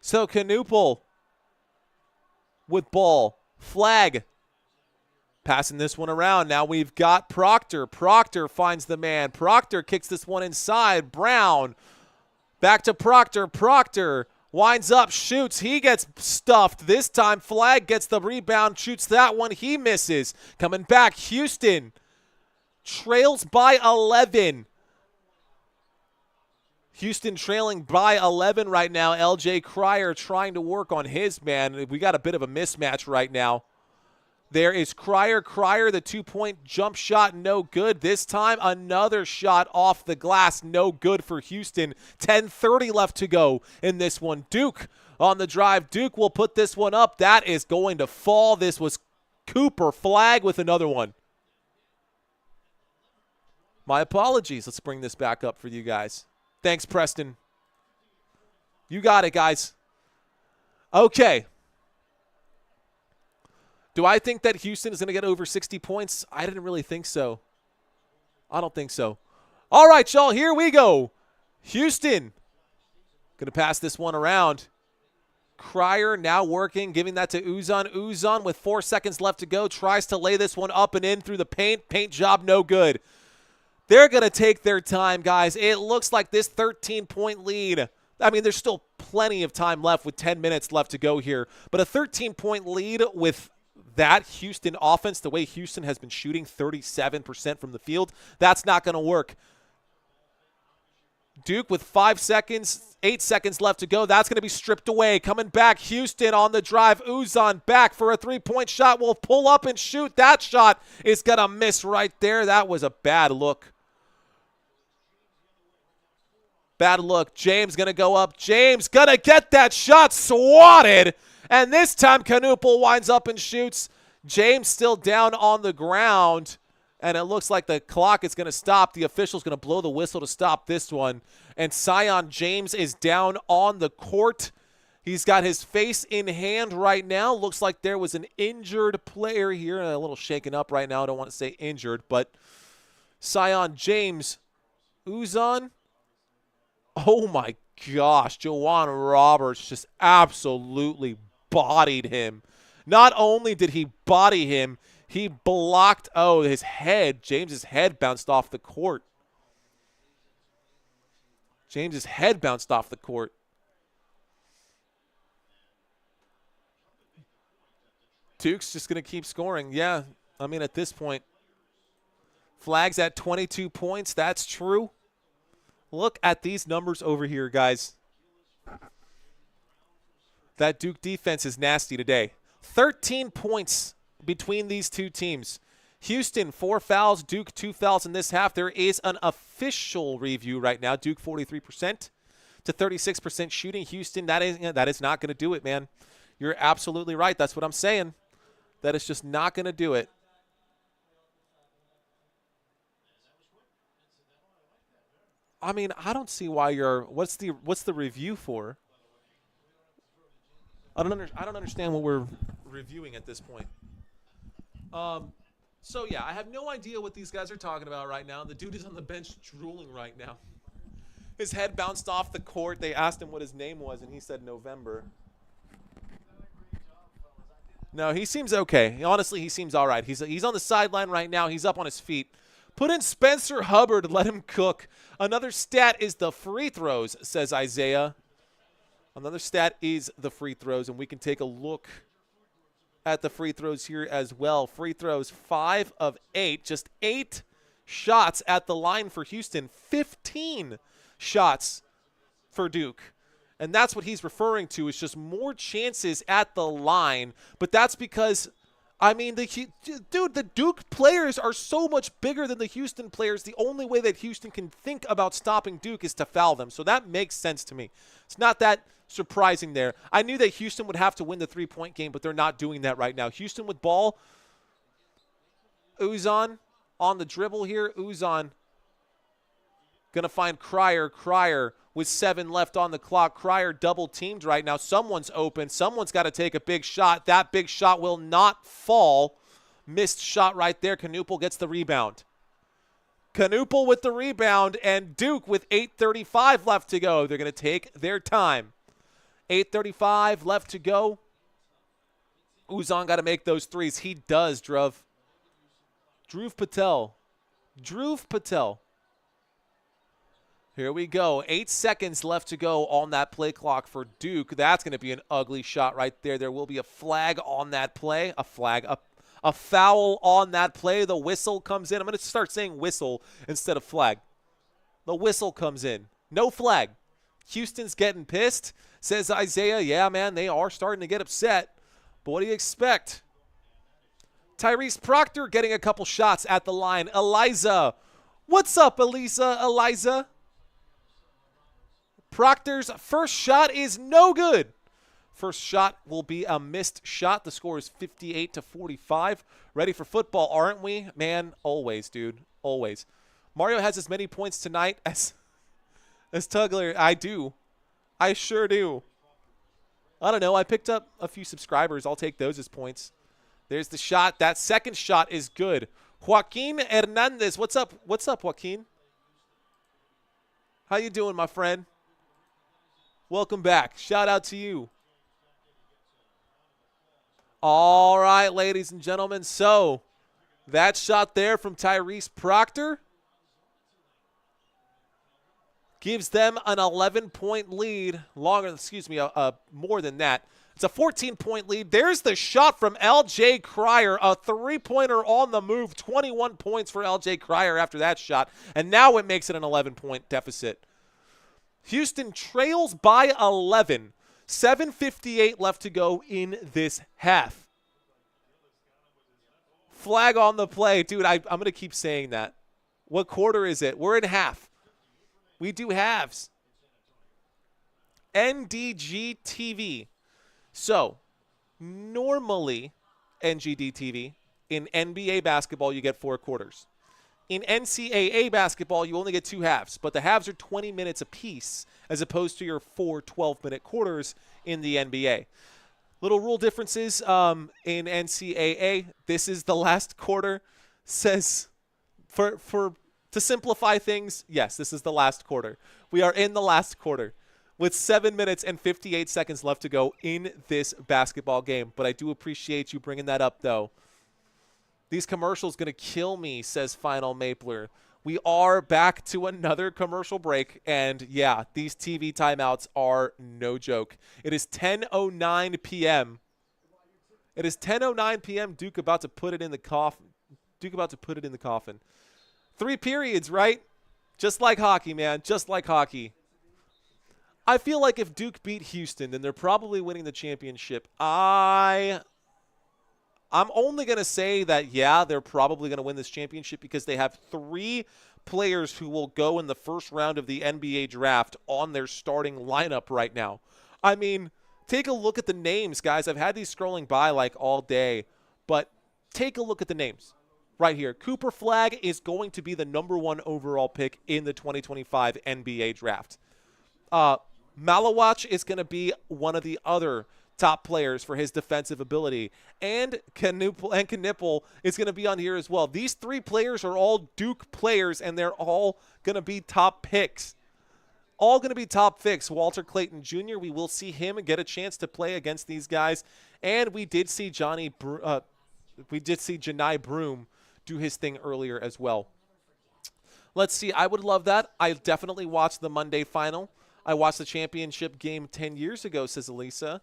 [SPEAKER 1] So Knuppel with ball. Flagg passing this one around. Now we've got Proctor. Proctor finds the man. Proctor kicks this one inside. Brown back to Proctor. Proctor winds up, shoots. He gets stuffed. This time Flagg gets the rebound, shoots that one. He misses. Coming back, Houston trails by 11. Houston trailing by 11 right now. LJ Cryer trying to work on his man. We got a bit of a mismatch right now. There is Cryer. Cryer, the two-point jump shot, no good. This time, another shot off the glass, no good for Houston. 10:30 left to go in this one. Duke on the drive. Duke will put this one up. That is going to fall. This was Cooper Flagg with another one. My apologies. Let's bring this back up for you guys. Thanks, Preston. You got it, guys. Okay. Do I think that Houston is going to get over 60 points? I didn't really think so. I don't think so. All right, y'all, here we go. Houston going to pass this one around. Cryer now working, giving that to Uzan. Uzan with 4 seconds left to go tries to lay this one up and in through the paint. Paint job no good. They're going to take their time, guys. It looks like this 13-point lead. I mean, there's still plenty of time left with 10 minutes left to go here. But a 13-point lead with that Houston offense, the way Houston has been shooting 37% from the field, that's not going to work. Duke with 8 seconds left to go. That's going to be stripped away. Coming back, Houston on the drive. Uzan back for a three-point shot. Will pull up and shoot. That shot is going to miss right there. That was a bad look. Bad look. James going to go up. James going to get that shot swatted. And this time, Knuppel winds up and shoots. James still down on the ground. And it looks like the clock is going to stop. The official's going to blow the whistle to stop this one. And Sion James is down on the court. He's got his face in hand right now. Looks like there was an injured player here. A little shaken up right now. I don't want to say injured, but Sion James. Uzan. Oh, my gosh. Jawan Roberts just absolutely bodied him. Not only did he body him, he blocked, his head. James's head bounced off the court. James's head bounced off the court. Duke's just going to keep scoring. Yeah, I mean, at this point, Flagg's at 22 points. That's true. Look at these numbers over here, guys. That Duke defense is nasty today. 13 points between these two teams. Houston, 4 fouls. Duke, 2 fouls in this half. There is an official review right now. Duke, 43% to 36% shooting. Houston, that is not going to do it, man. You're absolutely right. That's what I'm saying. That is just not going to do it. I mean, I don't see why you're. What's the review for? I don't understand what we're reviewing at this point. So yeah, I have no idea what these guys are talking about right now. The dude is on the bench drooling right now. His head bounced off the court. They asked him what his name was, and he said November. No, he seems okay. Honestly, he seems all right. He's on the sideline right now. He's up on his feet. Put in Spencer Hubbard. Let him cook. Another stat is the free throws, says Isaiah. Another stat is the free throws, and we can take a look at the free throws here as well. Free throws, 5 of 8. Just 8 shots at the line for Houston. 15 shots for Duke. And that's what he's referring to, is just more chances at the line. But that's because, I mean, the Duke players are so much bigger than the Houston players. The only way that Houston can think about stopping Duke is to foul them. So that makes sense to me. It's not that surprising there. I knew that Houston would have to win the three-point game, but they're not doing that right now. Houston with ball. Uzan on the dribble here. Uzan going to find Cryer. Cryer with 7 left on the clock. Cryer double-teamed right now. Someone's open. Someone's got to take a big shot. That big shot will not fall. Missed shot right there. Knuppel gets the rebound. Knuppel with the rebound, and Duke with 8:35 left to go. They're going to take their time. 8:35 left to go. Uzan got to make those threes. He does, Dhruv. Dhruv Patel. Dhruv Patel. Here we go. 8 seconds left to go on that play clock for Duke. That's going to be an ugly shot right there. There will be a flag on that play. A foul on that play. The whistle comes in. I'm going to start saying whistle instead of flag. The whistle comes in. No flag. Houston's getting pissed. Says Isaiah, yeah, man, they are starting to get upset. But what do you expect? Tyrese Proctor getting a couple shots at the line. Eliza. What's up, Eliza? Proctor's first shot is no good. First shot will be a missed shot. The score is 58-45. Ready for football, aren't we? Man, always, dude. Always. Mario has as many points tonight as Tugler. I do. I sure do. I don't know. I picked up a few subscribers. I'll take those as points. There's the shot. That second shot is good. Joaquin Hernandez. What's up? What's up, Joaquin? How you doing, my friend? Welcome back. Shout out to you. All right, ladies and gentlemen. So, that shot there from Tyrese Proctor gives them an 11-point lead. More than that. It's a 14-point lead. There's the shot from L.J. Cryer, a three-pointer on the move. 21 points for L.J. Cryer after that shot, and now it makes it an 11-point deficit. Houston trails by 11. 7:58 left to go in this half. Flag on the play. Dude, I'm going to keep saying that. What quarter is it? We're in half. We do halves. NDG TV. So, normally, NGD TV, in NBA basketball, you get 4 quarters. In NCAA basketball, you only get 2 halves, but the halves are 20 minutes apiece as opposed to your 4 12-minute quarters in the NBA. Little rule differences in NCAA. This is the last quarter. Says, to simplify things, yes, this is the last quarter. We are in the last quarter with 7 minutes and 58 seconds left to go in this basketball game. But I do appreciate you bringing that up, though. These commercials going to kill me, says Final Mapler. We are back to another commercial break, and yeah, these TV timeouts are no joke. It is 10:09 p.m. It is 10:09 p.m. Duke about to put it in the coffin. 3 periods, right? Just like hockey, man. Just like hockey. I feel like if Duke beat Houston, then they're probably winning the championship. I'm only going to say that, yeah, they're probably going to win this championship because they have 3 players who will go in the first round of the NBA draft on their starting lineup right now. I mean, take a look at the names, guys. I've had these scrolling by like all day, but take a look at the names right here. Cooper Flagg is going to be the #1 overall pick in the 2025 NBA draft. Malawach is going to be one of the other top players for his defensive ability. And Knipple is going to be on here as well. These 3 players are all Duke players, and they're all going to be top picks. All going to be top picks. Walter Clayton Jr., we will see him get a chance to play against these guys. And we did see Janai Broom do his thing earlier as well. Let's see. I would love that. I definitely watched the Monday final. I watched the championship game 10 years ago, says Eliza.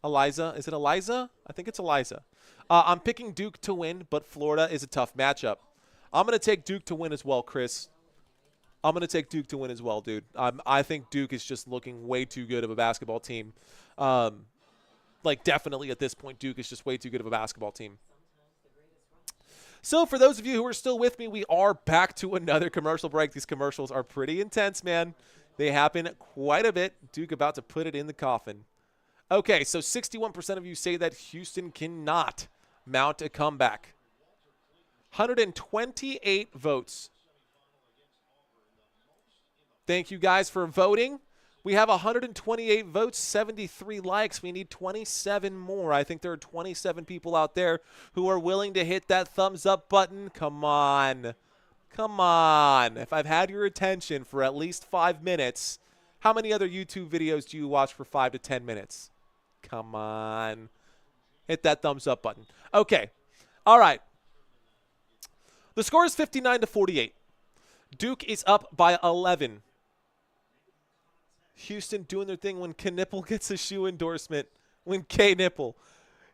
[SPEAKER 1] Is it Eliza? I think it's Eliza. I'm picking Duke to win, but Florida is a tough matchup. I'm going to take Duke to win as well, Chris. I'm going to take Duke to win as well, dude. I think Duke is just looking way too good of a basketball team. Definitely at this point, Duke is just way too good of a basketball team. So for those of you who are still with me, we are back to another commercial break. These commercials are pretty intense, man. They happen quite a bit. Duke about to put it in the coffin. Okay, so 61% of you say that Houston cannot mount a comeback. 128 votes. Thank you guys for voting. We have 128 votes, 73 likes. We need 27 more. I think there are 27 people out there who are willing to hit that thumbs up button. Come on. Come on. If I've had your attention for at least 5 minutes, how many other YouTube videos do you watch for 5 to 10 minutes? Come on. Hit that thumbs up button. Okay. All right. The score is 59-48. Duke is up by 11. Houston doing their thing when Knipple gets a shoe endorsement. When K-Nipple.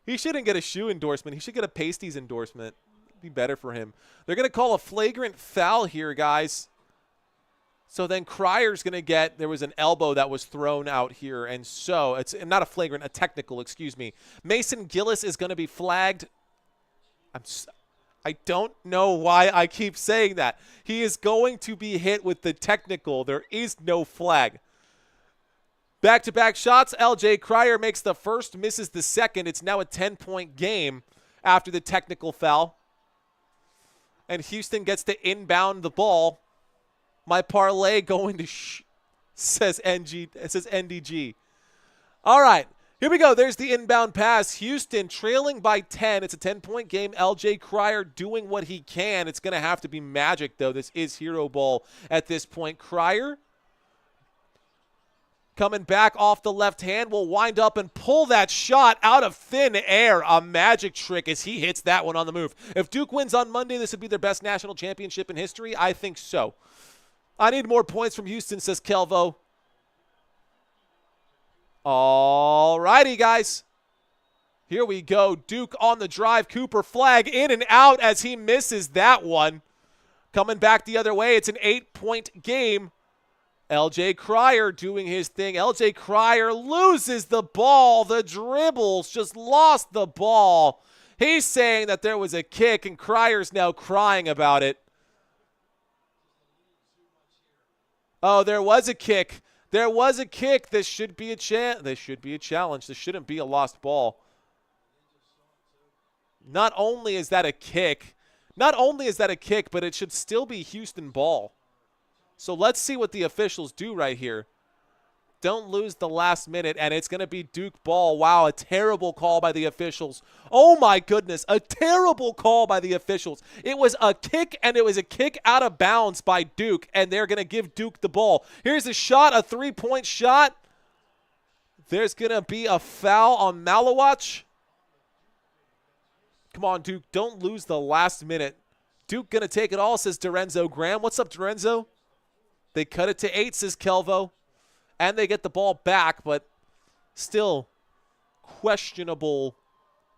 [SPEAKER 1] He shouldn't get a shoe endorsement. He should get a pasties endorsement. It'd be better for him. They're going to call a flagrant foul here, guys. So then Cryer's going to get, there was an elbow that was thrown out here. And so, it's not a flagrant, a technical, excuse me. Mason Gillis is going to be flagged. I don't know why I keep saying that. He is going to be hit with the technical. There is no flag. Back-to-back shots. L.J. Cryer makes the first, misses the second. It's now a 10-point game after the technical foul. And Houston gets to inbound the ball. My parlay going to says NG. It says NDG. All right. Here we go. There's the inbound pass. Houston trailing by 10. It's a 10-point game. L.J. Cryer doing what he can. It's going to have to be magic, though. This is hero ball at this point. Cryer coming back off the left hand will wind up and pull that shot out of thin air. A magic trick as he hits that one on the move. If Duke wins on Monday, this would be their best national championship in history. I think so. I need more points from Houston, says Kelvo. All righty, guys. Here we go. Duke on the drive. Cooper Flagg in and out as he misses that one. Coming back the other way. It's an 8-point game. L.J. Cryer doing his thing. L.J. Cryer loses the ball. The dribbles just lost the ball. He's saying that there was a kick, and Cryer's now crying about it. Oh, there was a kick. There was a kick. This should be a challenge. This shouldn't be a lost ball. Not only is that a kick, but it should still be Houston ball. So let's see what the officials do right here. Don't lose the last minute, and it's going to be Duke ball. Wow, a terrible call by the officials. Oh, my goodness, a terrible call by the officials. It was a kick, and it was a kick out of bounds by Duke, and they're going to give Duke the ball. Here's a shot, a three-point shot. There's going to be a foul on Malawach. Come on, Duke, don't lose the last minute. Duke going to take it all, says Dorenzo Graham. What's up, Dorenzo? They cut it to 8, says Kelvo. And they get the ball back, but still questionable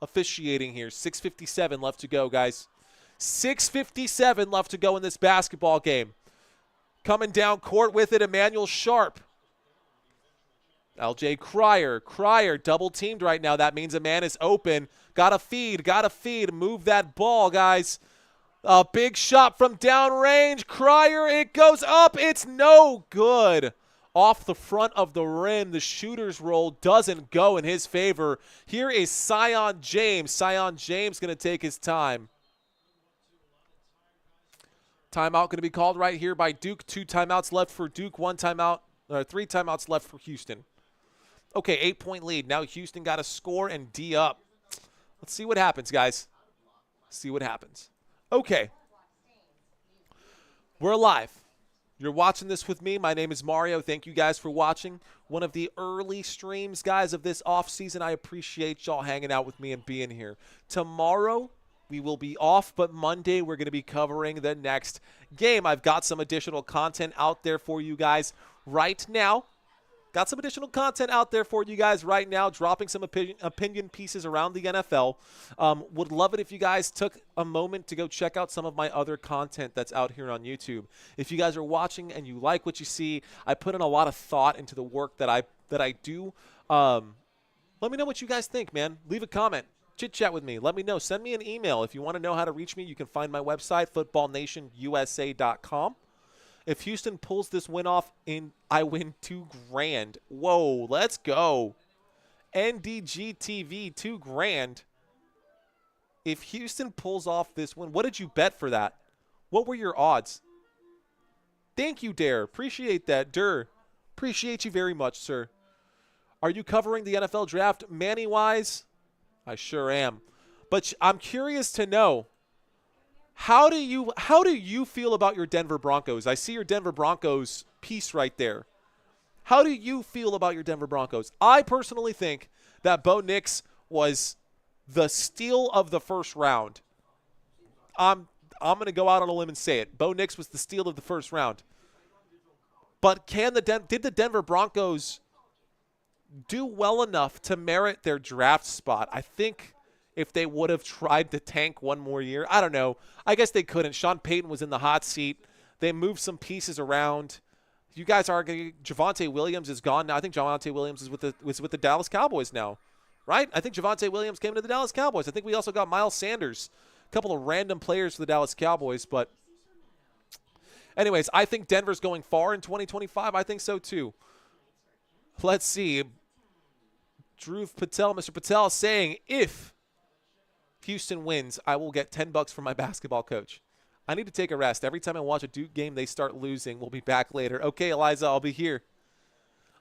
[SPEAKER 1] officiating here. 6:57 left to go, guys. 6:57 left to go in this basketball game. Coming down court with it, Emmanuel Sharp. L.J. Cryer double-teamed right now. That means a man is open. Gotta feed. Move that ball, guys. A big shot from downrange. Cryer, it goes up. It's no good. Off the front of the rim, the shooter's roll doesn't go in his favor. Here is Sion James. Sion James going to take his time. Timeout going to be called right here by Duke. 2 timeouts left for Duke. 1 timeout, or 3 timeouts left for Houston. Okay, 8-point lead. Now Houston got to score and D up. Let's see what happens, guys. See what happens. Okay. We're live. You're watching this with me. My name is Mario. Thank you guys for watching. One of the early streams, guys, of this off season. I appreciate y'all hanging out with me and being here. Tomorrow, we will be off, but Monday, we're going to be covering the next game. I've got some additional content out there for you guys right now. Dropping some opinion pieces around the NFL. Would love it if you guys took a moment to go check out some of my other content that's out here on YouTube. If you guys are watching and you like what you see, I put in a lot of thought into the work that I do. Let me know what you guys think, man. Leave a comment. Chit-chat with me. Let me know. Send me an email. If you want to know how to reach me, you can find my website, footballnationusa.com. If Houston pulls this win off, I win $2,000. Whoa, let's go. NDG TV, $2,000. If Houston pulls off this win, what did you bet for that? What were your odds? Thank you, Dare. Appreciate that, Dur. Appreciate you very much, sir. Are you covering the NFL draft Manny-wise? I sure am. But I'm curious to know, how do you feel about your Denver Broncos? I see your Denver Broncos piece right there. How do you feel about your Denver Broncos? I personally think that Bo Nix was the steal of the first round. I'm going to go out on a limb and say it. Bo Nix was the steal of the first round. But did the Denver Broncos do well enough to merit their draft spot? I think if they would have tried to tank one more year, I don't know. I guess they couldn't. Sean Payton was in the hot seat. They moved some pieces around. You guys are arguing Javonte Williams is gone now. I think Javonte Williams is with the Dallas Cowboys now, right? I think Javonte Williams came to the Dallas Cowboys. I think we also got Miles Sanders, a couple of random players for the Dallas Cowboys. But anyways, I think Denver's going far in 2025. I think so too. Let's see. Dhruv Patel, Mr. Patel saying, if Houston wins, I will get $10 from my basketball coach. I need to take a rest. Every time I watch a Duke game, they start losing. We'll be back later. Okay, Eliza, I'll be here.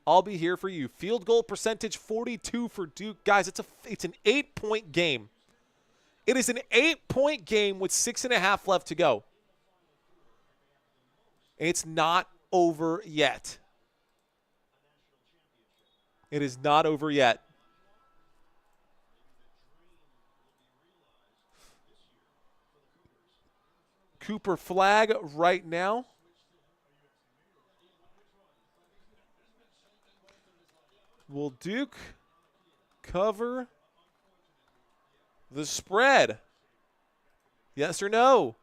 [SPEAKER 1] I'll be here for you. Field goal percentage 42 for Duke. Guys, it's an 8-point game. It is an 8-point game with 6.5 left to go. It's not over yet. It is not over yet. Cooper Flagg right now. Will Duke cover the spread? Yes or no?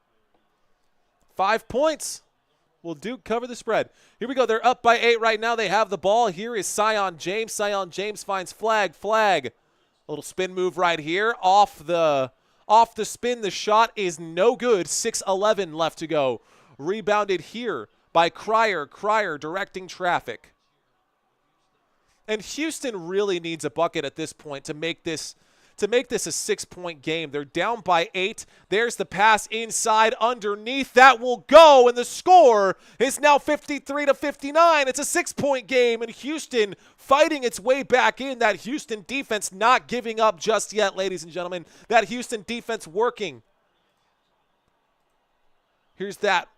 [SPEAKER 1] 5 points. Will Duke cover the spread? Here we go. They're up by 8 right now. They have the ball. Here is Sion James. Sion James finds Flagg. Flagg. A little spin move right here. Off the spin. The shot is no good. 6:11 left to go. Rebounded here by Cryer. Cryer directing traffic. And Houston really needs a bucket at this point to make this a 6-point game. They're down by 8. There's the pass inside underneath. That will go, and the score is now 53-59. It's a 6-point game, and Houston fighting its way back in. That Houston defense not giving up just yet, ladies and gentlemen. That Houston defense working. Here's that.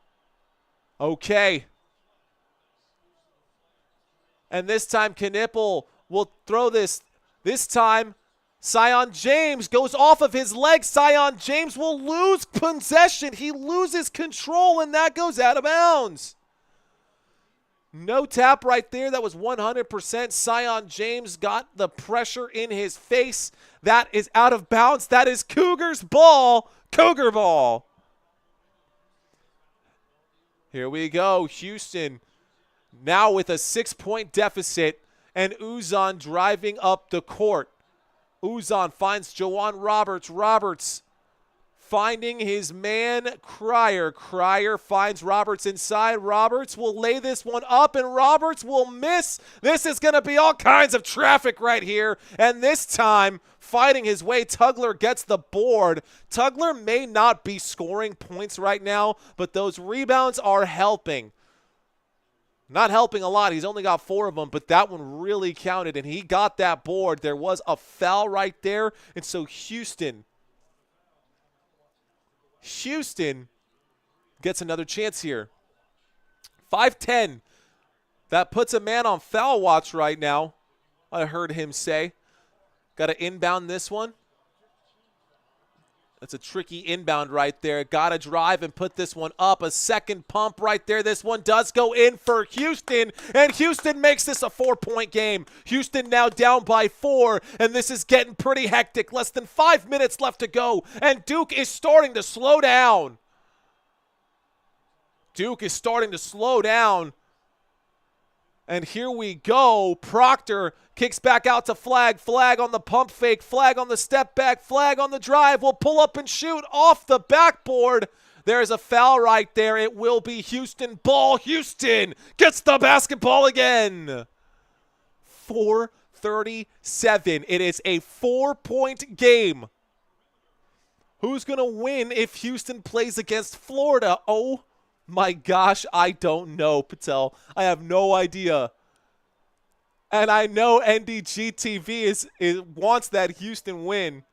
[SPEAKER 1] Okay. And this time, Knipple will throw this. This time, Sion James goes off of his leg. Sion James will lose possession. He loses control, and that goes out of bounds. No tap right there. That was 100%. Sion James got the pressure in his face. That is out of bounds. That is Cougars ball. Cougar ball. Here we go. Houston now with a 6-point deficit, and Uzan driving up the court. Uzan finds Jawan Roberts. Roberts finding his man Cryer. Cryer finds Roberts inside. Roberts will lay this one up, and Roberts will miss. This is going to be all kinds of traffic right here. And this time, fighting his way, Tugler gets the board. Tugler may not be scoring points right now, but those rebounds are helping. Not helping a lot. He's only got 4 of them, but that one really counted, and he got that board. There was a foul right there, and so Houston gets another chance here. 5-10. That puts a man on foul watch right now, I heard him say. Got to inbound this one. That's a tricky inbound right there. Got to drive and put this one up. A second pump right there. This one does go in for Houston, and Houston makes this a 4-point game. Houston now down by 4, and this is getting pretty hectic. Less than 5 minutes left to go, and Duke is starting to slow down. Duke is starting to slow down. And here we go. Proctor kicks back out to Flagg. Flagg on the pump fake. Flagg on the step back. Flagg on the drive. Will pull up and shoot off the backboard. There's a foul right there. It will be Houston ball. Houston gets the basketball again. 4:37. It is a 4-point game. Who's going to win if Houston plays against Florida? Oh, my gosh, I don't know, Patel. I have no idea. And I know NDG TV wants that Houston win.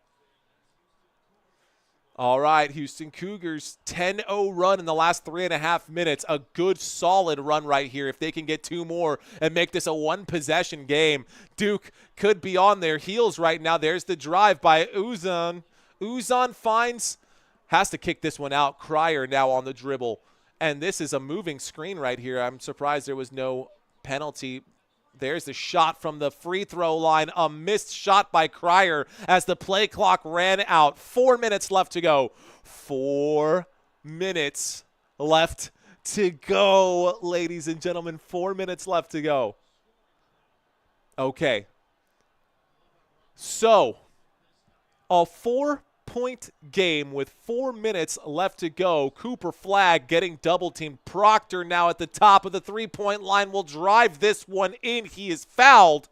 [SPEAKER 1] All right, Houston Cougars, 10-0 run in the last 3.5 minutes. A good, solid run right here. If they can get 2 more and make this a one-possession game, Duke could be on their heels right now. There's the drive by Uzan. Uzan has to kick this one out. Cryer now on the dribble. And this is a moving screen right here. I'm surprised there was no penalty. There's the shot from the free throw line. A missed shot by Cryer as the play clock ran out. 4 minutes left to go. 4 minutes left to go, ladies and gentlemen. 4 minutes left to go. Okay. So, a 4-point game with 4 minutes left to go. Cooper Flagg getting double teamed. Proctor now at the top of the three-point line will drive this one in. He is fouled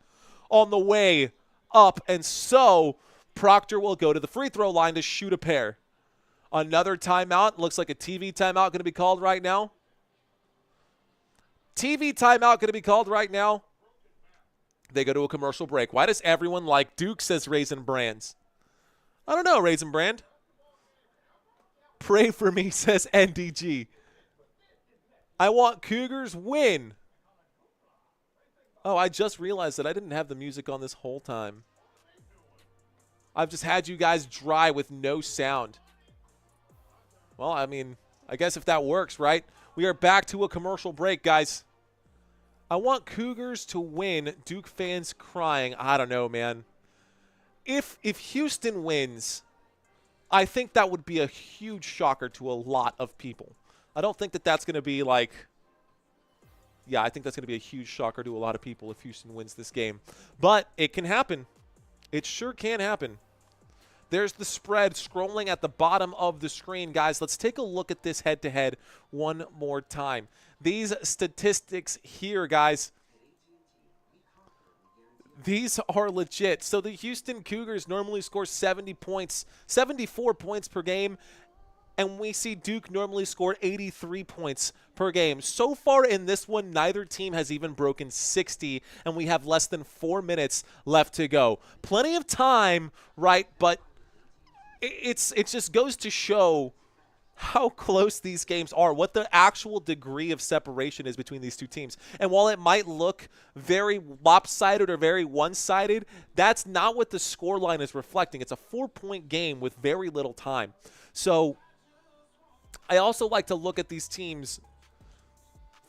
[SPEAKER 1] on the way up, and so Proctor will go to the free throw line to shoot a pair. Another timeout. Looks like a TV timeout going to be called right now. TV timeout going to be called right now. They go to a commercial break. Why does everyone like Duke, says Raisin Brands? I don't know, Raisin Brand. Pray for me, says NDG. I want Cougars win. Oh, I just realized that I didn't have the music on this whole time. I've just had you guys dry with no sound. Well, I mean, I guess if that works, right? We are back to a commercial break, guys. I want Cougars to win. Duke fans crying. I don't know, man. If Houston wins, I think that would be a huge shocker to a lot of people. I don't think that that's going to be like, yeah, I think that's going to be a huge shocker to a lot of people if Houston wins this game. But it can happen. It sure can happen. There's the spread scrolling at the bottom of the screen. Guys, let's take a look at this head-to-head one more time. These statistics here, guys, these are legit. So the Houston Cougars normally score 74 points per game, and we see Duke normally score 83 points per game. So far in this one, neither team has even broken 60, and we have less than 4 minutes left to go. Plenty of time, right? But it just goes to show how close these games are, what the actual degree of separation is between these two teams. And while it might look very lopsided or very one-sided, that's not what the scoreline is reflecting. It's a 4-point game with very little time. So I also like to look at these teams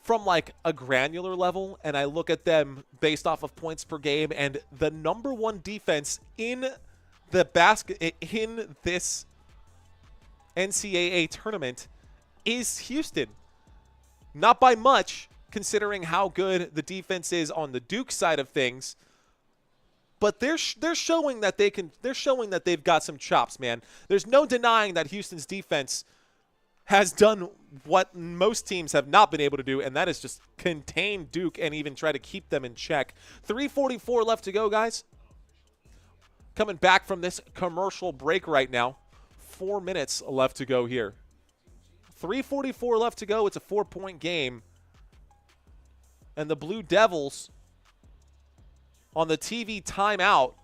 [SPEAKER 1] from like a granular level, and I look at them based off of points per game, and the number one defense in the basket in this NCAA tournament is Houston. Not by much, considering how good the defense is on the Duke side of things, but they're showing that they've got some chops, man. There's no denying that Houston's defense has done what most teams have not been able to do, and that is just contain Duke and even try to keep them in check. 3:44 left to go, guys. Coming back from this commercial break right now. 4 minutes left to go here. 3:44 left to go. It's a 4-point game. And the Blue Devils on the TV timeout.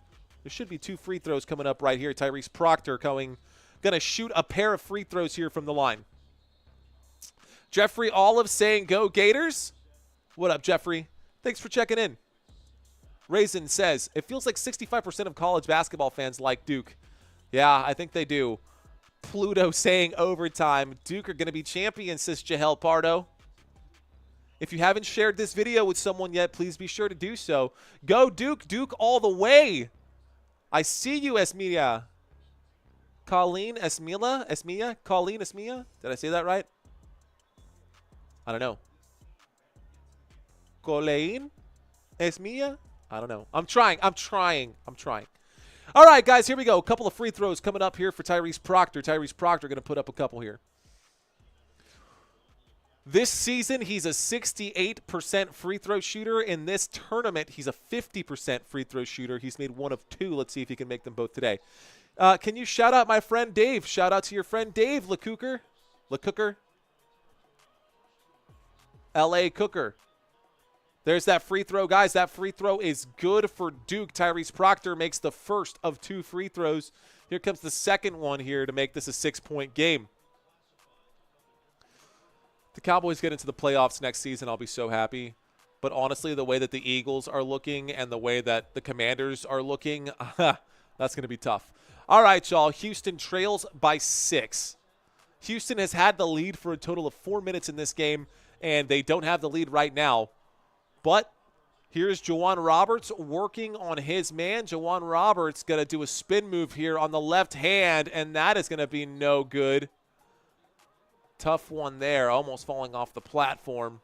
[SPEAKER 1] There should be 2 free throws coming up right here. Tyrese Proctor going to shoot a pair of free throws here from the line. Jeffrey Olive saying, go Gators. What up, Jeffrey? Thanks for checking in. Raisin says, it feels like 65% of college basketball fans like Duke. Yeah, I think they do. Pluto saying overtime. Duke are going to be champions, says Jahel Pardo. If you haven't shared this video with someone yet, please be sure to do so. Go Duke, Duke all the way. I see you, Esmia. Colleen Esmia? Colleen Esmia? Did I say that right? I don't know. Colleen Esmia? I don't know. I'm trying. All right, guys, here we go. A couple of free throws coming up here for Tyrese Proctor. Tyrese Proctor going to put up a couple here. This season, he's a 68% free throw shooter. In this tournament, he's a 50% free throw shooter. He's made 1 of 2. Let's see if he can make them both today. Can you shout out my friend Dave? Shout out to your friend Dave LeCooker. LA Cooker. There's that free throw, guys. That free throw is good for Duke. Tyrese Proctor makes the first of 2 free throws. Here comes the second one here to make this a 6-point game. If the Cowboys get into the playoffs next season, I'll be so happy. But honestly, the way that the Eagles are looking and the way that the Commanders are looking, that's going to be tough. All right, y'all. Houston trails by 6. Houston has had the lead for a total of 4 minutes in this game, and they don't have the lead right now. But here's Jawan Roberts working on his man. Jawan Roberts going to do a spin move here on the left hand, and that is going to be no good. Tough one there, almost falling off the platform.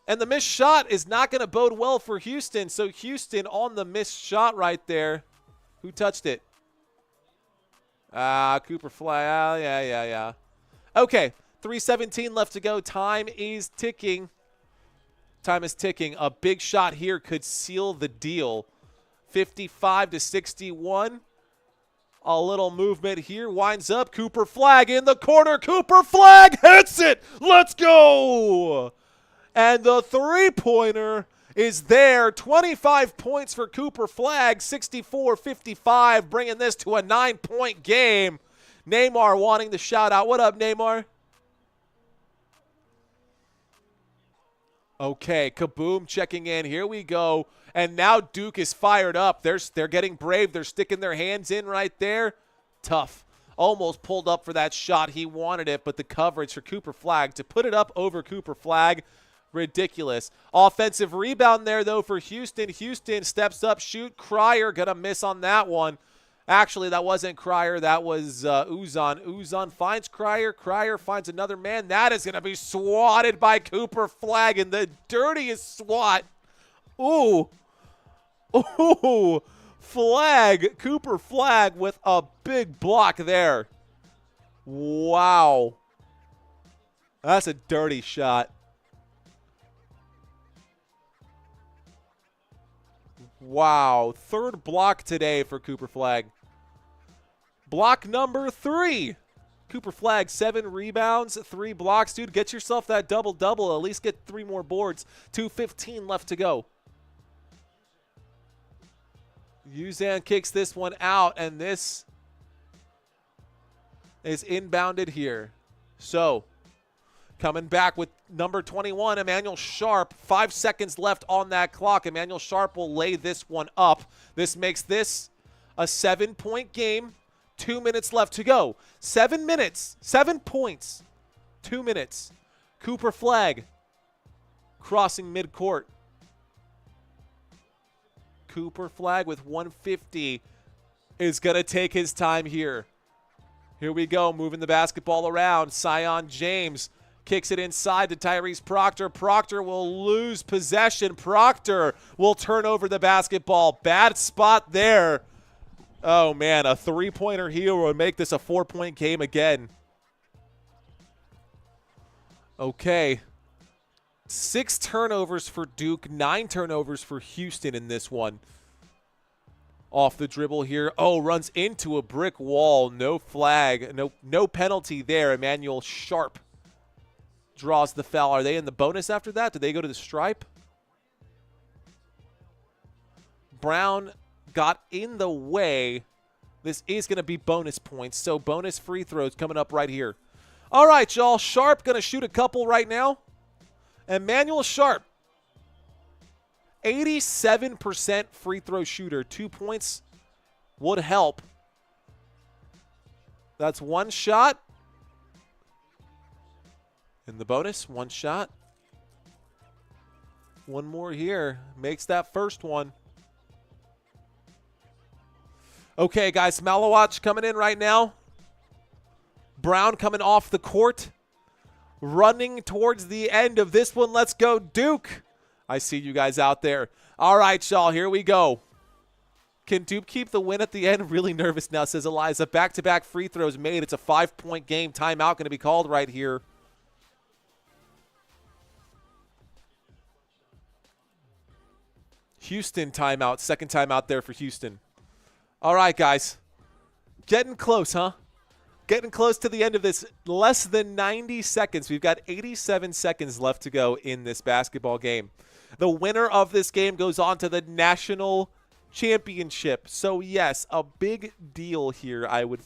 [SPEAKER 1] And the missed shot is not going to bode well for Houston. So Houston on the missed shot right there. Who touched it? Cooper Flagg. Yeah. Okay, 3:17 left to go. Time is ticking. A big shot here could seal the deal. 55-61. A little movement here. Winds up. Cooper Flagg in the corner. Cooper Flagg hits it. Let's go. And the three-pointer is there. 25 points for Cooper Flagg. 64-55, bringing this to a 9-point game. Neymar wanting the shout out. What up, Neymar? Okay, Kaboom checking in. Here we go. And now Duke is fired up. They're getting brave. They're sticking their hands in right there. Tough. Almost pulled up for that shot. He wanted it, but the coverage for Cooper Flagg to put it up over Cooper Flagg, ridiculous. Offensive rebound there, though, for Houston. Houston steps up, shoot. Cryer going to miss on that one. Actually, that wasn't Cryer. That was Uzan. Uzan finds Cryer. Cryer finds another man. That is going to be swatted by Cooper Flagg in the dirtiest swat. Ooh. Flagg. Cooper Flagg with a big block there. Wow. That's a dirty shot. Wow. 3rd block today for Cooper Flagg. Block number 3. Cooper Flagg, 7 rebounds, 3 blocks. Dude, get yourself that double-double. At least get 3 more boards. 2:15 left to go. Uzan kicks this one out, and this is inbounded here. So, coming back with number 21, Emmanuel Sharp. 5 seconds left on that clock. Emmanuel Sharp will lay this one up. This makes this a 7-point game. 2 minutes left to go. 7 minutes. 7 points. 2 minutes. Cooper Flagg crossing midcourt. Cooper Flagg with 150 is going to take his time here. Here we go, moving the basketball around. Sion James kicks it inside to Tyrese Proctor. Proctor will lose possession. Proctor will turn over the basketball. Bad spot there. Oh, man, a 3-pointer here would make this a 4-point game again. Okay. 6 turnovers for Duke, 9 turnovers for Houston in this one. Off the dribble here. Oh, runs into a brick wall. No flag. No penalty there. Emmanuel Sharp draws the foul. Are they in the bonus after that? Did they go to the stripe? Brown got in the way. This is going to be bonus points, so bonus free throws coming up right here. All right, y'all. Sharp going to shoot a couple right now. Emmanuel Sharp, 87% free throw shooter. 2 points would help. That's 1 shot. In the bonus, 1 shot. 1 more here. Makes that first one. Okay, guys, Malawatch coming in right now. Brown coming off the court. Running towards the end of this one. Let's go, Duke. I see you guys out there. All right, y'all, here we go. Can Duke keep the win at the end? Really nervous now, says Eliza. Back-to-back free throws made. It's a 5-point game. Timeout going to be called right here. Houston timeout. Second timeout there for Houston. All right, guys. Getting close, huh? Getting close to the end of this. Less than 90 seconds. We've got 87 seconds left to go in this basketball game. The winner of this game goes on to the national championship. So, yes, a big deal here, I would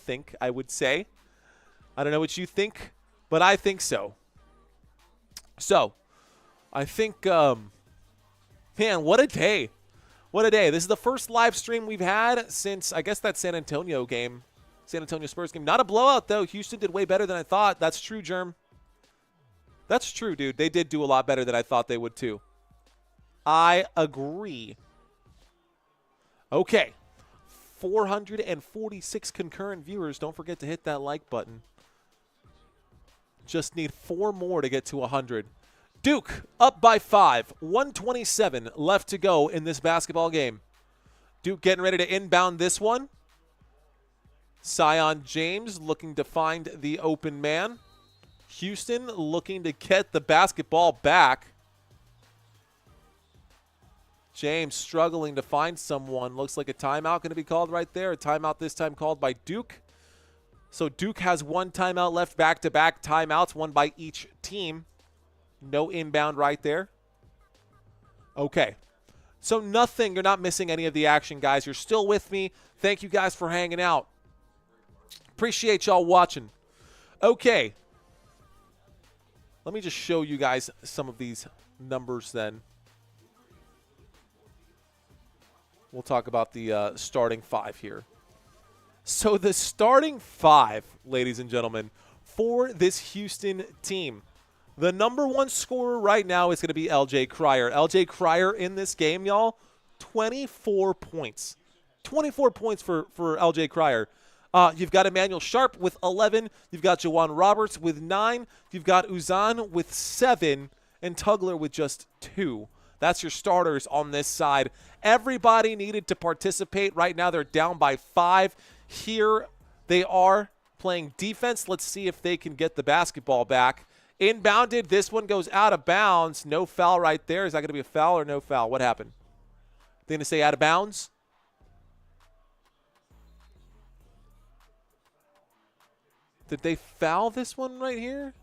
[SPEAKER 1] say. I don't know what you think, but I think so. So, I think, man, what a day. What a day. This is the first live stream we've had since, I guess, that San Antonio Spurs game. Not a blowout, though. Houston did way better than I thought. That's true, Germ. That's true, dude. They did do a lot better than I thought they would, too. I agree. Okay. 446 concurrent viewers. Don't forget to hit that like button. Just need 4 more to get to 100. Duke up by 5. 127 left to go in this basketball game. Duke getting ready to inbound this one. Sion James looking to find the open man. Houston looking to get the basketball back. James struggling to find someone. Looks like a timeout going to be called right there. A timeout this time called by Duke. So Duke has 1 timeout left, back-to-back timeouts, 1 by each team. No inbound right there. Okay. So nothing. You're not missing any of the action, guys. You're still with me. Thank you guys for hanging out. Appreciate y'all watching. Okay. Let me just show you guys some of these numbers then. We'll talk about the starting 5 here. So the starting 5, ladies and gentlemen, for this Houston team. The number 1 scorer right now is going to be LJ Cryer. LJ Cryer in this game, y'all, 24 points. 24 points for LJ Cryer. You've got Emmanuel Sharp with 11. You've got Jawan Roberts with 9. You've got Uzan with 7. And Tugler with just 2. That's your starters on this side. Everybody needed to participate. Right now they're down by 5. Here they are playing defense. Let's see if they can get the basketball back. Inbounded. This one goes out of bounds. No foul right there. Is that going to be a foul or no foul? What happened? They're going to say out of bounds? Did they foul this one right here?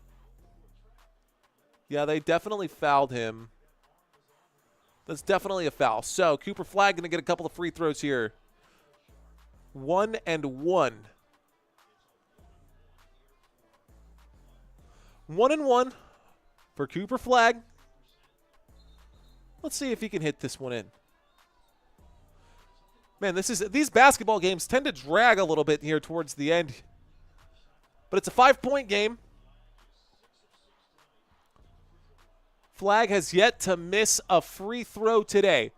[SPEAKER 1] Yeah, they definitely fouled him. That's definitely a foul. So, Cooper Flagg going to get a couple of free throws here. 1 and 1. 1 and 1 for Cooper Flagg. Let's see if he can hit this one in. Man, these basketball games tend to drag a little bit here towards the end. But it's a 5-point game. Flagg has yet to miss a free throw today.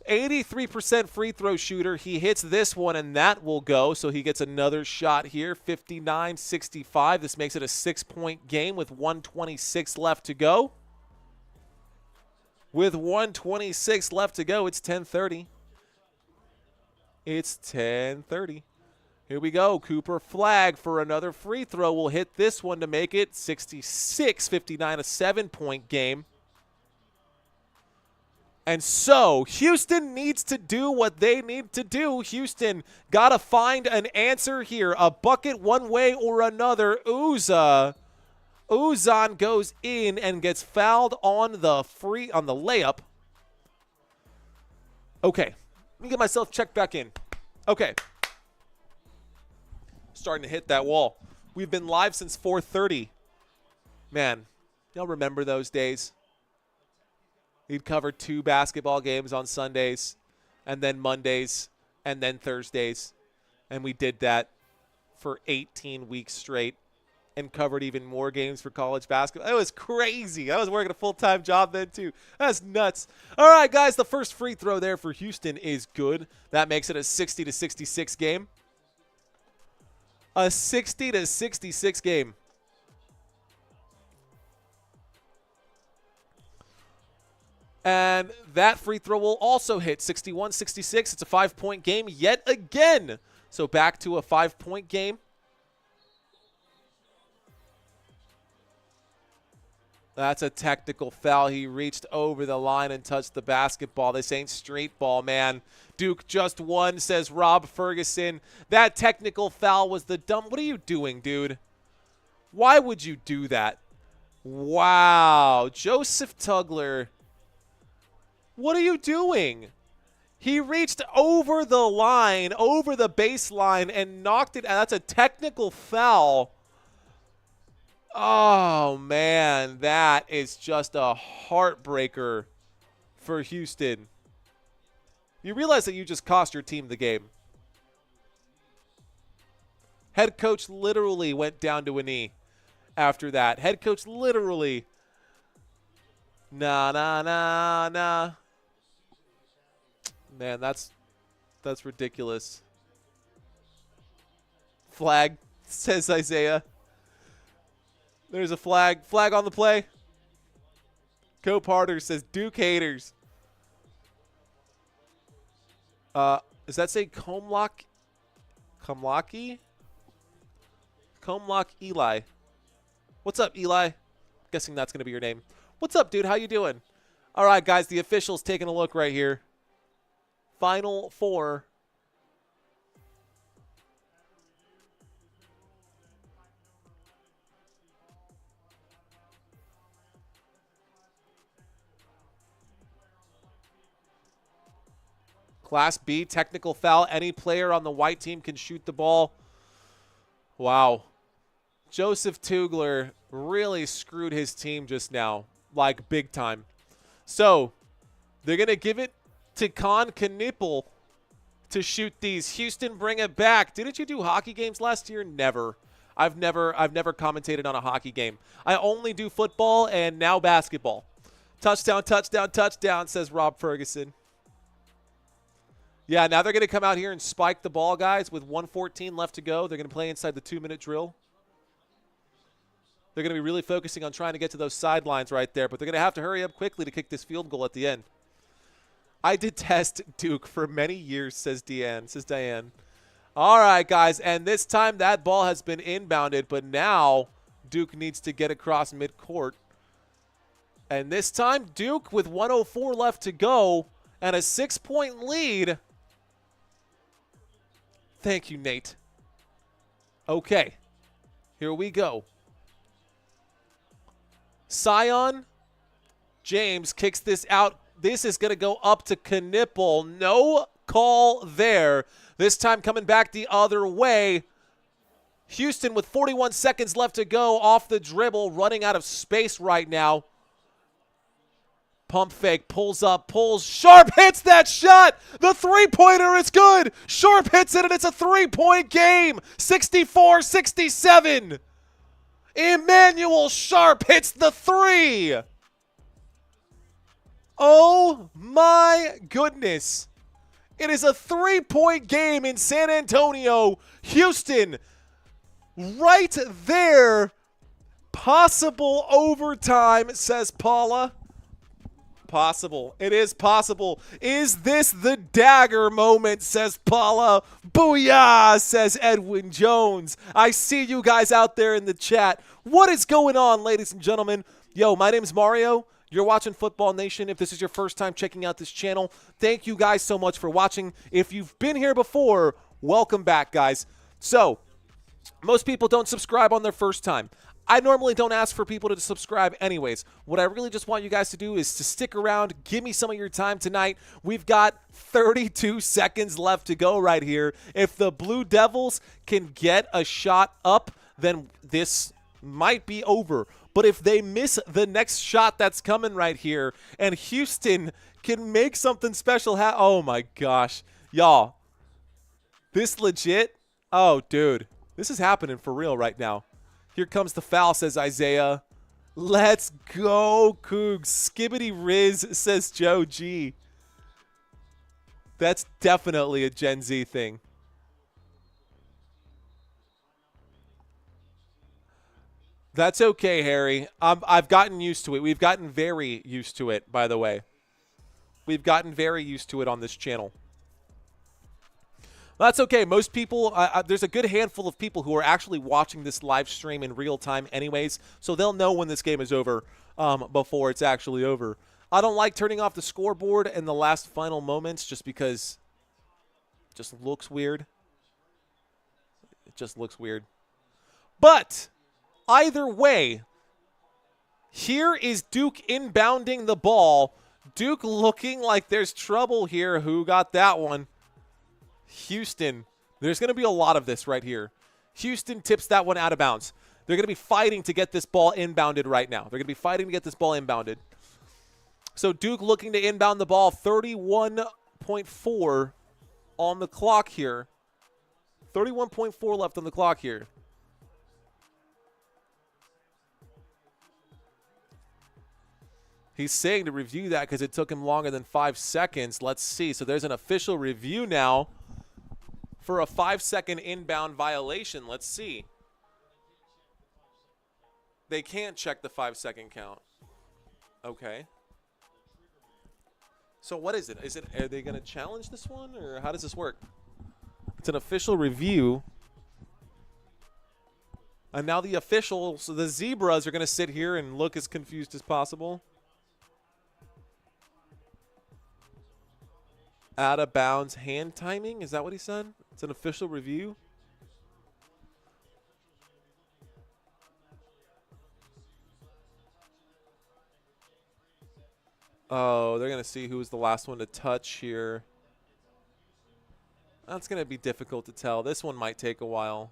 [SPEAKER 1] 83% free throw shooter. He hits this one, and that will go. So he gets another shot here, 59-65. This makes it a 6-point game with 1:26 left to go. With 1:26 left to go, it's 10:30. It's 10:30. Here we go. Cooper Flagg for another free throw. Will hit this one to make it 66-59, a 7-point game. And so, Houston needs to do what they need to do. Houston got to find an answer here. A bucket one way or another. Uzan goes in and gets fouled on the layup. Okay. Let me get myself checked back in. Okay. Starting to hit that wall. We've been live since 4:30. Man, y'all remember those days? We'd cover 2 basketball games on Sundays, and then Mondays, and then Thursdays. And we did that for 18 weeks straight and covered even more games for college basketball. It was crazy. I was working a full-time job then, too. That's nuts. All right, guys, the first free throw there for Houston is good. That makes it a 60-66 game. A 60-66 game. And that free throw will also hit 61-66. It's a 5-point game yet again. So back to a 5-point game. That's a technical foul. He reached over the line and touched the basketball. This ain't street ball, man. Duke just won, says Rob Ferguson. That technical foul was the dumb. What are you doing, dude? Why would you do that? Wow. Joseph Tugler. What are you doing? He reached over the line, over the baseline, and knocked it out. That's a technical foul. Oh, man, that is just a heartbreaker for Houston. You realize that you just cost your team the game. Head coach literally went down to a knee after that. Head coach literally, nah. Man, that's ridiculous. Flag, says Isaiah. There's a flag. Flag on the play. Cope Harder says Duke haters. Does that say Comlock? Comlocky? Comlock Eli. What's up, Eli? Guessing that's going to be your name. What's up, dude? How you doing? All right, guys. The officials taking a look right here. Final four. Class B, technical foul. Any player on the white team can shoot the ball. Wow. Joseph Tugler really screwed his team just now, like big time. So they're going to give it to Con Knipple to shoot these. Houston, bring it back. Didn't you do hockey games last year? Never. I've never commentated on a hockey game. I only do football and now basketball. Touchdown, touchdown, touchdown, says Rob Ferguson. Yeah, now they're going to come out here and spike the ball, guys, with 1:14 left to go. They're going to play inside the 2-minute drill. They're going to be really focusing on trying to get to those sidelines right there, but they're going to have to hurry up quickly to kick this field goal at the end. I detest Duke for many years, says Diane. All right, guys, and this time that ball has been inbounded, but now Duke needs to get across midcourt. And this time, Duke with 1:04 left to go and a 6-point lead. Thank you, Nate. Okay, here we go. Sion James kicks this out. This is going to go up to Knipple. No call there. This time coming back the other way. Houston with 41 seconds left to go off the dribble, running out of space right now. Pump fake, pulls up, pulls. Sharp hits that shot. The three-pointer is good. Sharp hits it, and it's a three-point game. 64-67. Emmanuel Sharp hits the three. Oh, my goodness. It is a three-point game in San Antonio. Houston right there. Possible overtime, says Paula. Possible. It is possible. Is this the dagger moment, says Paula. Booyah, says Edwin Jones. I see you guys out there in the chat. What is going on, ladies and gentlemen? Yo, my name's Mario. You're watching Football Nation. If this is your first time checking out this channel, thank you guys so much for watching. If you've been here before, welcome back, guys. So, most people don't subscribe on their first time. I normally don't ask for people to subscribe anyways. What I really just want you guys to do is to stick around, give me some of your time tonight. We've got 32 seconds left to go right here. If the Blue Devils can get a shot up, then this might be over. But if they miss the next shot that's coming right here and Houston can make something special oh my gosh. Y'all, this legit, oh dude, this is happening for real right now. Here comes the foul, says Isaiah. Let's go, Cougs. Skibbity Riz, says Joe G. That's definitely a Gen Z thing. That's okay, Harry. I've gotten used to it. We've gotten very used to it, by the way. We've gotten very used to it on this channel. That's okay. Most people, there's a good handful of people who are actually watching this live stream in real time anyways, so they'll know when this game is over before it's actually over. I don't like turning off the scoreboard in the last final moments just because it just looks weird. It just looks weird. But either way, here is Duke inbounding the ball. Duke looking like there's trouble here. Who got that one? Houston. There's going to be a lot of this right here. Houston tips that one out of bounds. They're going to be fighting to get this ball inbounded right now. They're going to be fighting to get this ball inbounded. So Duke looking to inbound the ball. 31.4 on the clock here. 31.4 left on the clock here. He's saying to review that because it took him longer than 5 seconds. Let's see. So there's an official review now for a 5-second inbound violation. Let's see. They can't check the 5-second count. Okay. So what is it? Are they going to challenge this one, or how does this work? It's an official review. And now the officials, the Zebras, are going to sit here and look as confused as possible. Out of bounds hand timing? Is that what he said? It's an official review. Oh, they're going to see who was the last one to touch here. That's going to be difficult to tell. This one might take a while.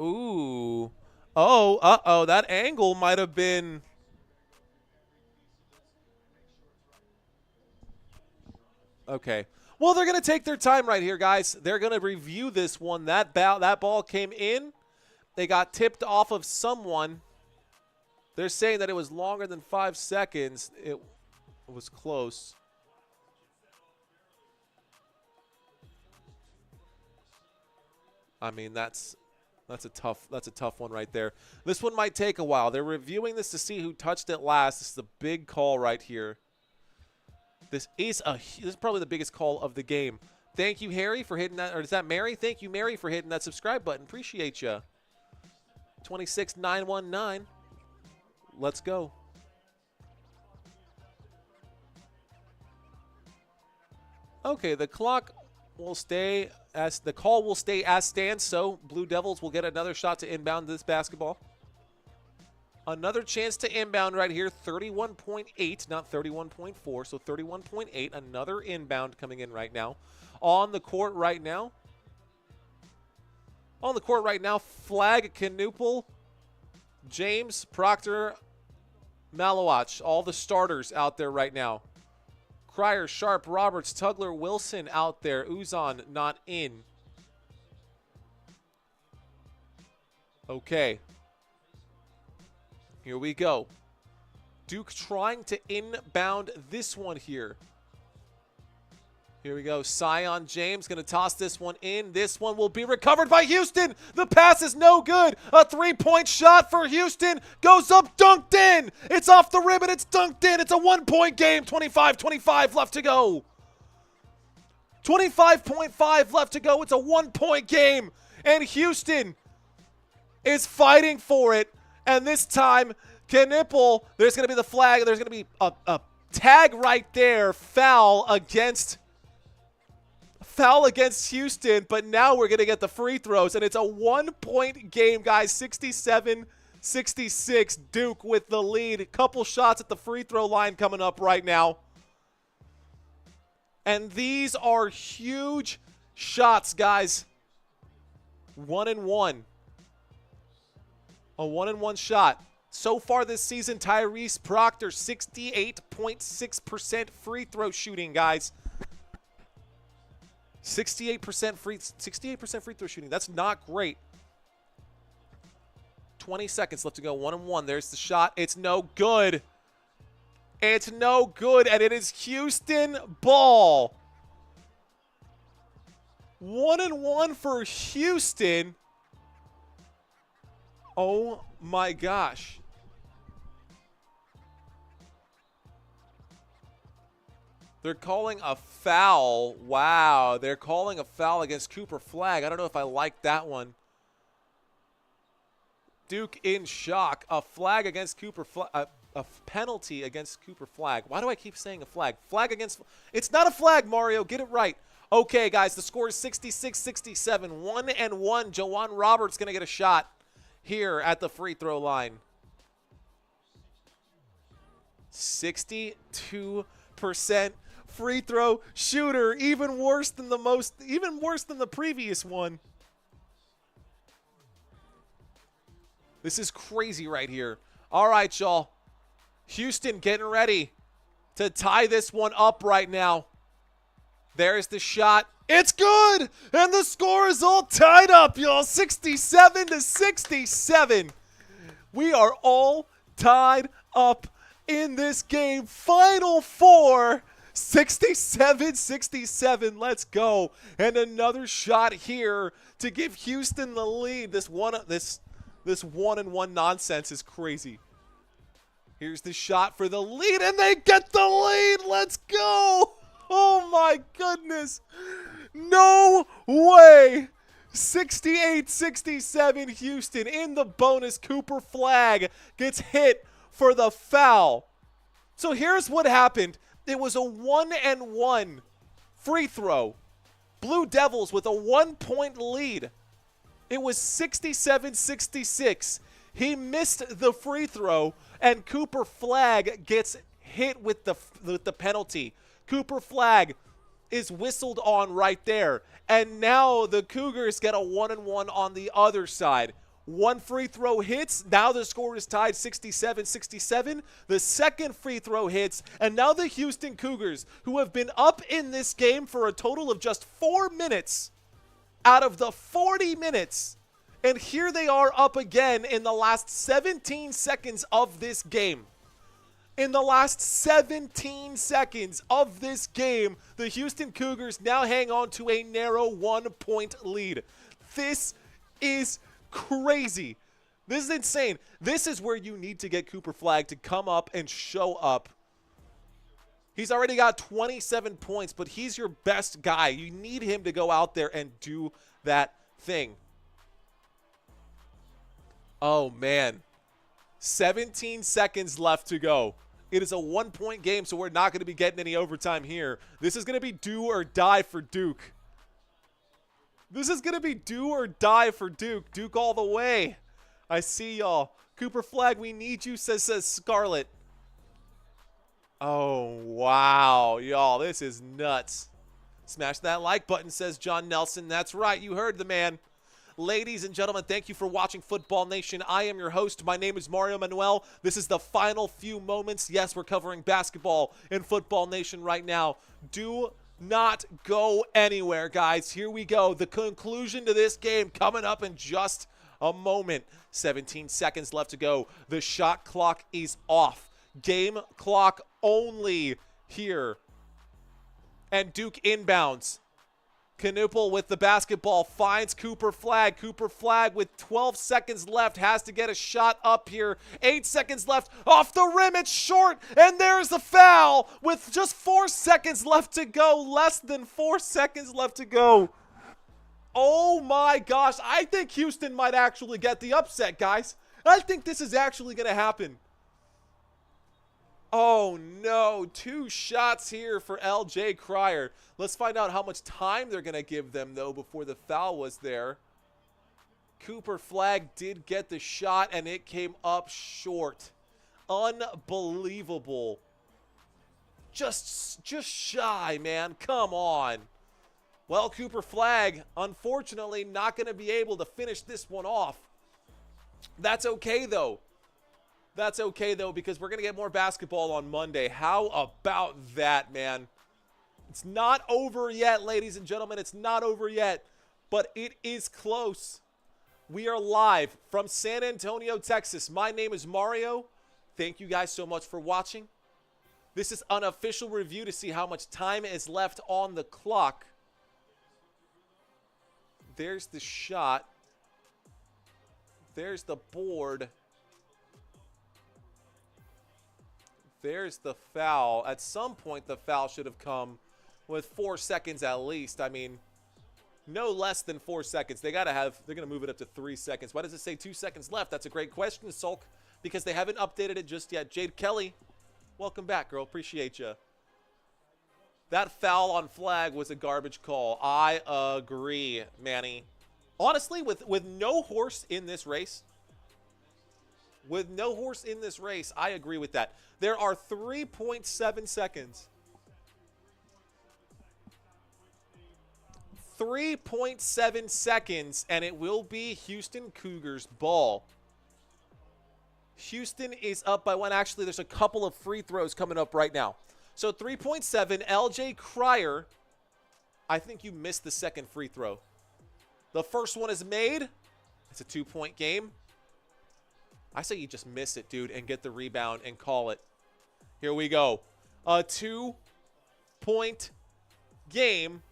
[SPEAKER 1] Ooh. Oh, uh-oh. That angle might have been... Okay. Well, they're going to take their time right here, guys. They're going to review this one. That ball came in. They got tipped off of someone. They're saying that it was longer than 5 seconds. It was close. I mean, that's a tough one right there. This one might take a while. They're reviewing this to see who touched it last. This is a big call right here. This is probably the biggest call of the game. Thank you, Harry, for hitting that. Or is that Mary? Thank you, Mary, for hitting that subscribe button. Appreciate you. 26919. Let's go. Okay, the clock will stay as the call will stay as stands. So Blue Devils will get another shot to inbound this basketball. Another chance to inbound right here, 31.8, not 31.4, so 31.8. Another inbound coming in right now. On the court right now. Flagg, Knuppel, James, Proctor, Malowach, all the starters out there right now. Cryer, Sharp, Roberts, Tugler, Wilson out there. Uzan not in. Okay. Here we go. Duke trying to inbound this one here. Here we go. Sion James going to toss this one in. This one will be recovered by Houston. The pass is no good. A three-point shot for Houston. Goes up, dunked in. It's off the rim and it's dunked in. It's a one-point game. 25-25 left to go. 25.5 left to go. It's a one-point game. And Houston is fighting for it. And this time, Knuppel, there's going to be the flag. There's going to be a tag right there. Foul against Houston. But now we're going to get the free throws. And it's a one-point game, guys. 67-66. Duke with the lead. A couple shots at the free throw line coming up right now. And these are huge shots, guys. 1-and-1. A 1-and-1 shot. So far this season, Tyrese Proctor, 68.6% free throw shooting, guys. 68% free throw shooting. That's not great. 20 seconds left to go. 1-and-1. There's the shot. It's no good. It's no good, and it is Houston ball. 1-and-1 for Houston. Oh my gosh. They're calling a foul. Wow, they're calling a foul against Cooper Flagg. I don't know if I like that one. Duke in shock. A flag against Cooper Flagg. A penalty against Cooper Flagg. Why do I keep saying a flag? Flag against... It's not a flag, Mario. Get it right. Okay, guys, the score is 66-67. 1-1. Jawan Roberts going to get a shot here at the free throw line. 62% free throw shooter. Even worse than the previous one. This is crazy right here. All right, y'all. Houston getting ready to tie this one up right now. There's the shot. It's good! And the score is all tied up, y'all. 67-67. We are all tied up in this game. Final four. 67-67. Let's go. And another shot here to give Houston the lead. This one-and-one nonsense is crazy. Here's the shot for the lead, and they get the lead. Let's go. Oh, my goodness. No way. 68-67 Houston. In the bonus, Cooper Flagg gets hit for the foul. So here's what happened. It was a 1-and-1 free throw. Blue Devils with a 1-point lead. It was 67-66. He missed the free throw, and Cooper Flagg gets hit with the penalty. Cooper Flagg is whistled on right there. And now the Cougars get a 1-and-1 on the other side. One free throw hits. Now the score is tied 67-67. The second free throw hits. And now the Houston Cougars, who have been up in this game for a total of just 4 minutes out of the 40 minutes. And here they are up again in the last 17 seconds of this game. In the last 17 seconds of this game, the Houston Cougars now hang on to a narrow 1-point lead. This is crazy. This is insane. This is where you need to get Cooper Flagg to come up and show up. He's already got 27 points, but he's your best guy. You need him to go out there and do that thing. Oh, man. 17 seconds left to go. It is a 1-point game, so we're not going to be getting any overtime here. This is going to be do or die for Duke. This is going to be do or die for Duke. Duke all the way. I see y'all. Cooper Flagg, we need you, says Scarlett. Oh, wow. Y'all, this is nuts. Smash that like button, says John Nelson. That's right. You heard the man. Ladies and gentlemen, thank you for watching Football Nation. I am your host. My name is Mario Manuel. This is the final few moments. Yes, we're covering basketball in Football Nation right now. Do not go anywhere, guys. Here we go. The conclusion to this game coming up in just a moment. 17 seconds left to go. The shot clock is off. Game clock only here. And Duke inbounds. Knuppel with the basketball finds Cooper Flagg. Cooper Flagg with 12 seconds left has to get a shot up here. 8 seconds left. Off the rim. It's short. And there's the foul with just 4 seconds left to go. Less than 4 seconds left to go. Oh my gosh. I think Houston might actually get the upset, guys. I think this is actually going to happen. Oh no, 2 shots here for L.J. Cryer. Let's find out how much time they're going to give them, though, before the foul was there. Cooper Flagg did get the shot, and it came up short. Unbelievable. Just shy, man. Come on. Well, Cooper Flagg, unfortunately, not going to be able to finish this one off. That's okay, though. That's okay, though, because we're going to get more basketball on Monday. How about that, man? It's not over yet, ladies and gentlemen. It's not over yet, but it is close. We are live from San Antonio, Texas. My name is Mario. Thank you guys so much for watching. This is an official review to see how much time is left on the clock. There's the shot. There's the board. there's the foul. At some point, the foul should have come with 4 seconds at least. I mean, no less than 4 seconds. They're going to move it up to 3 seconds. Why does it say 2 seconds left? That's a great question, Sulk, because they haven't updated it just yet. Jade Kelly, welcome back, girl. Appreciate you. That foul on Flagg was a garbage call. I agree, Manny. Honestly, with no horse in this race, I agree with that. There are 3.7 seconds. 3.7 seconds, and it will be Houston Cougars ball. Houston is up by 1. Actually, there's a couple of free throws coming up right now. So 3.7, LJ Cryer, I think you missed the second free throw. The first one is made. It's a 2-point game. I say you just miss it, dude, and get the rebound and call it. Here we go. A 2-point game.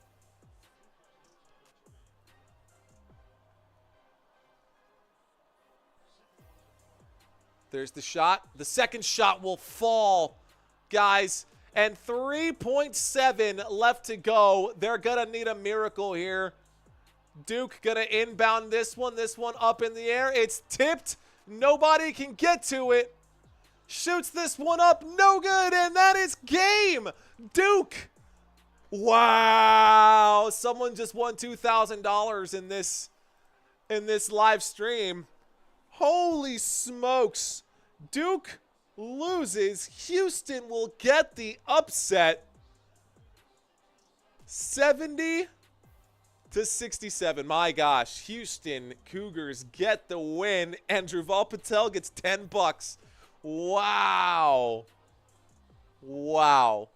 [SPEAKER 1] There's the shot. The second shot will fall, guys. And 3.7 left to go. They're going to need a miracle here. Duke going to inbound this one. This one up in the air. It's tipped. Nobody can get to it. Shoots this one up. No good. And that is game. Duke. Wow. Someone just won $2,000 in this live stream. Holy smokes. Duke loses. Houston will get the upset. 70-67. My gosh. Houston Cougars get the win. And Druval Patel gets $10. Wow. Wow.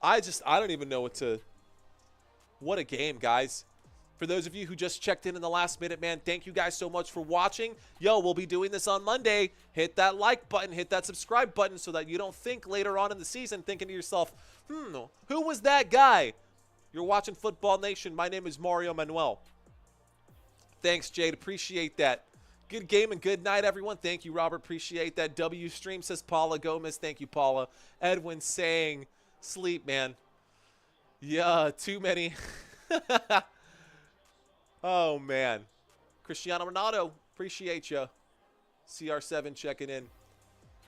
[SPEAKER 1] I don't even know what a game, guys. For those of you who just checked in the last minute, man, thank you guys so much for watching. Yo, we'll be doing this on Monday. Hit that like button, hit that subscribe button so that you don't think later on in the season thinking to yourself, who was that guy? You're watching Football Nation. My name is Mario Manuel. Thanks, Jade. Appreciate that. Good game and good night, everyone. Thank you, Robert. Appreciate that. W stream, says Paula Gomez. Thank you, Paula. Edwin saying, sleep, man. Yeah, too many. Oh, man. Cristiano Ronaldo, appreciate you. CR7 checking in.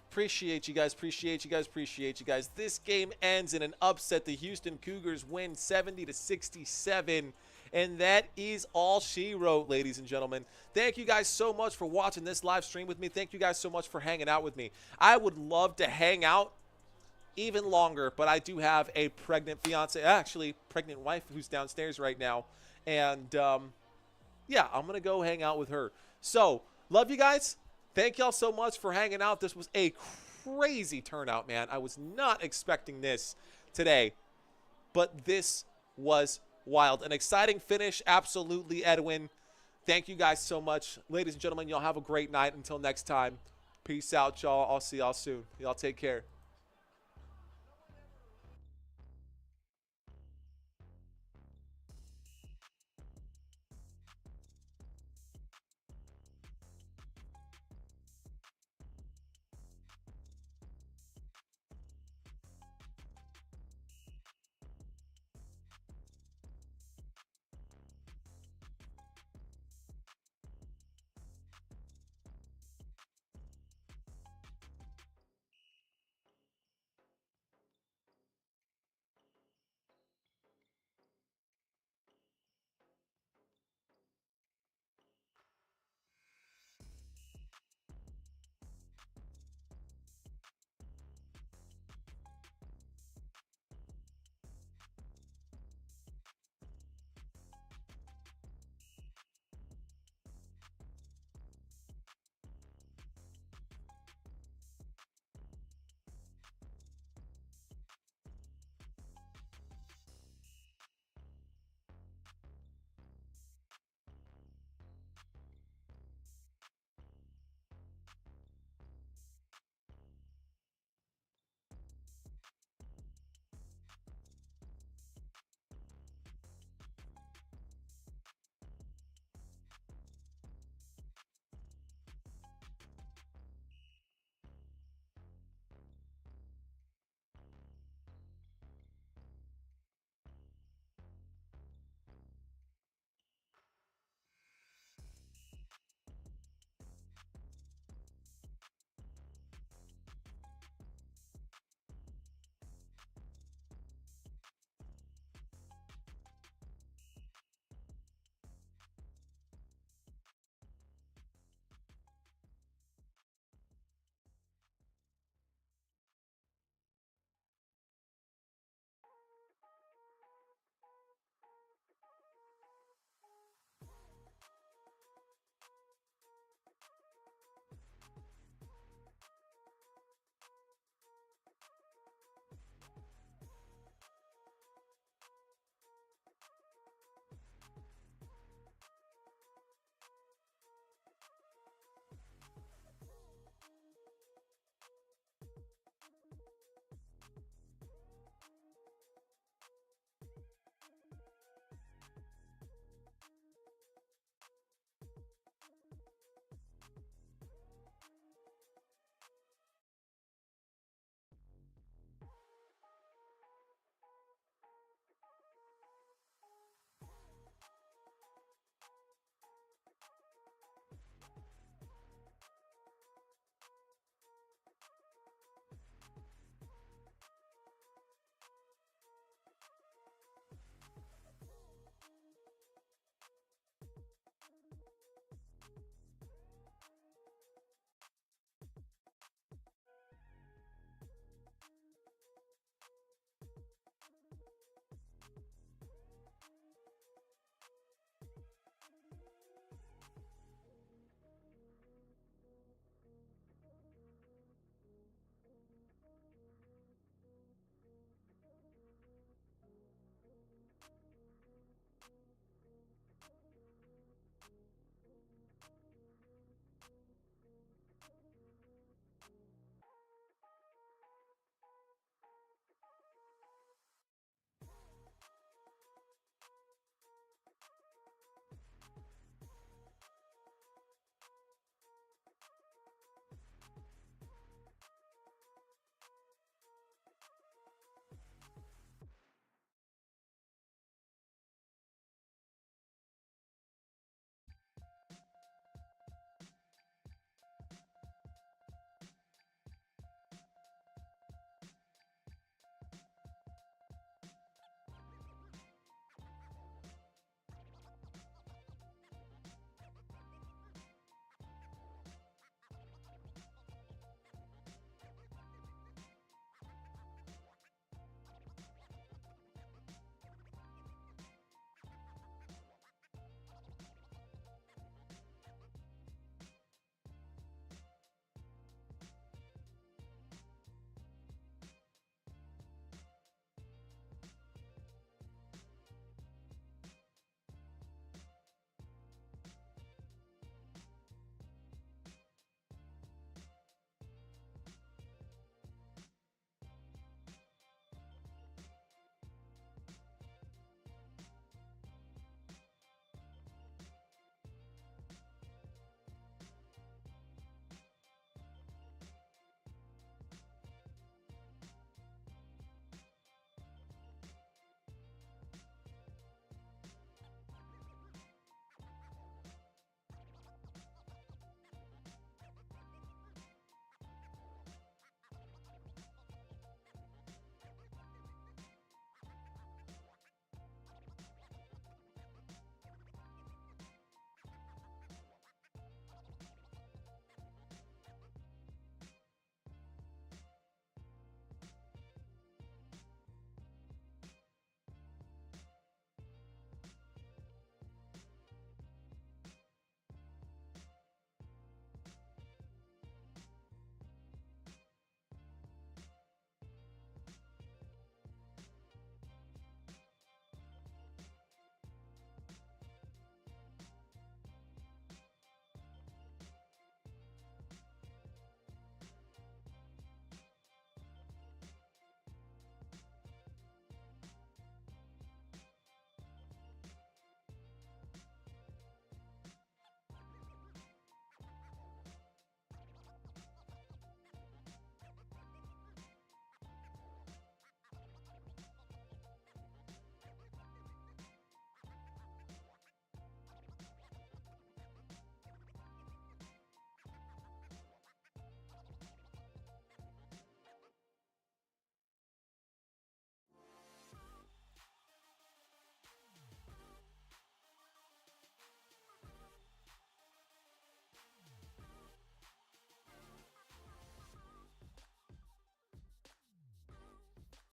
[SPEAKER 1] Appreciate you guys, appreciate you guys, appreciate you guys. This game ends in an upset. The Houston Cougars win 70-67. And that is all she wrote, ladies and gentlemen. Thank you guys so much for watching this live stream with me. Thank you guys so much for hanging out with me. I would love to hang out even longer, but I do have a pregnant fiance, actually pregnant wife who's downstairs right now. And, yeah, I'm going to go hang out with her. So, love you guys. Thank y'all so much for hanging out. This was a crazy turnout, man. I was not expecting this today, but this was wild. An exciting finish, absolutely, Edwin. Thank you guys so much. Ladies and gentlemen, y'all have a great night. Until next time, peace out, y'all. I'll see y'all soon. Y'all take care.